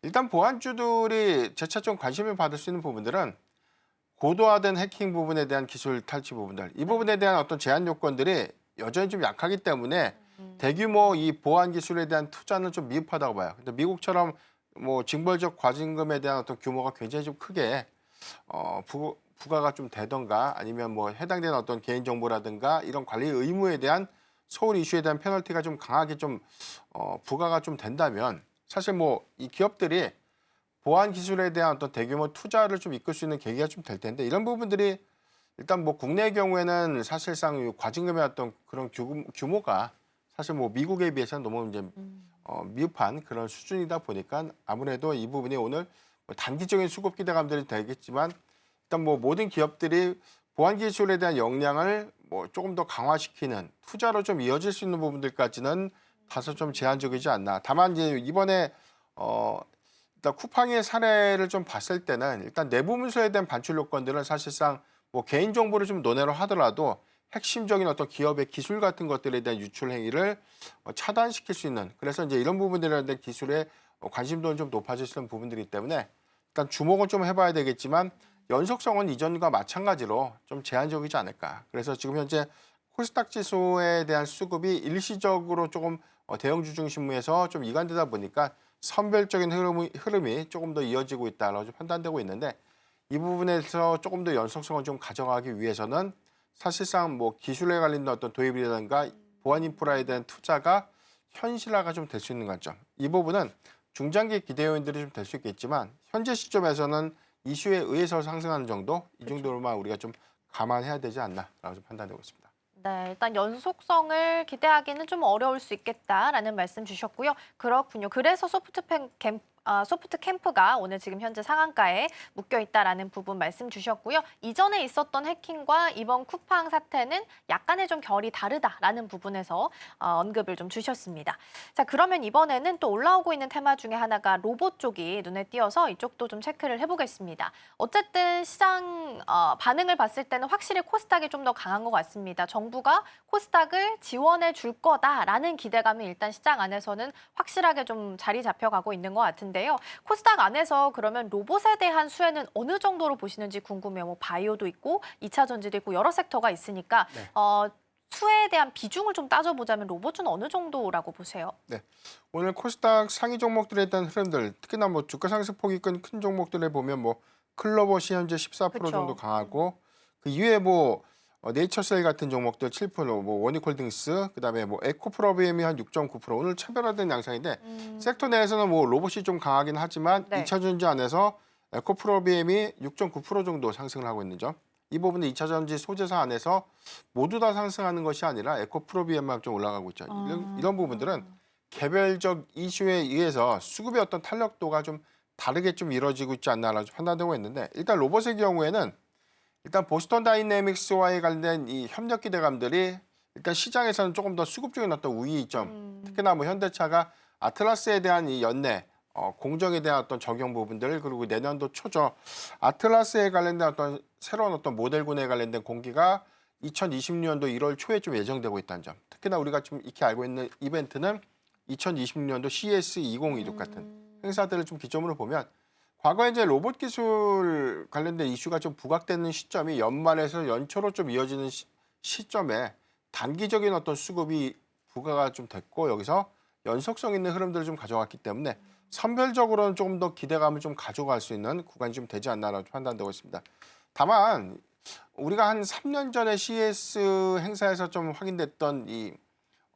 [SPEAKER 6] 일단 보안주들이 재차 좀 관심을 받을 수 있는 부분들은 고도화된 해킹 부분에 대한 기술 탈취 부분들 이 부분에 대한 어떤 제한 요건들이 여전히 좀 약하기 때문에 대규모 이 보안 기술에 대한 투자는 좀 미흡하다고 봐요. 근데 미국처럼 뭐 징벌적 과징금에 대한 어떤 규모가 굉장히 좀 크게 부과가 좀 되던가 아니면 뭐 해당되는 어떤 개인 정보라든가 이런 관리 의무에 대한 소홀 이슈에 대한 페널티가 좀 강하게 좀 부과가 좀 된다면 사실 뭐 이 기업들이 보안 기술에 대한 어떤 대규모 투자를 좀 이끌 수 있는 계기가 좀 될 텐데 이런 부분들이 일단 뭐 국내의 경우에는 사실상 과징금의 어떤 그런 규모가 사실 뭐 미국에 비해서는 너무 이제 미흡한 그런 수준이다 보니까 아무래도 이 부분이 오늘 뭐 단기적인 수급 기대감들이 되겠지만 일단 뭐 모든 기업들이 보안 기술에 대한 역량을 뭐 조금 더 강화시키는 투자로 좀 이어질 수 있는 부분들까지는 다소 좀 제한적이지 않나. 다만 이제 이번에 일단 쿠팡의 사례를 좀 봤을 때는 일단 내부 문서에 대한 반출 요건들은 사실상 뭐 개인 정보를 좀 논외로 하더라도 핵심적인 어떤 기업의 기술 같은 것들에 대한 유출 행위를 차단시킬 수 있는, 그래서 이제 이런 부분들에 대한 기술에 관심도는 좀 높아질 수 있는 부분들이기 때문에 일단 주목은 좀 해봐야 되겠지만 연속성은 이전과 마찬가지로 좀 제한적이지 않을까. 그래서 지금 현재 코스닥 지수에 대한 수급이 일시적으로 조금 대형주 중심에서 좀 이관되다 보니까 선별적인 흐름이 조금 더 이어지고 있다라고 좀 판단되고 있는데, 이 부분에서 조금 더 연속성을 좀 가져가기 위해서는 사실상 뭐 기술에 관련된 어떤 도입이라든가 보안 인프라에 대한 투자가 현실화가 좀 될 수 있는 관점. 이 부분은 중장기 기대 요인들이 좀 될 수 있겠지만 현재 시점에서는 이슈에 의해서 상승하는 정도, 이 정도로만 우리가 좀 감안해야 되지 않나라고 좀 판단되고 있습니다.
[SPEAKER 1] 네, 일단 연속성을 기대하기는 좀 어려울 수 있겠다라는 말씀 주셨고요. 그렇군요. 그래서 소프트 캠프가 오늘 지금 현재 상한가에 묶여 있다라는 부분 말씀 주셨고요. 이전에 있었던 해킹과 이번 쿠팡 사태는 약간의 좀 결이 다르다라는 부분에서 언급을 좀 주셨습니다. 자, 그러면 이번에는 또 올라오고 있는 테마 중에 하나가 로봇 쪽이 눈에 띄어서 이쪽도 좀 체크를 해보겠습니다. 어쨌든 시장 반응을 봤을 때는 확실히 코스닥이 좀 더 강한 것 같습니다. 정부가 코스닥을 지원해 줄 거다라는 기대감이 일단 시장 안에서는 확실하게 좀 자리 잡혀가고 있는 것 같은데요. 코스닥 안에서 그러면 로봇에 대한 수혜는 어느 정도로 보시는지 궁금해요. 뭐 바이오도 있고 2차 전지도 있고 여러 섹터가 있으니까
[SPEAKER 6] 네.
[SPEAKER 1] 수혜에 대한 비중을 좀 따져보자면 로봇은 어느 정도라고 보세요?
[SPEAKER 6] 네, 오늘 코스닥 상위 종목들에 대한 흐름들, 특히나 뭐 주가 상승폭이 큰 종목들에 보면 뭐 클로버시 현재 14%
[SPEAKER 1] 그쵸.
[SPEAKER 6] 정도 강하고, 그 이외에 뭐 네이처셀 같은 종목들 7%, 뭐 원익홀딩스, 그다음에 뭐 에코프로비엠이 한 6.9%, 오늘 차별화된 양상인데 섹터 내에서는 뭐 로봇이 좀 강하긴 하지만
[SPEAKER 1] 네.
[SPEAKER 6] 2차 전지 안에서 에코프로비엠이 6.9% 정도 상승을 하고 있는 점. 이 부분은 2차 전지 소재사 안에서 모두 다 상승하는 것이 아니라 에코프로비엠만 좀 올라가고 있죠. 이런 부분들은 개별적 이슈에 의해서 수급의 어떤 탄력도가 좀 다르게 좀 이루어지고 있지 않나라고 판단되고 있는데, 일단 로봇의 경우에는 일단 보스턴 다이내믹스와의 관련된 이 협력 기대감들이 일단 시장에서는 조금 더 수급적인 어떤 우위 점, 특히나 뭐 현대차가 아틀라스에 대한 이 연내 공정에 대한 어떤 적용 부분들, 그리고 내년도 초죠 아틀라스에 관련된 어떤 새로운 어떤 모델군에 관련된 공개가 2020년도 1월 초에 좀 예정되고 있다는 점. 특히나 우리가 좀 익히 알고 있는 이벤트는 2020년도 CS2026 같은 행사들을 좀 기점으로 보면, 과거에 이제 로봇 기술 관련된 이슈가 좀 부각되는 시점이 연말에서 연초로 좀 이어지는 시점에 단기적인 어떤 수급이 부과가 좀 됐고, 여기서 연속성 있는 흐름들을 좀 가져왔기 때문에 선별적으로는 조금 더 기대감을 좀 가져갈 수 있는 구간이 좀 되지 않나라고 판단되고 있습니다. 다만 우리가 한 3년 전에 CES 행사에서 좀 확인됐던 이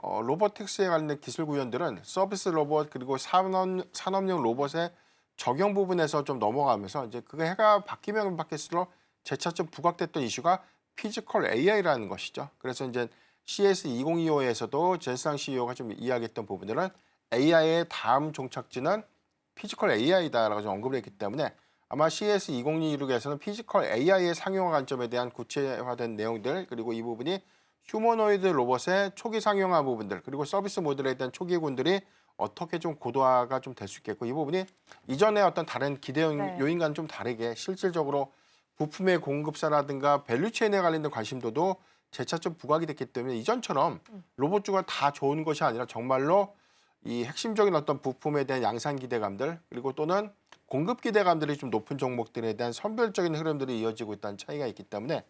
[SPEAKER 6] 로보틱스에 관련된 기술 구현들은 서비스 로봇 그리고 산업용 로봇의 적용 부분에서 좀 넘어가면서 이제 그게 해가 바뀌면 바뀔수록 재차 좀 부각됐던 이슈가 피지컬 AI라는 것이죠. 그래서 이제 CS 2025에서도 젠상 CEO가 좀 이야기했던 부분들은 AI의 다음 종착지는 피지컬 AI다라고 좀 언급을 했기 때문에 아마 CS 2026에서는 피지컬 AI의 상용화 관점에 대한 구체화된 내용들, 그리고 이 부분이 휴머노이드 로봇의 초기 상용화 부분들, 그리고 서비스 모델에 대한 초기 군들이 어떻게 좀 고도화가 좀 될 수 있겠고, 이 부분이 이전에 어떤 다른 기대 요인과는 좀 다르게 실질적으로 부품의 공급사라든가 밸류체인에 관련된 관심도도 재차 좀 부각이 됐기 때문에 이전처럼 로봇주가 다 좋은 것이 아니라 정말로 이 핵심적인 어떤 부품에 대한 양산 기대감들, 그리고 또는 공급 기대감들이 좀 높은 종목들에 대한 선별적인 흐름들이 이어지고 있다는 차이가 있기 때문에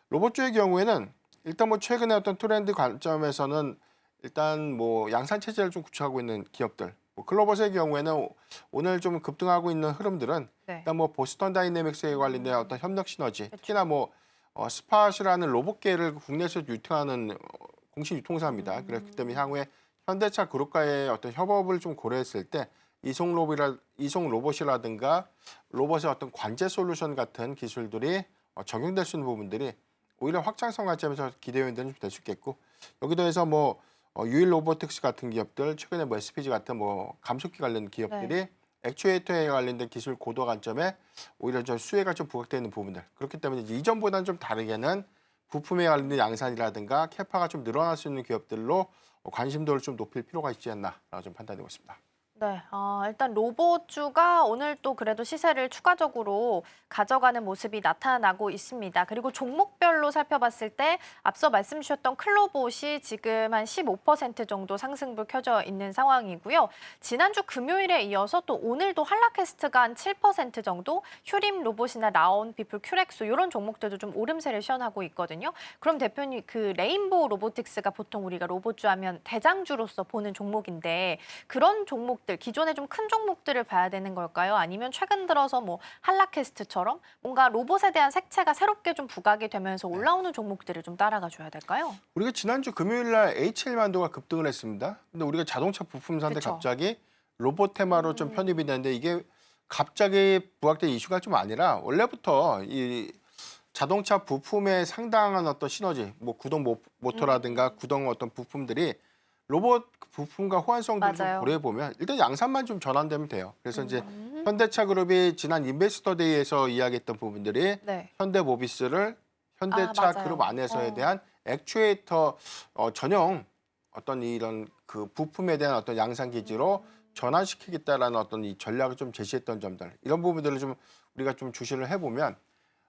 [SPEAKER 6] 로봇주의 경우에는 일단 뭐 최근에 어떤 트렌드 관점에서는 일단 뭐 양산 체제를 좀 구축하고 있는 기업들, 뭐 글로벌의 경우에는 오늘 좀 급등하고 있는 흐름들은
[SPEAKER 1] 네.
[SPEAKER 6] 일단 뭐 보스턴 다이내믹스에 관련된 어떤 협력 시너지, 특히나 뭐 스팟이라는 로봇계를 국내에서 유통하는 공식 유통사입니다. 그렇기 때문에 향후에 현대차 그룹과의 어떤 협업을 좀 고려했을 때 이송 로봇이라든가 로봇의 어떤 관제 솔루션 같은 기술들이 적용될 수 있는 부분들이 오히려 확장성 관점에서 기대 요인들은 좀 될 수 있겠고, 여기도 해서 뭐 유일 로보틱스 같은 기업들, 최근에 뭐 SPG 같은 뭐 감속기 관련 기업들이 액추에이터에 관련된 기술 고도 관점에 오히려 좀 수혜가 좀 부각되는 부분들, 그렇기 때문에 이전보다는 좀 다르게는 부품에 관련된 양산이라든가 캐파가 좀 늘어날 수 있는 기업들로 관심도를 좀 높일 필요가 있지 않나라고 좀 판단되고 있습니다.
[SPEAKER 1] 네, 일단 로봇주가 오늘 또 그래도 시세를 추가적으로 가져가는 모습이 나타나고 있습니다. 그리고 종목별로 살펴봤을 때 앞서 말씀 주셨던 클로봇이 지금 한 15% 정도 상승부 켜져 있는 상황이고요. 지난주 금요일에 이어서 또 오늘도 한라캐스트가 한 7% 정도, 휴림 로봇이나 라온, 비플, 큐렉소 이런 종목들도 좀 오름세를 시현하고 있거든요. 그럼 대표님, 그 레인보우 로보틱스가 보통 우리가 로봇주 하면 대장주로서 보는 종목인데 그런 종목 기존에 좀 큰 종목들을 봐야 되는 걸까요? 아니면 최근 들어서 뭐 한라캐스트처럼 뭔가 로봇에 대한 색채가 새롭게 좀 부각이 되면서 올라오는 종목들을 좀 따라가 줘야 될까요?
[SPEAKER 6] 우리가 지난주 금요일 날 HL만도가 급등을 했습니다. 근데 우리가 자동차 부품사인데
[SPEAKER 1] 그쵸.
[SPEAKER 6] 갑자기 로봇 테마로 좀 편입이 되는데 이게 갑자기 부각된 이슈가 좀 아니라 원래부터 이 자동차 부품에 상당한 어떤 시너지, 뭐 구동 모터라든가 구동 어떤 부품들이 로봇 부품과 호환성들을 좀
[SPEAKER 1] 맞아요.
[SPEAKER 6] 고려해 보면 일단 양산만 좀 전환되면 돼요. 그래서 이제 현대차 그룹이 지난 인베스터 데이에서 이야기했던 부분들이
[SPEAKER 1] 네.
[SPEAKER 6] 현대모비스를 현대차
[SPEAKER 1] 맞아요.
[SPEAKER 6] 그룹 안에서에 대한 액추에이터 전용 어떤 이런 그 부품에 대한 어떤 양산 기지로 전환시키겠다라는 어떤 이 전략을 좀 제시했던 점들 이런 부분들을 좀 우리가 좀 주시를 해보면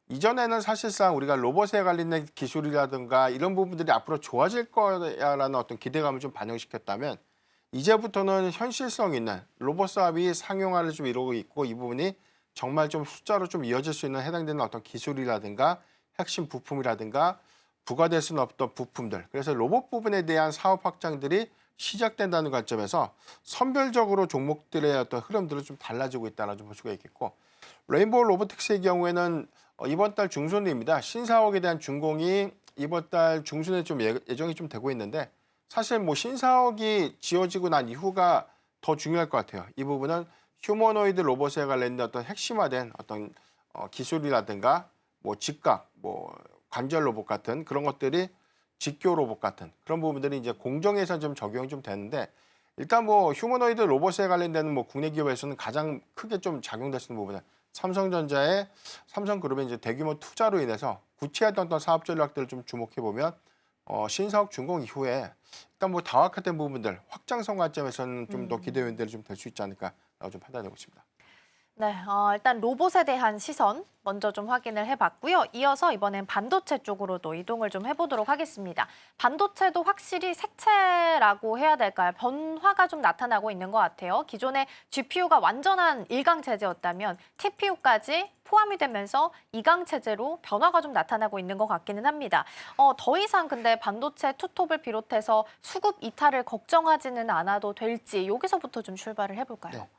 [SPEAKER 6] 이전에는 사실상 우리가 로봇에 관련된 기술이라든가 이런 부분들이 앞으로 좋아질 거야라는 어떤 기대감을 좀 반영시켰다면 이제부터는 현실성 있는 로봇 사업이 상용화를 좀 이루고 있고 이 부분이 정말 좀 숫자로 좀 이어질 수 있는 해당되는 어떤 기술이라든가 핵심 부품이라든가 부과될 수는 없던 부품들 그래서 로봇 부분에 대한 사업 확장들이 시작된다는 관점에서 선별적으로 종목들의 어떤 흐름들은 좀 달라지고 있다는 볼 수가 있겠고 레인보우 로보틱스의 경우에는 이번 달 중순입니다. 신사옥에 대한 준공이 이번 달 중순에 좀 예정이 좀 되고 있는데 사실 뭐 신사옥이 지어지고 난 이후가 더 중요할 것 같아요. 이 부분은 휴머노이드 로봇에 관련된 어떤 핵심화된 어떤 기술이라든가 뭐 직각, 뭐 관절 로봇 같은 그런 것들이 직교 로봇 같은 그런 부분들이 이제 공정에서 좀 적용이 좀 되는데 일단 뭐 휴머노이드 로봇에 관련된 뭐 국내 기업에서는 가장 크게 좀 작용될 수 있는 부분은 삼성전자의 삼성그룹의 이제 대규모 투자로 인해서 구체화된 어떤 사업 전략들을 좀 주목해 보면 신사옥 준공 이후에 일단 뭐 다각화된 부분들 확장성 관점에서는 좀 더 기대 요인들이 좀 될 수 있지 않을까라고 좀 판단하고 있습니다.
[SPEAKER 1] 네, 일단 로봇에 대한 시선 먼저 좀 확인을 해봤고요. 이어서 이번엔 반도체 쪽으로도 이동을 좀 해보도록 하겠습니다. 반도체도 확실히 색채라고 해야 될까요? 변화가 좀 나타나고 있는 것 같아요. 기존에 GPU가 완전한 일강 체제였다면 TPU까지 포함이 되면서 이강 체제로 변화가 좀 나타나고 있는 것 같기는 합니다. 더 이상 근데 반도체 투톱을 비롯해서 수급 이탈을 걱정하지는 않아도 될지 여기서부터 좀 출발을 해볼까요?
[SPEAKER 6] 네.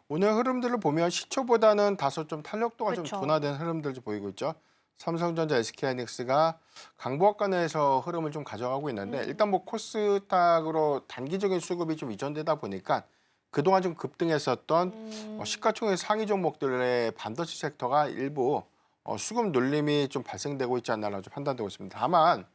[SPEAKER 6] 오늘 흐름들을 보면 시초보다는 다소 좀 탄력도가
[SPEAKER 1] 그쵸.
[SPEAKER 6] 좀 둔화된 흐름들 좀 보이고 있죠. 삼성전자, SK하이닉스가 강보합권에서 흐름을 좀 가져가고 있는데 일단 뭐 코스닥으로 단기적인 수급이 좀 이전되다 보니까 그동안 좀 급등했었던 시가총액 상위 종목들의 반도체 섹터가 일부 수급 눌림이 좀 발생되고 있지 않나라고 좀 판단되고 있습니다. 다만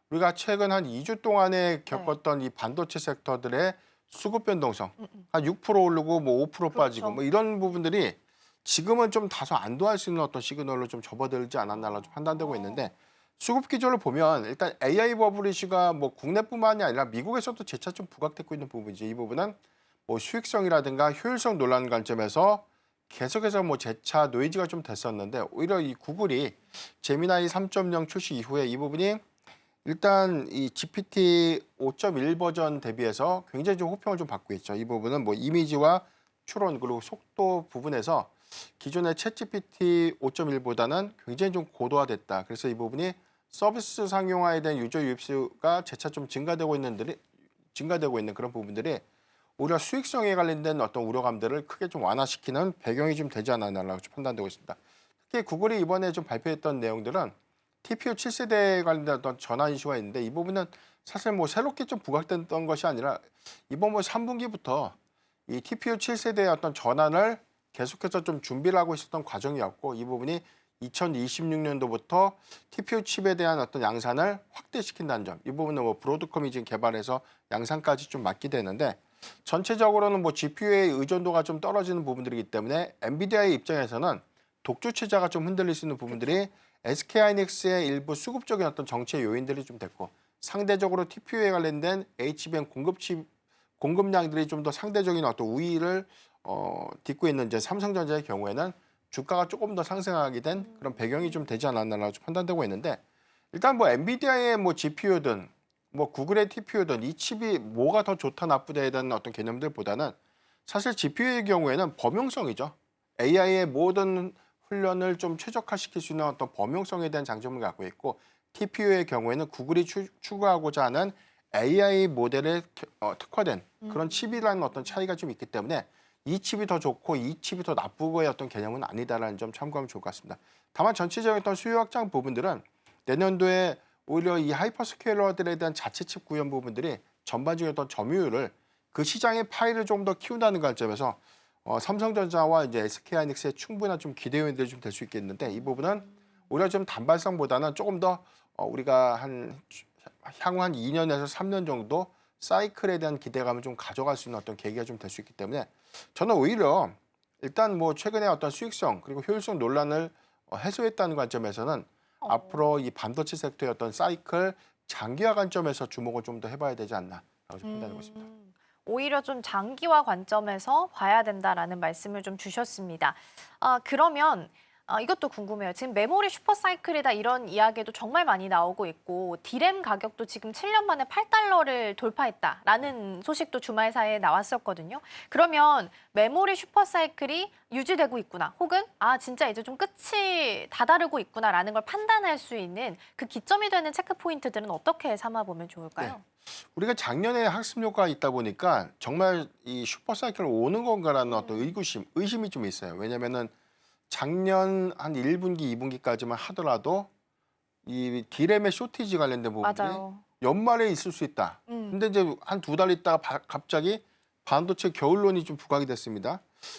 [SPEAKER 6] 우리가 최근 한 2주 동안에 겪었던 이 반도체 섹터들의 수급 변동성 한 6% 오르고 뭐 5% 빠지고 뭐 이런 부분들이 지금은 좀 다소 안도할 수 있는 어떤 시그널로 좀 접어들지 않았나라고 좀 판단되고 있는데 수급 기조를 보면 일단 AI 버블 이슈가 뭐 국내뿐만이 아니라 미국에서도 재차 좀 부각되고 있는 부분이죠. 이 부분은 뭐 수익성이라든가 효율성 논란 관점에서 계속해서 뭐 재차 노이즈가 좀 됐었는데 오히려 이 구글이 제미나이 3.0 출시 이후에 이 부분이 일단 이 GPT 5.1 버전 대비해서 굉장히 좀 호평을 좀 받고 있죠. 이 부분은 뭐 이미지와 추론 그리고 속도 부분에서 기존의 챗GPT 5.1보다는 굉장히 좀 고도화됐다. 그래서 이 부분이 서비스 상용화에 대한 유저 유입수가 재차 좀 증가되고 있는 그런 부분들이 오히려 수익성에 관련된 어떤 우려감들을 크게 좀 완화시키는 배경이 좀 되지 않았나라고 좀 판단되고 있습니다. 특히 구글이 이번에 좀 발표했던 내용들은 TPU 7세대에 관련된 어떤 전환 이슈가 있는데 이 부분은 사실 뭐 새롭게 좀 부각됐던 것이 아니라 이번 뭐 3분기부터 이 TPU 7세대의 어떤 전환을 계속해서 좀 준비를 하고 있었던 과정이었고 이 부분이 2026년도부터 TPU 칩에 대한 어떤 양산을 확대시킨다는 점. 이 부분은 뭐 브로드컴이 지금 개발해서 양산까지 좀 맡게 되는데 전체적으로는 뭐 GPU의 의존도가 좀 떨어지는 부분들이기 때문에 엔비디아의 입장에서는 독주체제가 좀 흔들릴 수 있는 부분들이 SK하이닉스의 일부 수급적인 어떤 정체 요인들이 좀 됐고 상대적으로 TPU에 관련된 HBM 공급량들이 좀 더 상대적인 어떤 우위를 딛고 있는 이제 삼성전자의 경우에는 주가가 조금 더 상승하게 된 그런 배경이 좀 되지 않았나라고 좀 판단되고 있는데 일단 뭐 엔비디아의 뭐 GPU든 뭐 구글의 TPU든 이 칩이 뭐가 더 좋다 나쁘다에 대한 어떤 개념들보다는 사실 GPU의 경우에는 범용성이죠. AI의 모든 훈련을 좀 최적화시킬 수 있는 어떤 범용성에 대한 장점을 갖고 있고 TPU의 경우에는 구글이 추구하고자 하는 AI 모델에 특화된 그런 칩이라는 어떤 차이가 좀 있기 때문에 이 칩이 더 좋고 이 칩이 더 나쁘고의 어떤 개념은 아니다라는 점 참고하면 좋을 것 같습니다. 다만 전체적인 어떤 수요 확장 부분들은 내년도에 오히려 이 하이퍼스케일러들에 대한 자체 칩 구현 부분들이 전반적인 어떤 점유율을 그 시장의 파이를 좀 더 키운다는 관점에서 삼성전자와 이제 SK하이닉스의 충분한 좀 기대 요인들이 좀 될 수 있겠는데 이 부분은 오히려 좀 단발성보다는 조금 더 우리가 향후 한 2년에서 3년 정도 사이클에 대한 기대감을 좀 가져갈 수 있는 어떤 계기가 좀 될 수 있기 때문에 저는 오히려 일단 뭐 최근에 어떤 수익성 그리고 효율성 논란을 해소했다는 관점에서는 앞으로 이 반도체 섹터의 어떤 사이클 장기화 관점에서 주목을 좀 더 해봐야 되지 않나라고 좀 판단하고 있습니다.
[SPEAKER 1] 오히려 좀 장기화 관점에서 봐야 된다라는 말씀을 좀 주셨습니다. 그러면 이것도 궁금해요. 지금 메모리 슈퍼사이클이다 이런 이야기도 정말 많이 나오고 있고 디램 가격도 지금 7년 만에 $8를 돌파했다라는 소식도 주말 사이에 나왔었거든요. 그러면 메모리 슈퍼사이클이 유지되고 있구나 혹은 진짜 이제 좀 끝이 다다르고 있구나라는 걸 판단할 수 있는 그 기점이 되는 체크 포인트들은 어떻게 삼아보면 좋을까요?
[SPEAKER 6] 네. 우리가 작년에 학습 효과가 있다 보니까 정말 이 슈퍼사이클 오는 건가라는 어떤 의심이 좀 있어요. 왜냐면은 작년 한 1분기, 2분기까지만 하더라도 이 디램의 쇼티지 관련된 부분들이
[SPEAKER 1] 맞아요.
[SPEAKER 6] 연말에 있을 수 있다. 근데 이제 한 2달 있다가 갑자기 반도체 겨울론이 좀 부각이 됐습니다.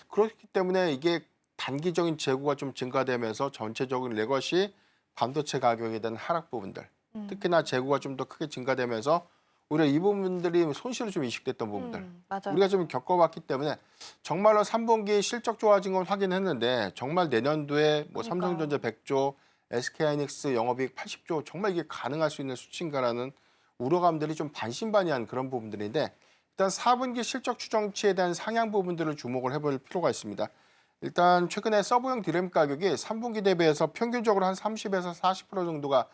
[SPEAKER 6] 그렇기 때문에 이게 단기적인 재고가 좀 증가되면서 전체적인 레거시 반도체 가격에 대한 하락 부분들, 특히나 재고가 좀 더 크게 증가되면서 오히려 이 부분들이 손실을 좀 인식됐던 부분들
[SPEAKER 1] 맞아요.
[SPEAKER 6] 우리가 좀 겪어봤기 때문에 정말로 3분기 실적 좋아진 건 확인했는데 정말 내년도에 뭐
[SPEAKER 1] 그러니까요.
[SPEAKER 6] 삼성전자 100조, SK하이닉스 영업이익 80조 정말 이게 가능할 수 있는 수치인가라는 우려감들이 좀 반신반의한 그런 부분들인데 일단 4분기 실적 추정치에 대한 상향 부분들을 주목을 해볼 필요가 있습니다. 일단 최근에 서버용 디램 가격이 3분기 대비해서 평균적으로 한 30에서 40% 정도가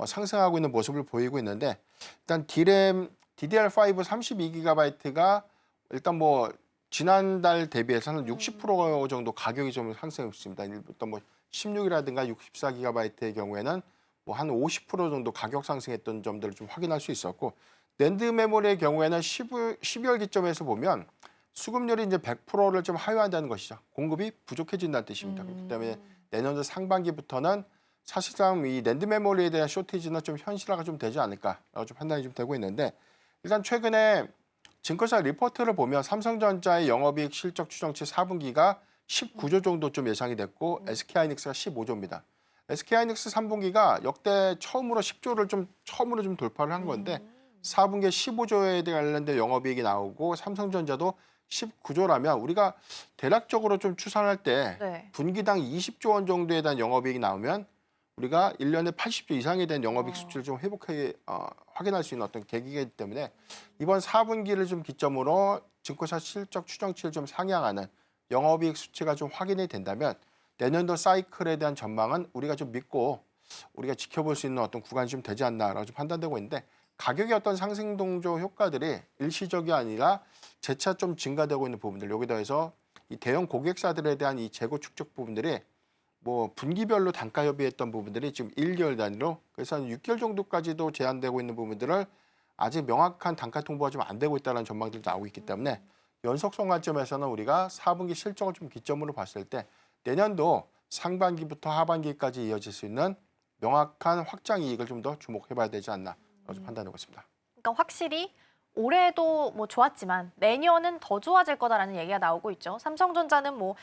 [SPEAKER 6] 상승하고 있는 모습을 보이고 있는데 일단 디램 DDR5 32GB가 일단 뭐 지난달 대비해서는 60% 정도 가격이 좀 상승했습니다. 일단 뭐 16이라든가 64GB의 경우에는 뭐 한 50% 정도 가격 상승했던 점들을 좀 확인할 수 있었고 낸드 메모리의 경우에는 12월 기점에서 보면 수급률이 이제 100%를 좀 하회한다는 것이죠. 공급이 부족해진다는 뜻입니다. 그렇기 때문에 내년도 상반기부터는 사실상 이 낸드 메모리에 대한 쇼티지는 좀 현실화가 좀 되지 않을까라고 좀 판단이 좀 되고 있는데 일단 최근에 증권사 리포트를 보면 삼성전자의 영업이익 실적 추정치 4분기가 19조 정도 좀 예상이 됐고 SK하이닉스가 15조입니다. SK하이닉스 3분기가 역대 처음으로 10조를 처음으로 좀 돌파를 한 건데 4분기에 15조에 관련된 영업이익이 나오고 삼성전자도 19조라면 우리가 대략적으로 좀 추산할 때
[SPEAKER 1] 네.
[SPEAKER 6] 분기당 20조 원 정도에 대한 영업이익이 나오면 우리가 1년에 80조 이상에 대한 영업이익 수치를 좀 회복하게 확인할 수 있는 어떤 계기이기 때문에 이번 4분기를 좀 기점으로 증권사 실적 추정치를 좀 상향하는 영업이익 수치가 좀 확인이 된다면 내년도 사이클에 대한 전망은 우리가 좀 믿고 우리가 지켜볼 수 있는 어떤 구간이 좀 되지 않나라고 좀 판단되고 있는데 가격의 어떤 상승 동조 효과들이 일시적이 아니라 재차 좀 증가되고 있는 부분들 여기 더해서 이 대형 고객사들에 대한 이 재고 축적 부분들이 뭐 분기별로 단가 협의했던 부분들이 지금 1개월 단위로 그래서 한 6개월 정도까지도 제한되고 있는 부분들을 아직 명확한 단가 통보가 좀 안 되고 있다는 전망들도 나오고 있기 때문에 연속성 관점에서는 우리가 4분기 실적을 좀 기점으로 봤을 때 내년도 상반기부터 하반기까지 이어질 수 있는 명확한 확장 이익을 좀 더 주목해봐야 되지 않나 판단하고 있습니다.
[SPEAKER 1] 그러니까 확실히 올해도 뭐 좋았지만 내년은 더 좋아질 거다라는 얘기가 나오고 있죠. 삼성전자는 뭐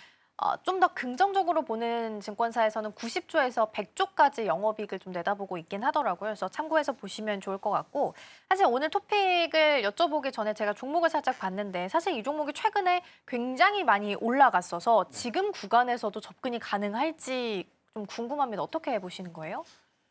[SPEAKER 1] 좀 더 긍정적으로 보는 증권사에서는 90조에서 100조까지 영업이익을 좀 내다보고 있긴 하더라고요. 그래서 참고해서 보시면 좋을 것 같고 사실 오늘 토픽을 여쭤보기 전에 제가 종목을 살짝 봤는데 사실 이 종목이 최근에 굉장히 많이 올라갔어서 지금 구간에서도 접근이 가능할지 좀 궁금합니다. 어떻게 보시는 거예요?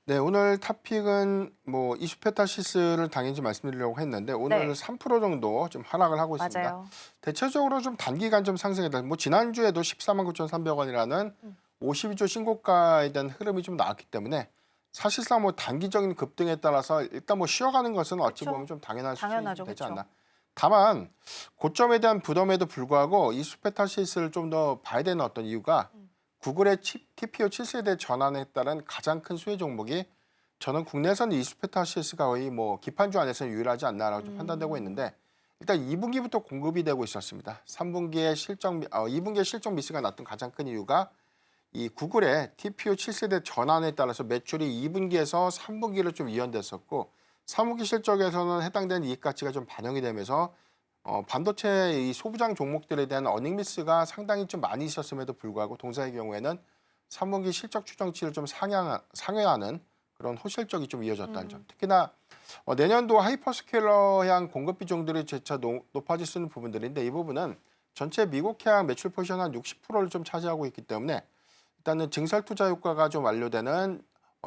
[SPEAKER 6] 네, 오늘 탑픽은 뭐 이수페타시스를 당연히 말씀드리려고 했는데 오늘은
[SPEAKER 1] 네.
[SPEAKER 6] 3% 정도 좀 하락을 하고 있습니다.
[SPEAKER 1] 맞아요.
[SPEAKER 6] 대체적으로 좀 단기간 좀 상승했다. 뭐 지난주에도 149,300원이라는 52주 신고가에 대한 흐름이 좀 나왔기 때문에 사실상 뭐 단기적인 급등에 따라서 일단 뭐 쉬어가는 것은 어찌
[SPEAKER 1] 그쵸.
[SPEAKER 6] 보면 좀 당연한
[SPEAKER 1] 당연하죠.
[SPEAKER 6] 수준이 되지
[SPEAKER 1] 그쵸.
[SPEAKER 6] 않나. 다만 고점에 대한 부담에도 불구하고 이수페타시스를 좀 더 봐야 되는 어떤 이유가 구글의 TPO 7세대 전환에 따른 가장 큰 수혜 종목이 저는 국내에서는 이수페타시스가 거의 뭐 기판주 안에서는 유일하지 않나라고 좀 판단되고 있는데 일단 2분기부터 공급이 되고 있었습니다. 2분기에 실적 미스가 났던 가장 큰 이유가 이 구글의 TPO 7세대 전환에 따라서 매출이 2분기에서 3분기로 좀 이연됐었고 3분기 실적에서는 해당되는 이익 가치가 좀 반영이 되면서 반도체 이 소부장 종목들에 대한 어닝 미스가 상당히 좀 많이 있었음에도 불구하고 동사의 경우에는 3분기 실적 추정치를 좀 상회하는 그런 호실적이 좀 이어졌다는 점. 특히나 내년도 하이퍼스케일러향 공급 비중들이 재차 높아질 수 있는 부분들인데 이 부분은 전체 미국향 매출 포지션 한 60%를 좀 차지하고 있기 때문에 일단은 증설 투자 효과가 좀 완료되는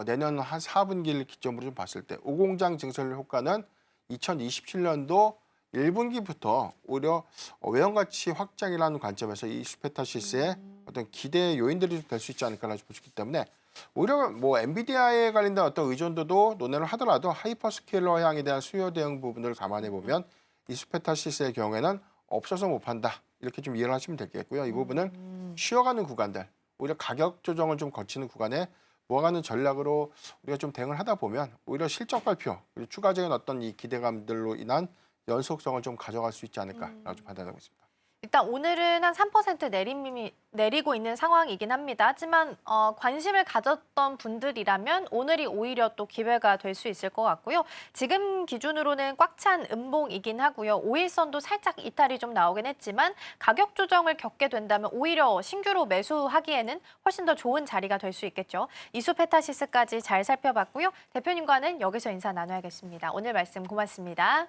[SPEAKER 6] 내년 한 4분기를 기점으로 좀 봤을 때 오공장 증설 효과는 2027년도 1분기부터 오히려 외형 가치 확장이라는 관점에서 이 이수페타시스의 어떤 기대 요인들이 될 수 있지 않을까라고 보시기 때문에 오히려 뭐 엔비디아에 관련된 어떤 의존도도 논의를 하더라도 하이퍼스케일러 향에 대한 수요 대응 부분을 감안해 보면 이수페타시스의 경우에는 없어서 못 판다 이렇게 좀 이해를 하시면 되겠고요. 이 부분은 쉬어가는 구간들 오히려 가격 조정을 좀 거치는 구간에 모아가는 전략으로 우리가 좀 대응을 하다 보면 오히려 실적 발표 그리고 추가적인 어떤 이 기대감들로 인한 연속성을 좀 가져갈 수 있지 않을까라고 좀 판단하고 있습니다.
[SPEAKER 1] 일단 오늘은 한 3% 내리고 있는 상황이긴 합니다. 하지만 관심을 가졌던 분들이라면 오늘이 오히려 또 기회가 될 수 있을 것 같고요. 지금 기준으로는 꽉 찬 음봉이긴 하고요. 5일선도 살짝 이탈이 좀 나오긴 했지만 가격 조정을 겪게 된다면 오히려 신규로 매수하기에는 훨씬 더 좋은 자리가 될 수 있겠죠. 이수페타시스까지 잘 살펴봤고요. 대표님과는 여기서 인사 나눠야겠습니다. 오늘 말씀 고맙습니다.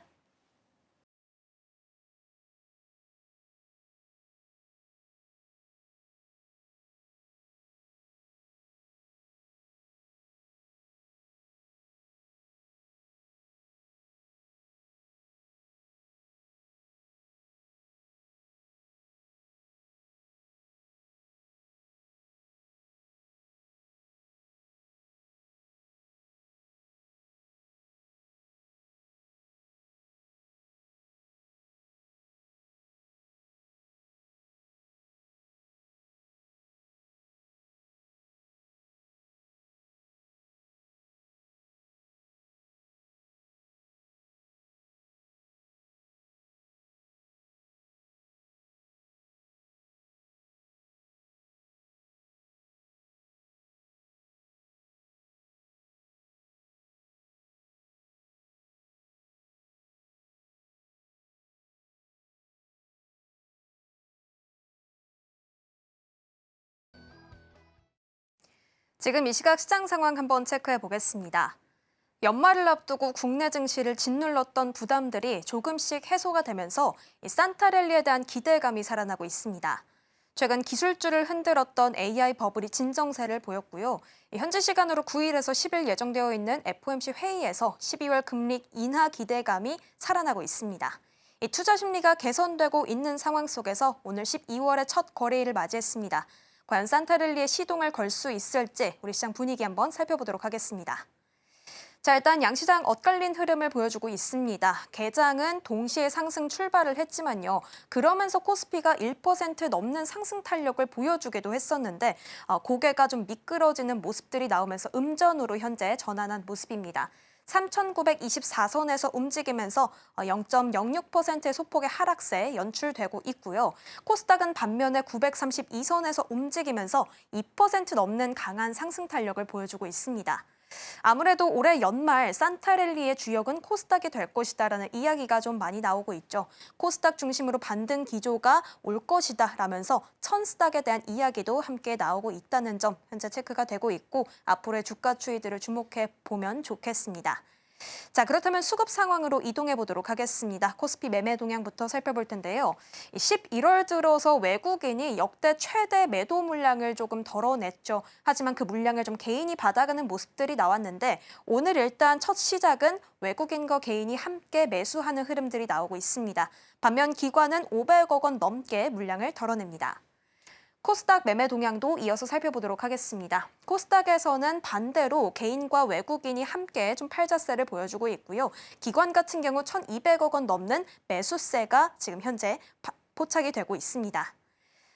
[SPEAKER 4] 지금 이 시각 시장 상황 한번 체크해 보겠습니다. 연말을 앞두고 국내 증시를 짓눌렀던 부담들이 조금씩 해소가 되면서 이 산타랠리에 대한 기대감이 살아나고 있습니다. 최근 기술주를 흔들었던 AI 버블이 진정세를 보였고요. 현지 시간으로 9일에서 10일 예정되어 있는 FOMC 회의에서 12월 금리 인하 기대감이 살아나고 있습니다. 이 투자 심리가 개선되고 있는 상황 속에서 오늘 12월의 첫 거래일을 맞이했습니다. 과연 산타랠리에 시동을 걸 수 있을지 우리 시장 분위기 한번 살펴보도록 하겠습니다. 자, 일단 양시장 엇갈린 흐름을 보여주고 있습니다. 개장은 동시에 상승 출발을 했지만요. 그러면서 코스피가 1% 넘는 상승 탄력을 보여주기도 했었는데 고개가 좀 미끄러지는 모습들이 나오면서 음전으로 현재 전환한 모습입니다. 3,924선에서 움직이면서 0.06%의 소폭의 하락세 연출되고 있고요. 코스닥은 반면에 932선에서 움직이면서 2% 넘는 강한 상승 탄력을 보여주고 있습니다. 아무래도 올해 연말 산타랠리의 주역은 코스닥이 될 것이다라는 이야기가 좀 많이 나오고 있죠. 코스닥 중심으로 반등 기조가 올 것이다라면서 천스닥에 대한 이야기도 함께 나오고 있다는 점 현재 체크가 되고 있고 앞으로의 주가 추이들을 주목해 보면 좋겠습니다. 자, 그렇다면 수급 상황으로 이동해 보도록 하겠습니다. 코스피 매매 동향부터 살펴볼 텐데요. 11월 들어서 외국인이 역대 최대 매도 물량을 조금 덜어냈죠. 하지만 그 물량을 좀 개인이 받아가는 모습들이 나왔는데 오늘 일단 첫 시작은 외국인과 개인이 함께 매수하는 흐름들이 나오고 있습니다. 반면 기관은 500억 원 넘게 물량을 덜어냅니다. 코스닥 매매 동향도 이어서 살펴보도록 하겠습니다. 코스닥에서는 반대로 개인과 외국인이 함께 좀 팔자세를 보여주고 있고요. 기관 같은 경우 1,200억 원 넘는 매수세가 지금 현재 포착이 되고 있습니다.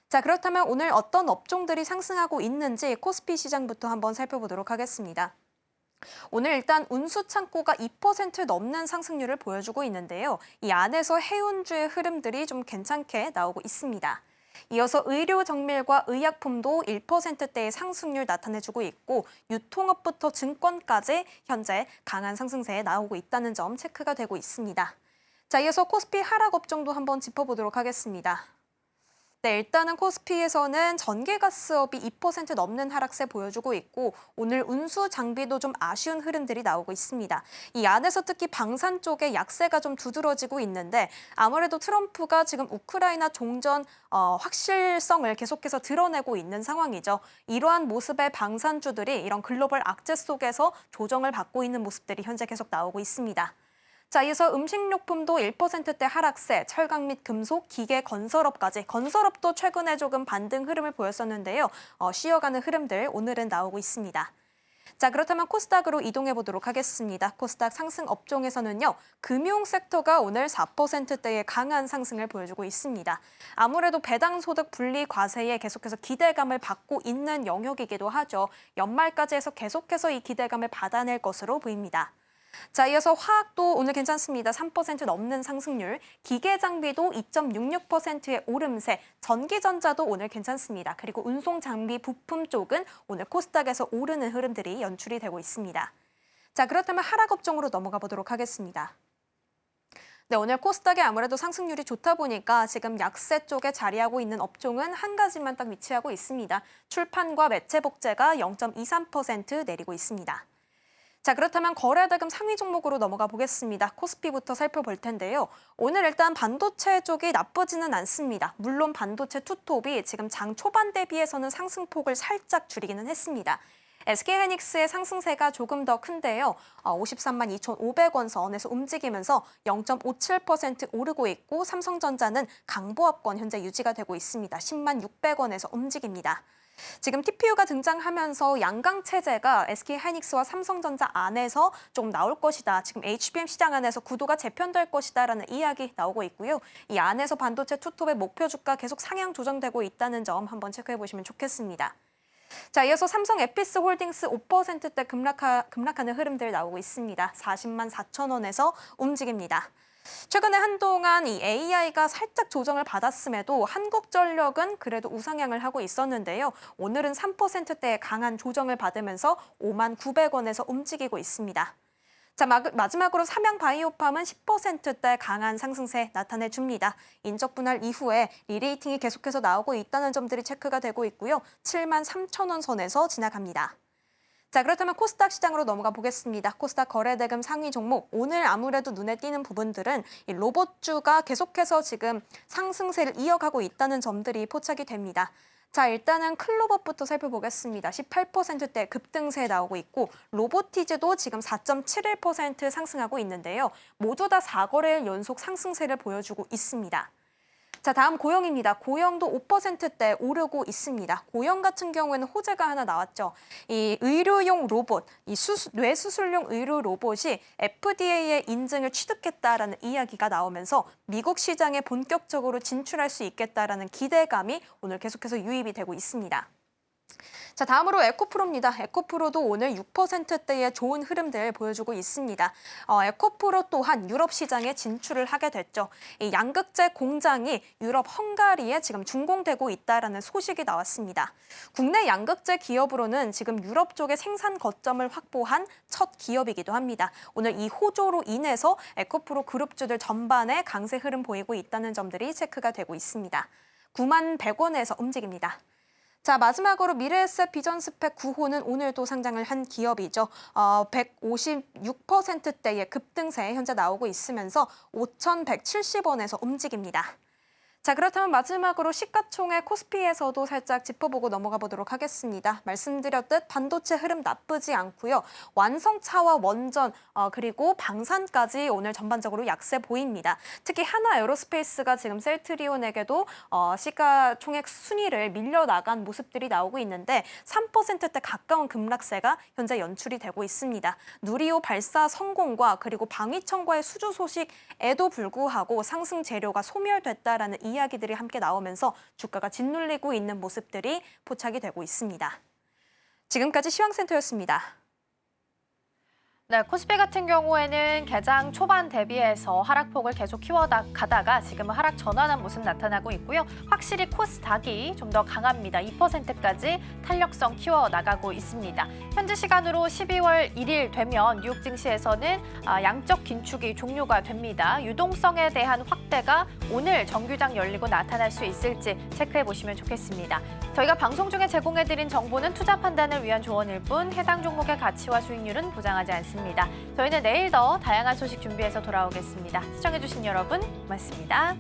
[SPEAKER 4] 자, 그렇다면 오늘 어떤 업종들이 상승하고 있는지 코스피 시장부터 한번 살펴보도록 하겠습니다. 오늘 일단 운수창고가 2% 넘는 상승률을 보여주고 있는데요. 이 안에서 해운주의 흐름들이 좀 괜찮게 나오고 있습니다. 이어서 의료 정밀과 의약품도 1%대의 상승률 나타내주고 있고 유통업부터 증권까지 현재 강한 상승세에 나오고 있다는 점 체크가 되고 있습니다. 자, 이어서 코스피 하락 업종도 한번 짚어보도록 하겠습니다. 네, 일단은 코스피에서는 전기가스업이 2% 넘는 하락세 보여주고 있고 오늘 운수 장비도 좀 아쉬운 흐름들이 나오고 있습니다. 이 안에서 특히 방산 쪽에 약세가 좀 두드러지고 있는데 아무래도 트럼프가 지금 우크라이나 종전 확실성을 계속해서 드러내고 있는 상황이죠. 이러한 모습의 방산주들이 이런 글로벌 악재 속에서 조정을 받고 있는 모습들이 현재 계속 나오고 있습니다. 자, 이어서 음식료품도 1%대 하락세, 철강 및 금속, 기계, 건설업까지. 건설업도 최근에 조금 반등 흐름을 보였었는데요. 쉬어가는 흐름들 오늘은 나오고 있습니다. 자, 그렇다면 코스닥으로 이동해 보도록 하겠습니다. 코스닥 상승 업종에서는요. 금융 섹터가 오늘 4%대의 강한 상승을 보여주고 있습니다. 아무래도 배당 소득 분리 과세에 계속해서 기대감을 받고 있는 영역이기도 하죠. 연말까지 해서 계속해서 이 기대감을 받아낼 것으로 보입니다. 자, 이어서 화학도 오늘 괜찮습니다. 3% 넘는 상승률, 기계장비도 2.66%의 오름세, 전기전자도 오늘 괜찮습니다. 그리고 운송장비 부품 쪽은 오늘 코스닥에서 오르는 흐름들이 연출이 되고 있습니다. 자, 그렇다면 하락업종으로 넘어가 보도록 하겠습니다. 네, 오늘 코스닥이 아무래도 상승률이 좋다 보니까 지금 약세 쪽에 자리하고 있는 업종은 한 가지만 딱 위치하고 있습니다. 출판과 매체복제가 0.23% 내리고 있습니다. 자, 그렇다면 거래대금 상위 종목으로 넘어가 보겠습니다. 코스피부터 살펴볼 텐데요. 오늘 일단 반도체 쪽이 나쁘지는 않습니다. 물론 반도체 투톱이 지금 장 초반 대비해서는 상승폭을 살짝 줄이기는 했습니다. SK하이닉스의 상승세가 조금 더 큰데요. 53만 2,500원 선에서 움직이면서 0.57% 오르고 있고 삼성전자는 강보합권 현재 유지가 되고 있습니다. 10만 600원에서 움직입니다. 지금 TPU가 등장하면서 양강 체제가 SK하이닉스와 삼성전자 안에서 좀 나올 것이다. 지금 HBM 시장 안에서 구도가 재편될 것이다라는 이야기 나오고 있고요. 이 안에서 반도체 투톱의 목표 주가 계속 상향 조정되고 있다는 점 한번 체크해 보시면 좋겠습니다. 자, 이어서 삼성 에피스 홀딩스 5%대 급락하는 흐름들 나오고 있습니다. 40만 4천 원에서 움직입니다. 최근에 한동안 이 AI가 살짝 조정을 받았음에도 한국전력은 그래도 우상향을 하고 있었는데요. 오늘은 3%대의 강한 조정을 받으면서 5만 900원에서 움직이고 있습니다. 자, 마지막으로 삼양바이오팜은 10%대 강한 상승세 나타내줍니다. 인적 분할 이후에 리레이팅이 계속해서 나오고 있다는 점들이 체크가 되고 있고요. 7만 3천 원 선에서 지나갑니다. 자, 그렇다면 코스닥 시장으로 넘어가 보겠습니다. 코스닥 거래대금 상위 종목, 오늘 아무래도 눈에 띄는 부분들은 이 로봇주가 계속해서 지금 상승세를 이어가고 있다는 점들이 포착이 됩니다. 자, 일단은 클로버부터 살펴보겠습니다. 18%대 급등세 나오고 있고 로보티즈도 지금 4.71% 상승하고 있는데요. 모두 다 4거래일 연속 상승세를 보여주고 있습니다. 자, 다음 고영입니다. 고영도 5%대 오르고 있습니다. 고영 같은 경우에는 호재가 하나 나왔죠. 이 의료용 로봇, 이 뇌수술용 의료 로봇이 FDA의 인증을 취득했다라는 이야기가 나오면서 미국 시장에 본격적으로 진출할 수 있겠다라는 기대감이 오늘 계속해서 유입이 되고 있습니다. 자, 다음으로 에코프로입니다. 에코프로도 오늘 6%대의 좋은 흐름들 보여주고 있습니다. 에코프로 또한 유럽 시장에 진출을 하게 됐죠. 이 양극재 공장이 유럽 헝가리에 지금 준공되고 있다라는 소식이 나왔습니다. 국내 양극재 기업으로는 지금 유럽 쪽에 생산 거점을 확보한 첫 기업이기도 합니다. 오늘 이 호조로 인해서 에코프로 그룹주들 전반에 강세 흐름 보이고 있다는 점들이 체크가 되고 있습니다. 9만 100원에서 움직입니다. 자, 마지막으로 미래에셋 비전스펙 9호는 오늘도 상장을 한 기업이죠. 156%대의 급등세 현재 나오고 있으면서 5,170원에서 움직입니다. 자, 그렇다면 마지막으로 시가총액 코스피에서도 살짝 짚어보고 넘어가 보도록 하겠습니다. 말씀드렸듯 반도체 흐름 나쁘지 않고요. 완성차와 원전 그리고 방산까지 오늘 전반적으로 약세 보입니다. 특히 하나 에어로스페이스가 지금 셀트리온에게도 시가총액 순위를 밀려나간 모습들이 나오고 있는데 3%대 가까운 급락세가 현재 연출이 되고 있습니다. 누리호 발사 성공과 그리고 방위청과의 수주 소식에도 불구하고 상승 재료가 소멸됐다라는 이야기들이 함께 나오면서 주가가 짓눌리고 있는 모습들이 포착이 되고 있습니다. 지금까지 시황센터였습니다.
[SPEAKER 1] 네, 코스피 같은 경우에는 개장 초반 대비해서 하락폭을 계속 키워가다가 지금은 하락 전환한 모습 나타나고 있고요. 확실히 코스닥이 좀 더 강합니다. 2%까지 탄력성 키워나가고 있습니다. 현재 시간으로 12월 1일 되면 뉴욕 증시에서는 양적 긴축이 종료가 됩니다. 유동성에 대한 확대가 오늘 정규장 열리고 나타날 수 있을지 체크해 보시면 좋겠습니다. 저희가 방송 중에 제공해드린 정보는 투자 판단을 위한 조언일 뿐 해당 종목의 가치와 수익률은 보장하지 않습니다. 저희는 내일 더 다양한 소식 준비해서 돌아오겠습니다. 시청해주신 여러분 고맙습니다.